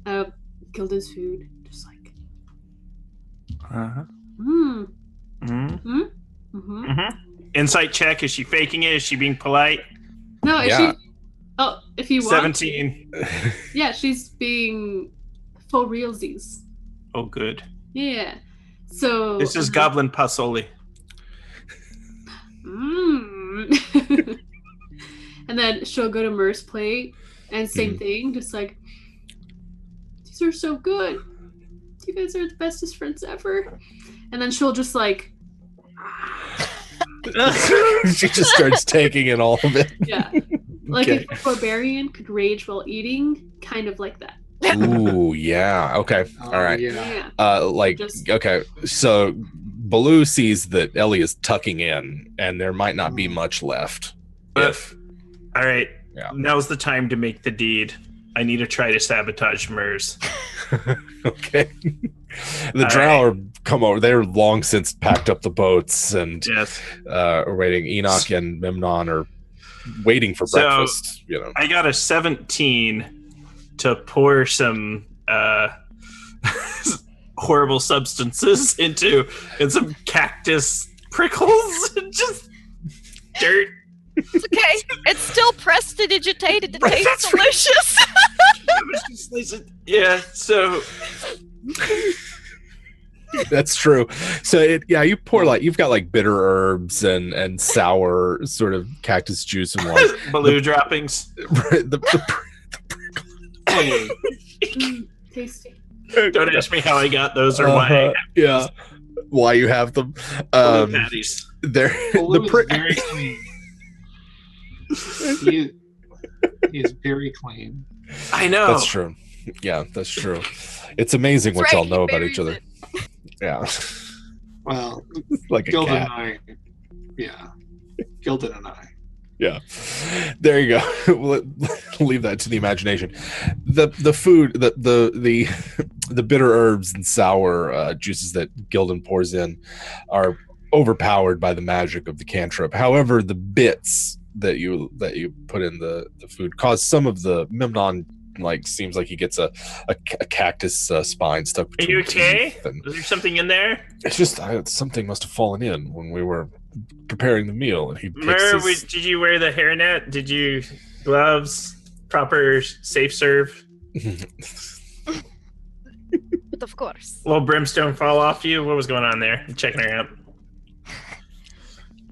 of Gilda's food. Just like Uh-huh. mmm. Mm-hmm. Mm-hmm. Mm-hmm. Insight check. Is she faking it? Is she being polite? No, is Yeah. she if you want 17. yeah, she's being for realsies. Oh, good. Yeah. So This is Goblin Pasoli. Mm. And then she'll go to Mer's plate and same thing, just like, these are so good. You guys are the bestest friends ever. And then she'll just like, She just starts taking in all of it. yeah. Like Okay. if a barbarian could rage while eating, kind of like that. Ooh, yeah. Okay. All right. Yeah. Yeah. Just- Okay. So Baloo sees that Ellie is tucking in, and there might not be much left. If All right. Yeah. Now's the time to make the deed. I need to try to sabotage Mers. okay, the drow are come over. They're long since packed up the boats and Yes. are waiting. Enoch and Memnon are waiting for So- breakfast. You know. I got a 17 to pour some horrible substances into and some cactus prickles and just dirt. It's okay. It's still prestidigitated to Right, taste that's right. delicious. Yeah, so That's true. So you pour you've got like bitter herbs and sour sort of cactus juice and wine. Baloo droppings. Tasty. Don't ask me how I got those or why. Yeah, why you have them? Baloo patties. They're Baloo the is very clean. He is very clean. I know. That's true. Yeah, that's true. It's amazing what That's y'all right, know he about each other. buries Yeah, Well, like a Gildan cat. and I. Yeah. Gildan and I. Yeah, there you go. We'll leave that to the imagination. The food, the bitter herbs and sour juices that Gildan pours in are overpowered by the magic of the cantrip. However, the bits that you put in the food cause some of the Memnon seems like he gets a cactus spine stuck Are between you okay? teeth, and Is there something in there? it's just something must have fallen in when we were preparing the meal, and he picks Mer, his- did you wear the hairnet? Did you gloves? Proper safe serve? But of course. Little brimstone fall off you? What was going on there? I'm checking her out.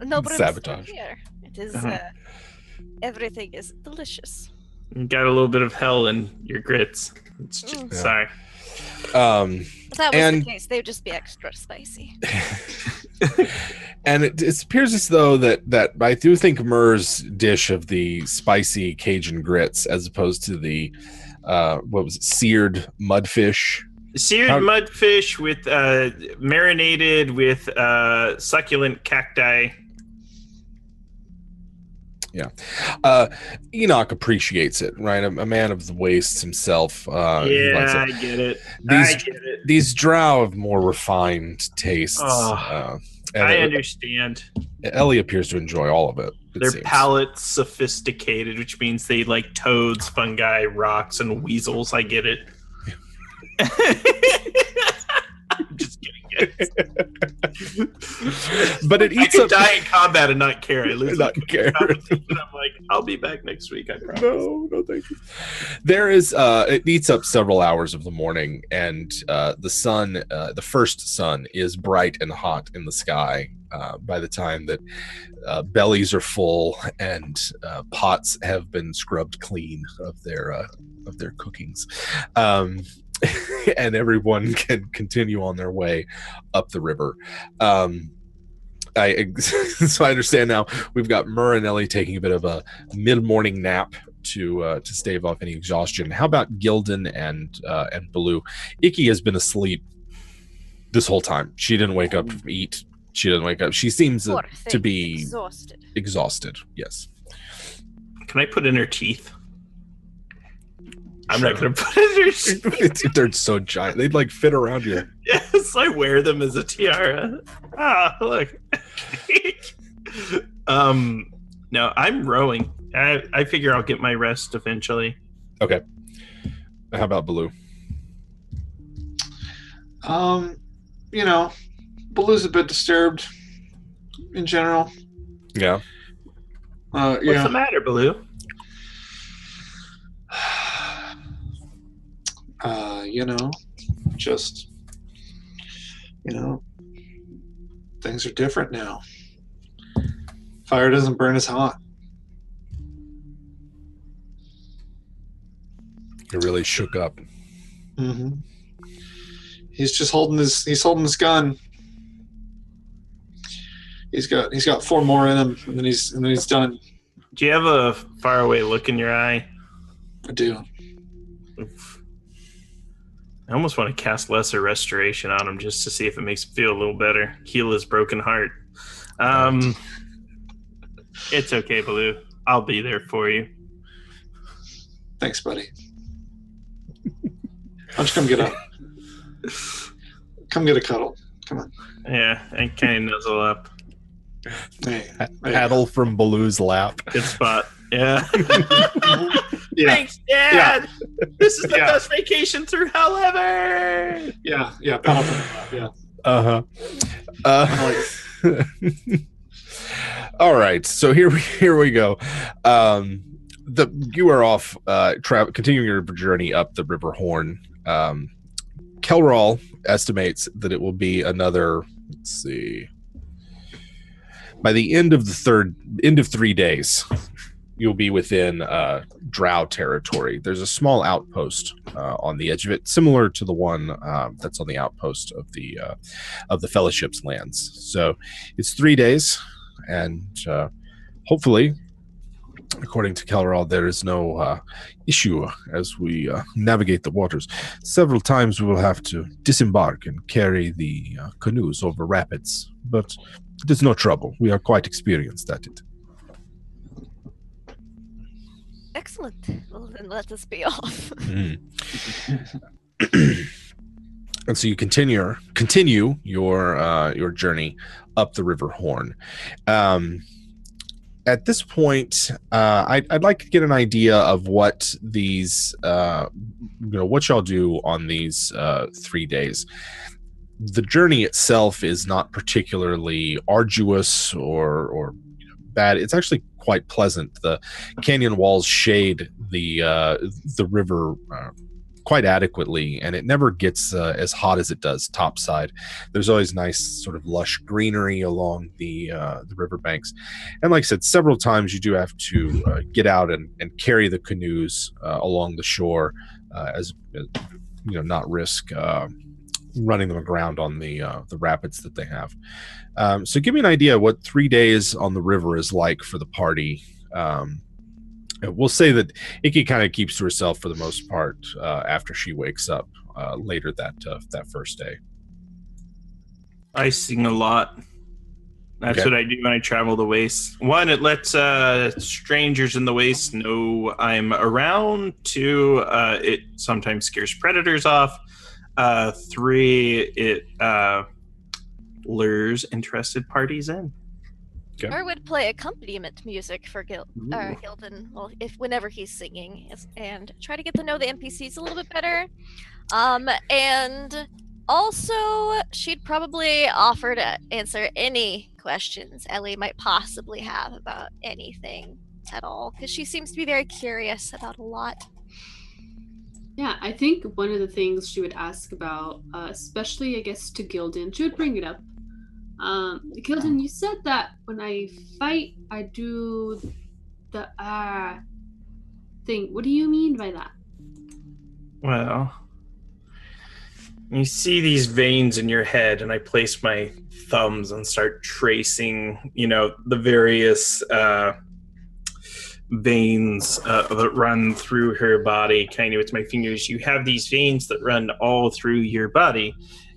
No brimstone Sabotage. here. It is Uh-huh. everything is delicious. You got a little bit of hell in your grits. It's just, Mm. Sorry. If that was And- the case, they would just be extra spicy. And it appears as though that I do think Mer's dish of the spicy Cajun grits, as opposed to the what was it, seared mudfish. Seared How- mudfish with marinated with succulent cacti. Enoch appreciates it, right? A man of the wastes himself. He likes Yeah, it. I get it. These- I get it. These drow have more refined tastes. Oh, and I understand. Ellie appears to enjoy all of it. It Their seems. palate's sophisticated, which means they like toads, fungi, rocks, and weasels. I get it. I'm just kidding, guys. But it I eats could up. die in combat and not care. I lose Not my care. conversation. I'm like, I'll be back next week. I promise. No, thank you. There is it eats up several hours of the morning, and the sun, the first sun, is bright and hot in the sky by the time that bellies are full and pots have been scrubbed clean of their cookings. And everyone can continue on their way up the river. So I understand now we've got Mer and Ellie taking a bit of a mid-morning nap to stave off any exhaustion. How about Gildan and Baloo? Icky has been asleep this whole time. She didn't wake up to eat. She doesn't wake up. She seems Poor to thing, be exhausted. Yes. Can I put in her teeth? I'm Sure. not going to put in her teeth. They're so giant. They'd like fit around you. Yes, I wear them as a tiara. Ah, look. No, I'm rowing. I figure I'll get my rest eventually. Okay. How about Baloo? You know, Baloo's a bit disturbed in general. Yeah. What's Yeah. the matter, Baloo? You know, just, you know, things are different now. Fire doesn't burn as hot. You're really shook up. Mm-hmm. He's just holding his gun. He's got 4 more in him, and then he's done. Do you have a faraway look in your eye? I do. Oof. I almost want to cast Lesser Restoration on him just to see if it makes him feel a little better. Heal his broken heart. It's okay, Baloo. I'll be there for you. Thanks, buddy. Why don't you come get up? Come get a cuddle. Come on. Yeah, and kind of nuzzle up. Hey. Paddle from Baloo's lap. Good spot. Yeah. Yeah. Thanks, Dad. This is the Yeah. best vacation through hell ever. Yeah. Paddle from the lap. Uh-huh. I like All right, so here we go. You are off, continuing your journey up the River Horn. Kelral estimates that it will be another. Let's see. By the end of 3 days, you'll be within Drow territory. There's a small outpost on the edge of it, similar to the one that's on the outpost of the Fellowship's lands. So it's 3 days, and hopefully, according to Kelral, there is no issue as we navigate the waters. Several times we will have to disembark and carry the canoes over rapids, but it is no trouble. We are quite experienced at it. Excellent. Well, then let us be off. And so you continue your journey up the River Horn. At this point, I'd like to get an idea of what these, what y'all do on these 3 days. The journey itself is not particularly arduous or bad. It's actually quite pleasant. The canyon walls shade the river quite adequately, and it never gets as hot as it does topside. There's always nice sort of lush greenery along the riverbanks, and like I said, several times you do have to get out and carry the canoes along the shore, as not risk running them aground on the rapids that they have. So give me an idea what 3 days on the river is like for the party. We'll say that Ikki kind of keeps to herself for the most part after she wakes up later that first day. I sing a lot. That's Okay. what I do when I travel the waste. 1, it lets strangers in the waste know I'm around. 2, it sometimes scares predators off. 3, it lures interested parties in. Okay. Or would play accompaniment music for Gildan, well, whenever he's singing, and try to get to know the NPCs a little bit better. And also, she'd probably offer to answer any questions Ellie might possibly have about anything at all, because she seems to be very curious about a lot. Yeah, I think one of the things she would ask about, especially I guess to Gildan, she would bring it up. Gildan, you said that when I fight, I do the thing. What do you mean by that? Well, you see these veins in your head, and I place my thumbs and start tracing, the various veins that run through her body, kind of with my fingers. You have these veins that run all through your body,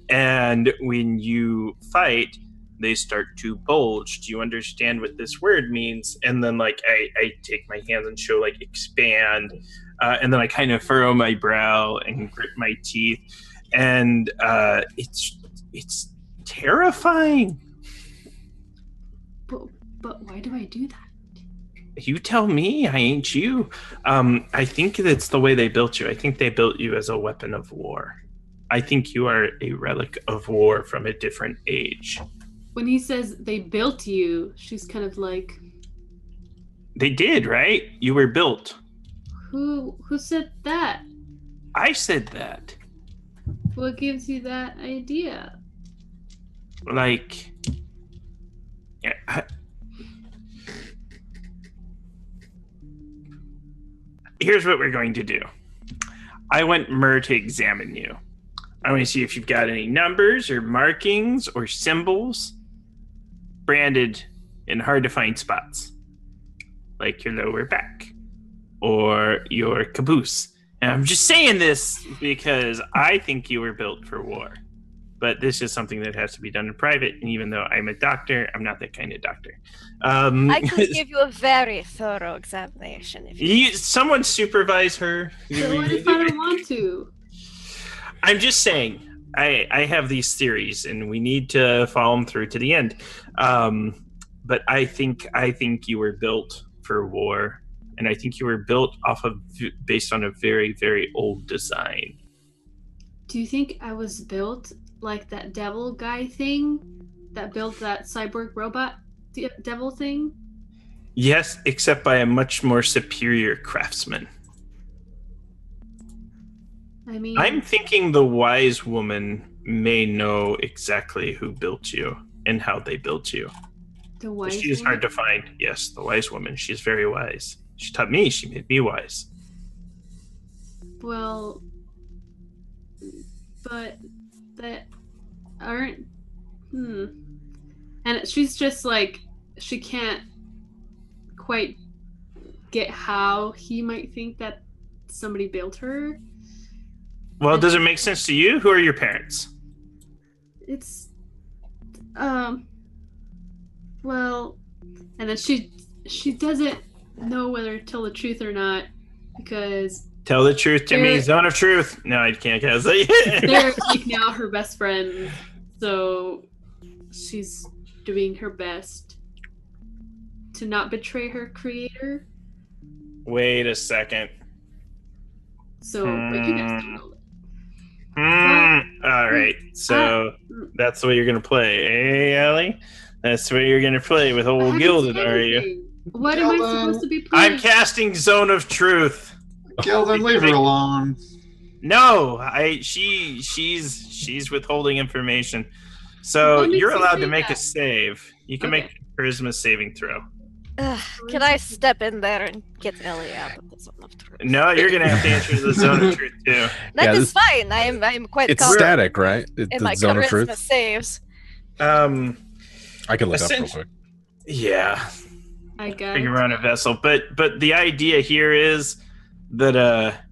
and when you fight, they start to bulge. Do you understand what this word means? And then like I take my hands and show like expand, and then I kind of furrow my brow and grit my teeth, and it's terrifying. But why do I do that? You tell me. I ain't you. I think it's the way they built you. I think they built you as a weapon of war. I think you are a relic of war from a different age. When he says they built you, she's kind of like... They did, right? You were built. Who said that? I said that. What gives you that idea? Like... Yeah, here's what we're going to do. I want Myrrh to examine you. I want to see if you've got any numbers or markings or symbols branded in hard to find spots, like your lower back or your caboose. And I'm just saying this because I think you were built for war. But this is something that has to be done in private. And even though I'm a doctor, I'm not that kind of doctor. I could give you a very thorough examination. If someone supervise her. So what if I don't want to? I'm just saying, I have these theories, and we need to follow them through to the end. But I think you were built for war, and I think you were built based on a very, very old design. Do you think I was built like that devil guy thing that built that cyborg robot devil thing? Yes, except by a much more superior craftsman. I mean, I'm thinking the wise woman may know exactly who built you and how they built you. The wise She is hard to find. Yes, the wise woman. She's very wise. She taught me. She made me wise. Well, but that aren't... And she's just like, she can't quite get how he might think that somebody built her. Well, does it make sense to you? Who are your parents? It's, well, and then she doesn't know whether to tell the truth or not, because... Tell the truth to me, zone of truth. No, I can't say it. They're like now her best friend, so she's doing her best to not betray her creator. Wait a second. So, but you guys don't know that. All right, so that's the way you're gonna play, eh, Ellie? That's the way you're gonna play with old Gildan, are you? What am I supposed to be playing? I'm casting Zone of Truth. Gildan, leave her alone. No, she's withholding information. So you're allowed to make a save. You can make a charisma saving throw. Can I step in there and get Ellie out of the zone of truth? No, you're gonna have to answer the zone of truth too. That is fine. I'm quite it's confident static, right? in The my zone of charisma truth. Saves. I can look up real quick. Yeah, I got figure around a vessel, but the idea here is that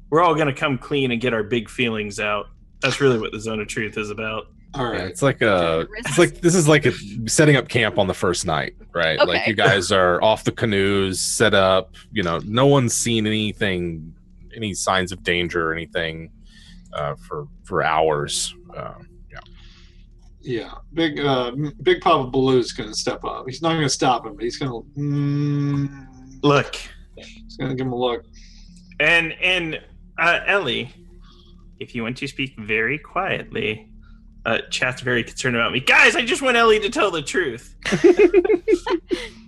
we're all gonna come clean and get our big feelings out. That's really what the zone of truth is about. All right. Yeah, it's like this is like setting up camp on the first night, right? Okay. Like you guys are off the canoes, set up. You know, no one's seen anything, any signs of danger or anything for hours. Yeah, Big Papa Baloo's gonna step up. He's not gonna stop him, but he's gonna Look. He's gonna give him a look. And Ellie, if you want to speak very quietly. Chat's very concerned about me. Guys, I just want Ellie to tell the truth.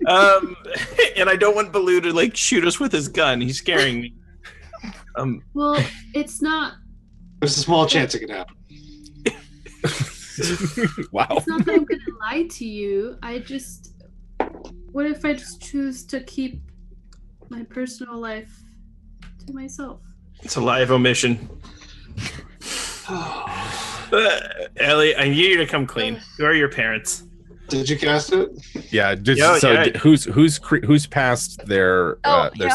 And I don't want Baloo to like shoot us with his gun. He's scaring me. Well, it's not. There's a small chance it could happen. Wow. It's not that I'm gonna lie to you. What if I just choose to keep my personal life to myself? It's a live omission. Ellie, I need you to come clean. Who are your parents? Did you cast it? Yeah. Yeah. Who's passed their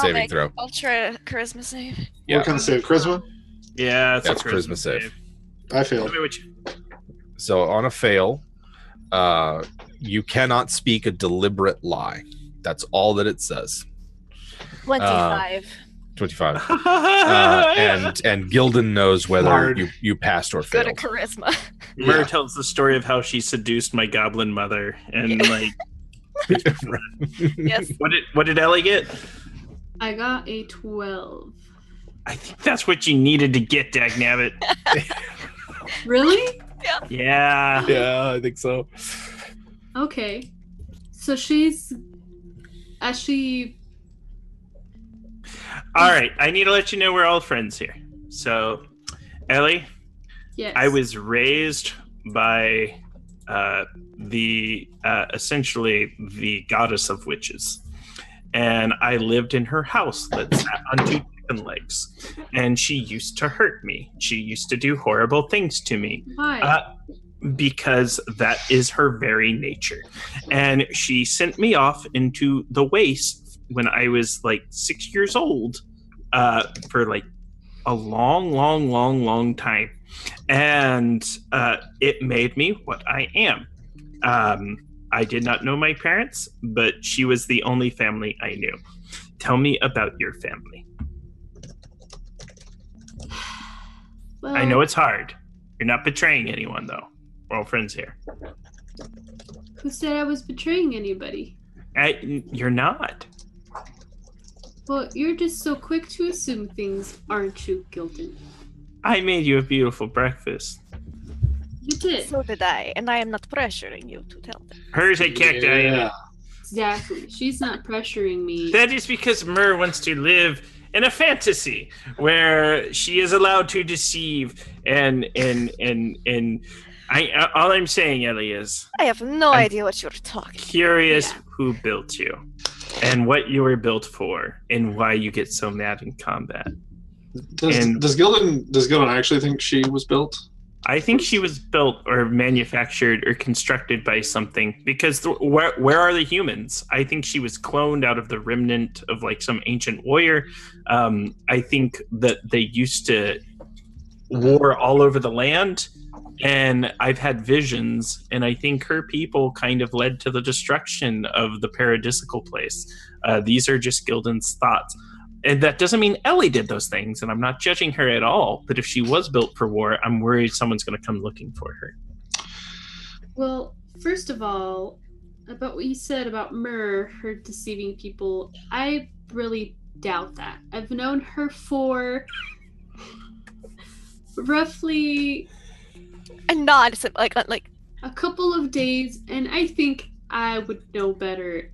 saving throw? Ultra charisma save. Yeah. What kind of save? Charisma? Yeah, That's charisma save. I failed. So on a fail, You cannot speak a deliberate lie. That's all that it says. 25. 25. And Gildan knows whether you passed or Go to failed. charisma. Mur tells the story of how she seduced my goblin mother, and like, Yes. what did Ellie get? I got a 12. I think that's what you needed to get, dagnabbit. Really? Yeah. Yeah, I think so. Okay. So All right, I need to let you know we're all friends here. So, Ellie, yes. I was raised by essentially the goddess of witches, and I lived in her house that sat on 2 chicken legs, and she used to hurt me. She used to do horrible things to me. Why? Because that is her very nature. And she sent me off into the waste when I was like 6 years old for like a long time. And it made me what I am. I did not know my parents, but she was the only family I knew. Tell me about your family. Well, I know it's hard. You're not betraying anyone, though. We're all friends here. Who said I was betraying anybody? You're not. Well, you're just so quick to assume things, aren't you, Gildan? I made you a beautiful breakfast. You did. So did I, and I am not pressuring you to tell them. Hers a cacti. Yeah. Exactly. She's not pressuring me. That is because Mur wants to live in a fantasy where she is allowed to deceive and all I'm saying, Ellie, is I have no idea what you're talking. curious Yeah. who built you and what you were built for and why you get so mad in combat. Does Gildan actually think she was built? I think she was built or manufactured or constructed by something because where are the humans? I think she was cloned out of the remnant of like some ancient warrior. I think that they used to war all over the land, and I've had visions, and I think her people kind of led to the destruction of the paradisical place. These are just Gildan's thoughts. And that doesn't mean Ellie did those things, and I'm not judging her at all. But if she was built for war, I'm worried someone's going to come looking for her. Well, first of all, about what you said about Mur, her deceiving people, I really doubt that. I've known her for roughly And not like a couple of days, and I think I would know better.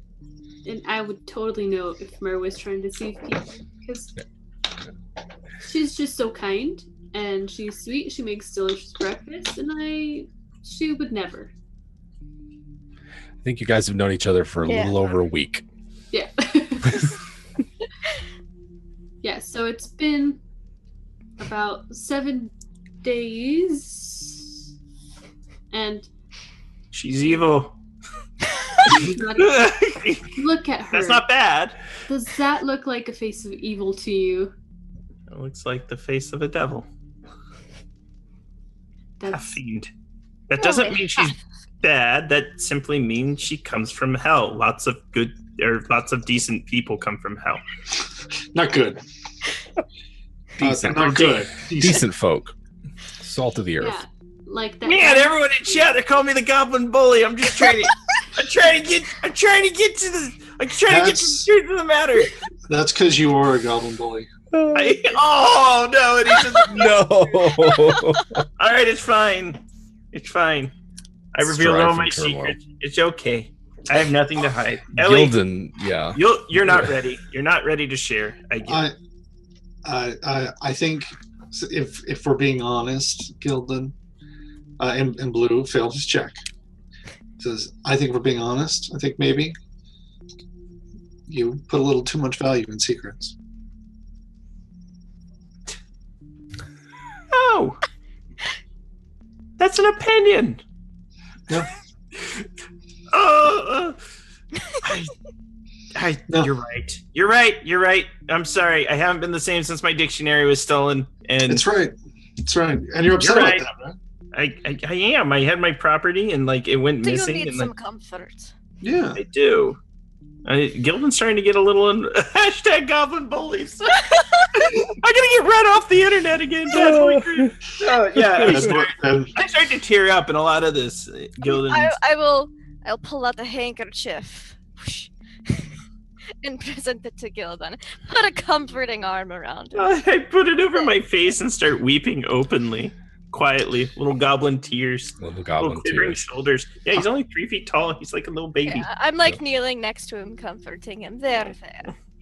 And I would totally know if Mur was trying to deceive people. Because she's just so kind, and she's sweet, she makes delicious breakfast, and she would never. I think you guys have known each other for a little over a week. Yeah. Yeah, so it's been about 7 days, and She's evil. look at her. That's not bad. Does that look like a face of evil to you? It looks like the face of a devil. A That's fiend. That doesn't mean she's bad. That simply means she comes from hell. Lots of decent people come from hell. Not good. Decent. Not good. Decent folk. Salt of the earth. yeah, like that. Man, everyone in chat, they're calling me the Goblin Bully. I'm just trying to I'm trying to get to the truth of the matter. That's because you are a goblin bully. Oh no, it isn't. No. All right, it's fine. It's fine. I revealed all my Strife and secrets. It's okay. I have nothing to hide. Ellie, Gildan, yeah. you're not ready. You're not ready to share. I get it. I think if we're being honest, Gildan and Blue failed his check. Says, I think if we're being honest, I think maybe you put a little too much value in secrets. Oh, that's an opinion. Yeah. No. You're right. You're right. I'm sorry. I haven't been the same since my dictionary was stolen. And It's right. And you're upset You're right. about that, right? I am. I had my property and like it went Do you missing. need And some like, comfort? Yeah. I do. Gildan's starting to get a little hashtag goblin bullies. I'm gonna get run off the internet again. Yeah, I start to tear up in a lot of this. Gildan. I'll pull out a handkerchief and present it to Gildan. Put a comforting arm around him. I put it over my face and start weeping openly, quietly. Little goblin tears. Little goblin quivering tears. shoulders. Yeah, he's only 3 feet tall. He's like a little baby. Yeah, I'm like kneeling next to him, comforting him. There.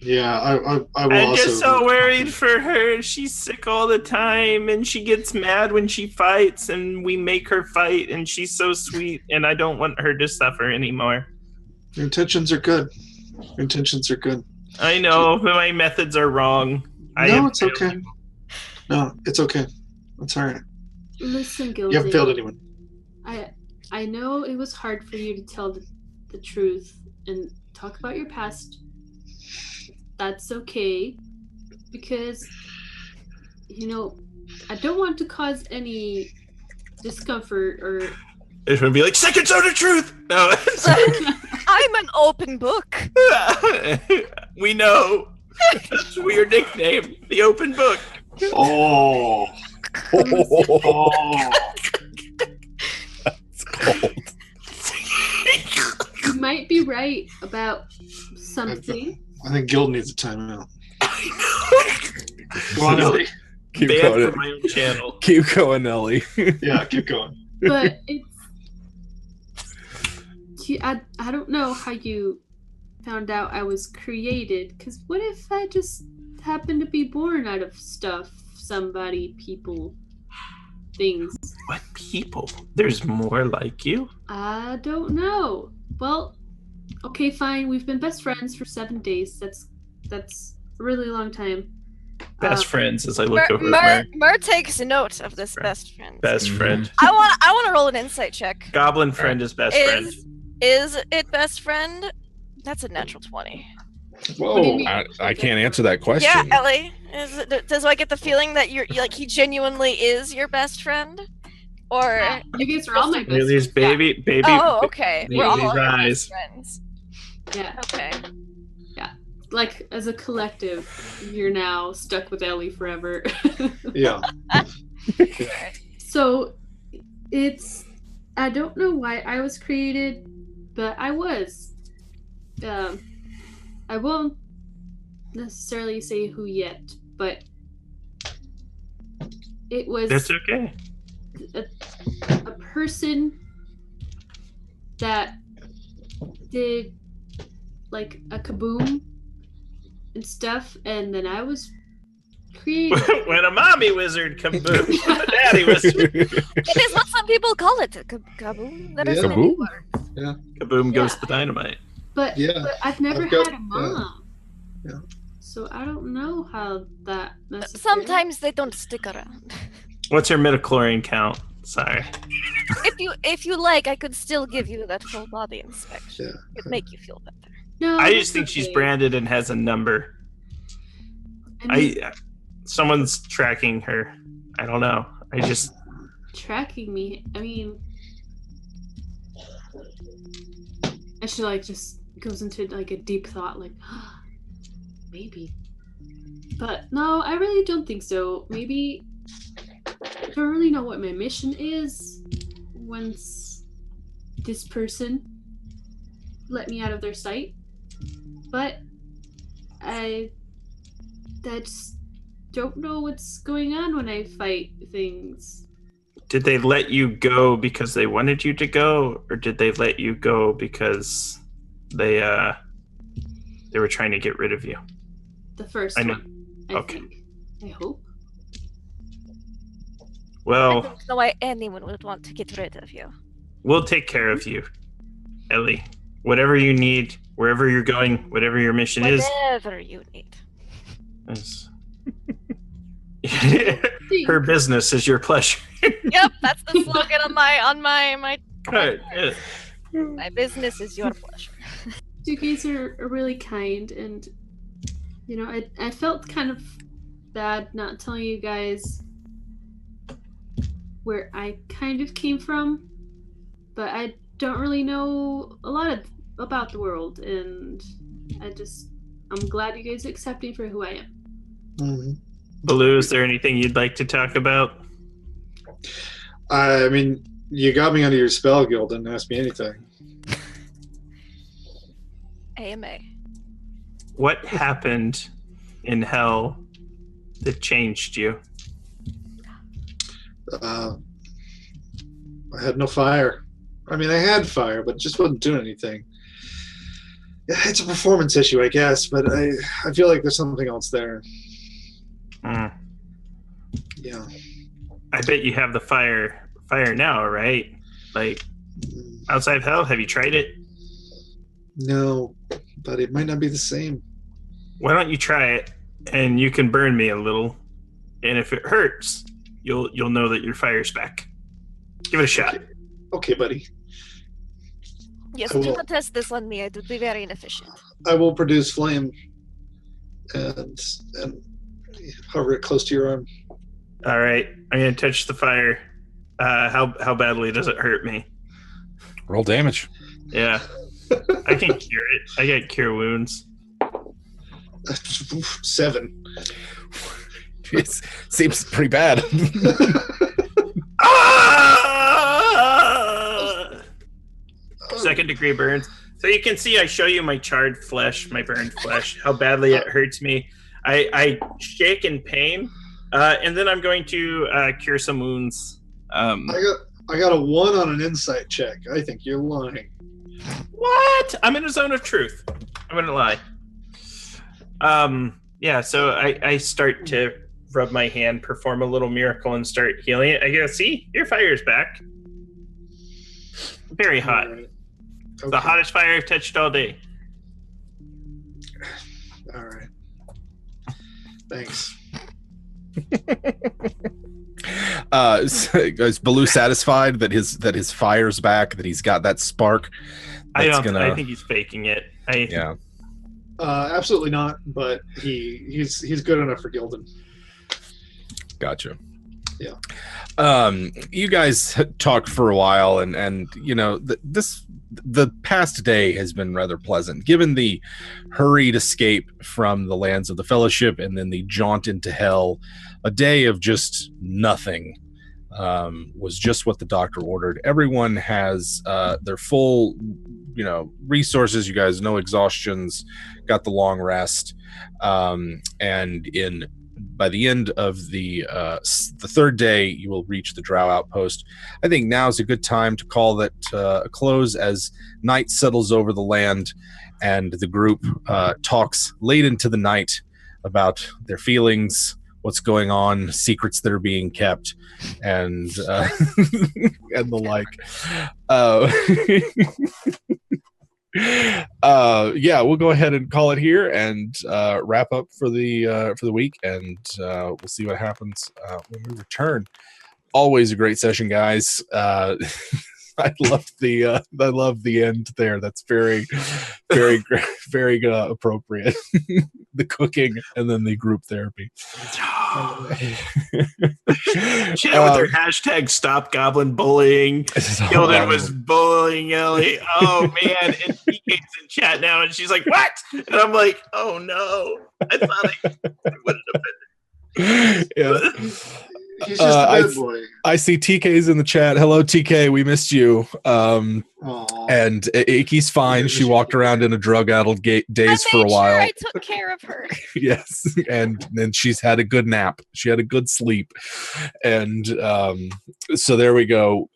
Yeah, I will I'm also. just so worried for her. She's sick all the time, and she gets mad when she fights, and we make her fight, and she's so sweet, and I don't want her to suffer anymore. Your intentions are good. Your intentions are good. I know, but my methods are wrong. No, it's okay. No, it's okay. It's all right. Listen, Gildan. You haven't failed anyone. I know it was hard for you to tell the truth and talk about your past. That's okay, because I don't want to cause any discomfort or. It's gonna be like second zone of truth. No, I'm an open book. we know. That's your nickname, the open book. Oh. Oh. That's cold. You might be right about something. I think Guild needs a timeout. Come on, Ellie. Keep Banned going. from my own channel. Keep going, Ellie. Yeah, keep going. But it's. I don't know how you found out I was created, because what if I just happened to be born out of stuff, somebody, people, things? What people? There's more like you? I don't know. Well, okay, fine. We've been best friends for 7 days. That's a really long time. Best friends as I look over at Mer. Mer takes note of this best friend. Best friend. I want to roll an insight check. Goblin friend is best friend. Is it best friend? That's a natural 20. Whoa. What do you mean? I can't answer that question. Yeah, Ellie. Does I get the feeling that you're like he genuinely is your best friend? Or You guys are all my best These friends. baby. oh, okay. We're all baby's your eyes. best friends. Yeah. Okay. Like, as a collective, you're now stuck with Ellie forever. Yeah. So, I don't know why I was created, but I was. I won't necessarily say who yet, but it was That's okay. a person that did like a kaboom and stuff, and then I was created. When a mommy wizard kaboom, a daddy wizard It is what some people call it. Kaboom. That is Yeah. many Kaboom? words. kaboom goes Yeah. the dynamite. But, Yeah. but I've never I've got- had a mom. Yeah. So I don't know how that necessarily. Sometimes they don't stick around. What's your midichlorian count? Sorry. If you like, I could still give you that full body inspection. Yeah. It'd make you feel better. No, I that's just think she's okay. branded and has a number. I mean, Someone's tracking her. I don't know. I just tracking me. I mean, and she like just goes into like a deep thought, like maybe. But no, I really don't think so. Maybe I don't really know what my mission is once this person let me out of their sight. But I just don't know what's going on when I fight things. Did they let you go because they wanted you to go, or did they let you go because they were trying to get rid of you? The first I know. one, I Okay. think. I hope. I Well, don't know why anyone would want to get rid of you. we'll take care of you, Ellie. Whatever you need, wherever you're going, whatever your mission Whatever you need. is. Her business is your pleasure. Yep, that's the slogan on my Right, yeah. my business is your pleasure. You guys are really kind, and I felt kind of bad not telling you guys where I kind of came from, but I don't really know a lot about the world, and I'm glad you guys accept me for who I am. Mm-hmm. Baloo, is there anything you'd like to talk about? I mean, you got me under your spell, Gildan. Ask me anything. AMA. What happened in hell that changed you? I had no fire. I mean, I had fire, but it just wasn't doing anything. Yeah, it's a performance issue, I guess, but I feel like there's something else there. Mm. Yeah. I bet you have the fire now, right? Like, outside of hell, have you tried it? No, but it might not be the same. Why don't you try it, and you can burn me a little, and if it hurts, you'll know that your fire's back. Give it a shot. Okay, buddy. Yes, I do will. not test this on me. It would be very inefficient. I will produce flame and hover it close to your arm. All right, I'm gonna touch the fire. How badly does it hurt me? Roll damage. Yeah, I can cure it. I got cure wounds. 7. It seems pretty bad. Second degree burns. So you can see I show you my charred flesh, my burned flesh, how badly it hurts me. I shake in pain, and then I'm going to cure some wounds. I got a 1 on an insight check. I think you're lying. What? I'm in a zone of truth. I'm gonna lie. Yeah, so I start to rub my hand, perform a little miracle, and start healing it. I go, see, your fire's back. Very hot. All right. The hottest fire I've touched all day. All right. Thanks. Is Baloo satisfied that his fire's back, that he's got that spark? I think he's faking it. Yeah. Absolutely not, but he's good enough for Gildan. Gotcha. Yeah. You guys talked for a while, and you know the past day has been rather pleasant, given the hurried escape from the lands of the Fellowship and then the jaunt into hell. A day of just nothing was just what the doctor ordered. Everyone has their full, resources. You guys, no exhaustions, got the long rest, and by the end of the third day, you will reach the Drow outpost. I think now is a good time to call that a close as night settles over the land, and the group talks late into the night about their feelings, what's going on, secrets that are being kept, and and the like. Yeah, we'll go ahead and call it here and wrap up for the week, and we'll see what happens when we return. Always a great session, guys. I love the end there. That's very, very, very appropriate. The cooking and then the group therapy. Chat with their hashtag stop goblin bullying. Gildan was bullying Ellie. Oh man, and PK's in chat now, and she's like, "What?" And I'm like, "Oh no, I thought I wouldn't have been." Yeah. He's just a good boy. I see TK's in the chat. Hello, TK. We missed you. And Iki's fine. She walked around in a drug-addled daze for a while. Sure I took care of her. Yes, and then she's had a good nap. She had a good sleep, and so there we go,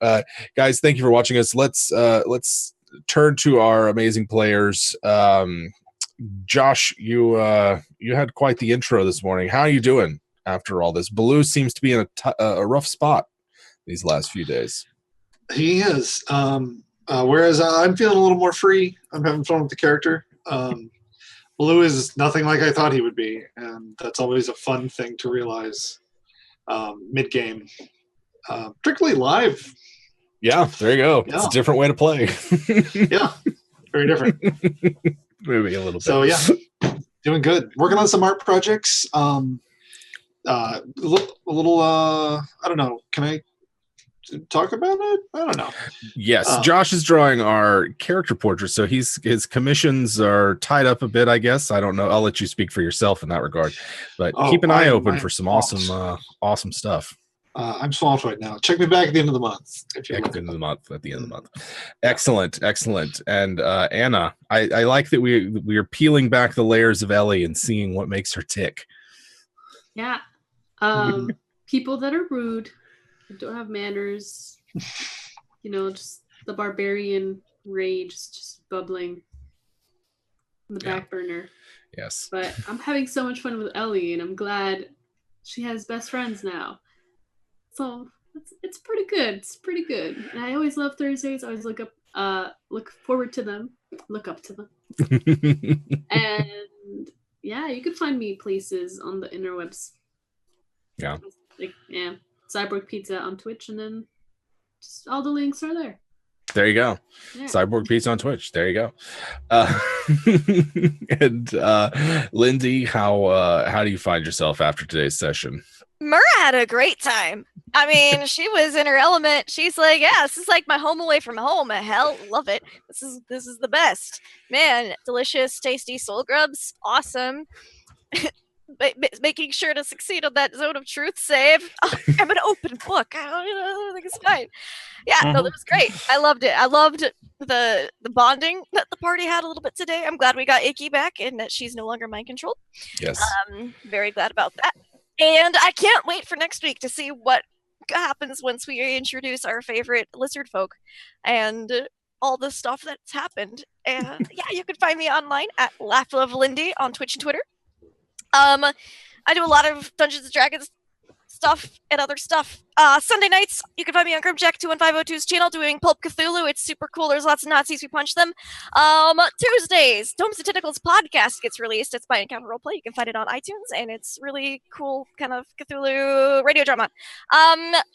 guys. Thank you for watching us. Let's turn to our amazing players. Josh, you had quite the intro this morning. How are you doing after all this? Baloo seems to be in a rough spot these last few days. He is. Whereas I'm feeling a little more free. I'm having fun with the character. Baloo is nothing like I thought he would be, and that's always a fun thing to realize mid-game, particularly live. Yeah, there you go. Yeah. It's a different way to play. Yeah, very different. Maybe a little bit. So yeah, doing good. Working on some art projects. A little. I don't know. Can I talk about it? I don't know. Yes, Josh is drawing our character portrait, so his commissions are tied up a bit, I guess. I don't know. I'll let you speak for yourself in that regard, but keep an eye open for some awesome stuff. I'm swamped right now. Check me back at the end of the month. At the end of the month. Excellent. And Anna, I like that we are peeling back the layers of Ellie and seeing what makes her tick. Yeah. People that are rude, don't have manners, just the barbarian rage is just bubbling in the back burner. Yes. But I'm having so much fun with Ellie, and I'm glad she has best friends now. So it's pretty good. It's pretty good. And I always love Thursdays. I always look forward to them, look up to them. And yeah, you can find me places on the interwebs. Yeah. Cyborg Pizza on Twitch, and then just all the links are there. There you go. Yeah. Cyborg Pizza on Twitch. There you go. And Lindy, how do you find yourself after today's session? Myrrah had a great time. I mean, she was in her element. She's like, yeah, this is like my home away from home. Hell, love it. This is the best. Man, delicious, tasty soul grubs. Awesome. Making sure to succeed on that zone of truth save. I'm an open book. I think it's fine. Yeah, no, that was great. I loved it. I loved the bonding that the party had a little bit today. I'm glad we got Icky back and that she's no longer mind controlled. Yes. Very glad about that. And I can't wait for next week to see what happens once we introduce our favorite lizard folk and all the stuff that's happened. And yeah, you can find me online at LaughLoveLindy on Twitch and Twitter. I do a lot of Dungeons & Dragons stuff and other stuff. Sunday nights, you can find me on Grimjack21502's channel doing Pulp Cthulhu. It's super cool. There's lots of Nazis. We punch them. Tuesdays, Domes and Tentacles podcast gets released. It's by Encounter Roleplay. You can find it on iTunes, and it's really cool kind of Cthulhu radio drama.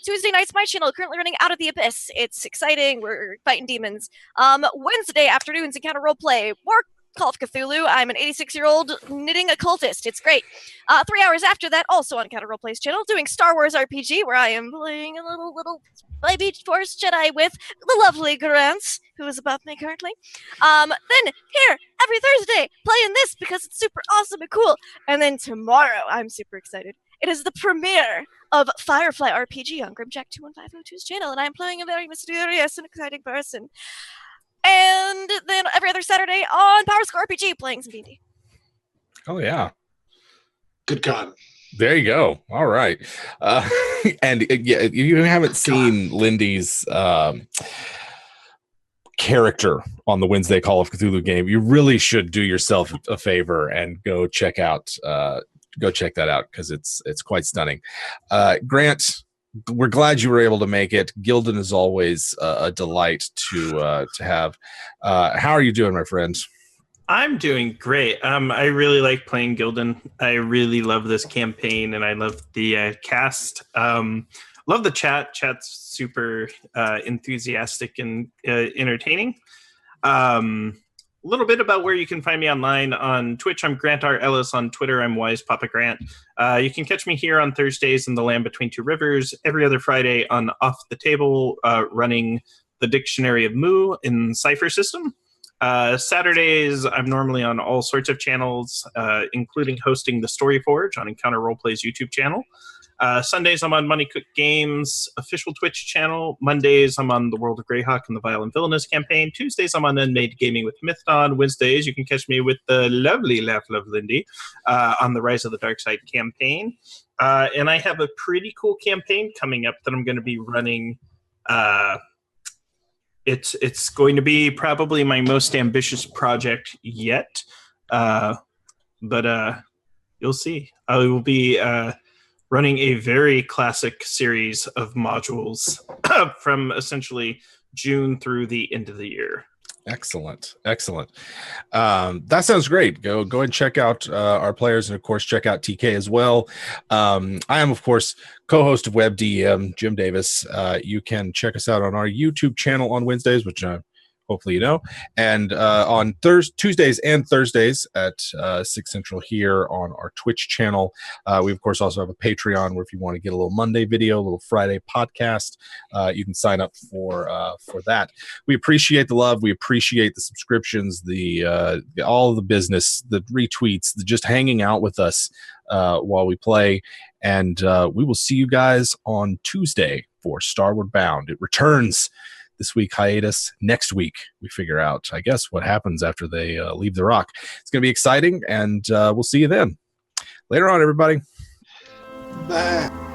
Tuesday nights, my channel, currently running Out of the Abyss. It's exciting. We're fighting demons. Wednesday afternoons, Encounter Roleplay. Call of Cthulhu. I'm an 86-year-old knitting occultist. It's great. 3 hours after that, also on Encounter Roleplay's channel, doing Star Wars RPG, where I am playing a little baby Force Jedi with the lovely Grant, who is above me currently. Then here every Thursday, playing this because it's super awesome and cool. And then tomorrow, I'm super excited. It is the premiere of Firefly RPG on Grimjack21502's channel, and I'm playing a very mysterious and exciting person. And then every other Saturday on Power Score RPG, playing some D&D. Oh, yeah. Good God. There you go. All right. And yeah, you haven't seen Lindy's character on the Wednesday Call of Cthulhu game. You really should do yourself a favor and go check that out, because it's quite stunning. Grant, we're glad you were able to make it. Gildan is always a delight to have. How are you doing, my friend? I'm doing great. I really like playing Gildan. I really love this campaign, and I love the cast. Love the chat. Chat's super enthusiastic and entertaining. A little bit about where you can find me online. On Twitch, I'm Grant R. Ellis. On Twitter, I'm Wise Papa Grant. You can catch me here on Thursdays in the Land Between Two Rivers, every other Friday on Off the Table, running the Dictionary of Moo in Cypher System. Saturdays, I'm normally on all sorts of channels, including hosting the Story Forge on Encounter Roleplay's YouTube channel. Sundays, I'm on Money Cook Games' official Twitch channel. Mondays, I'm on the World of Greyhawk and the Vile and Villainous campaign. Tuesdays, I'm on Unmade Gaming with Mython. Wednesdays, you can catch me with the lovely Love Lindy on the Rise of the Dark Side campaign. And I have a pretty cool campaign coming up that I'm going to be running. It's going to be probably my most ambitious project yet. But you'll see. I will be running a very classic series of modules from essentially June through the end of the year. Excellent. That sounds great. Go and check out our players, and of course check out TK as well. I am, of course, co-host of WebDM, Jim Davis. You can check us out on our YouTube channel on Wednesdays, which hopefully you know. And on Tuesdays and Thursdays at 6 Central here on our Twitch channel. We, of course, also have a Patreon where if you want to get a little Monday video, a little Friday podcast, you can sign up for that. We appreciate the love. We appreciate the subscriptions, all the business, the retweets, just hanging out with us while we play. And we will see you guys on Tuesday for Starward Bound. It returns this week, hiatus. Next week, we figure out, I guess, what happens after they leave the rock. It's going to be exciting, and we'll see you then. Later on, everybody. Bye.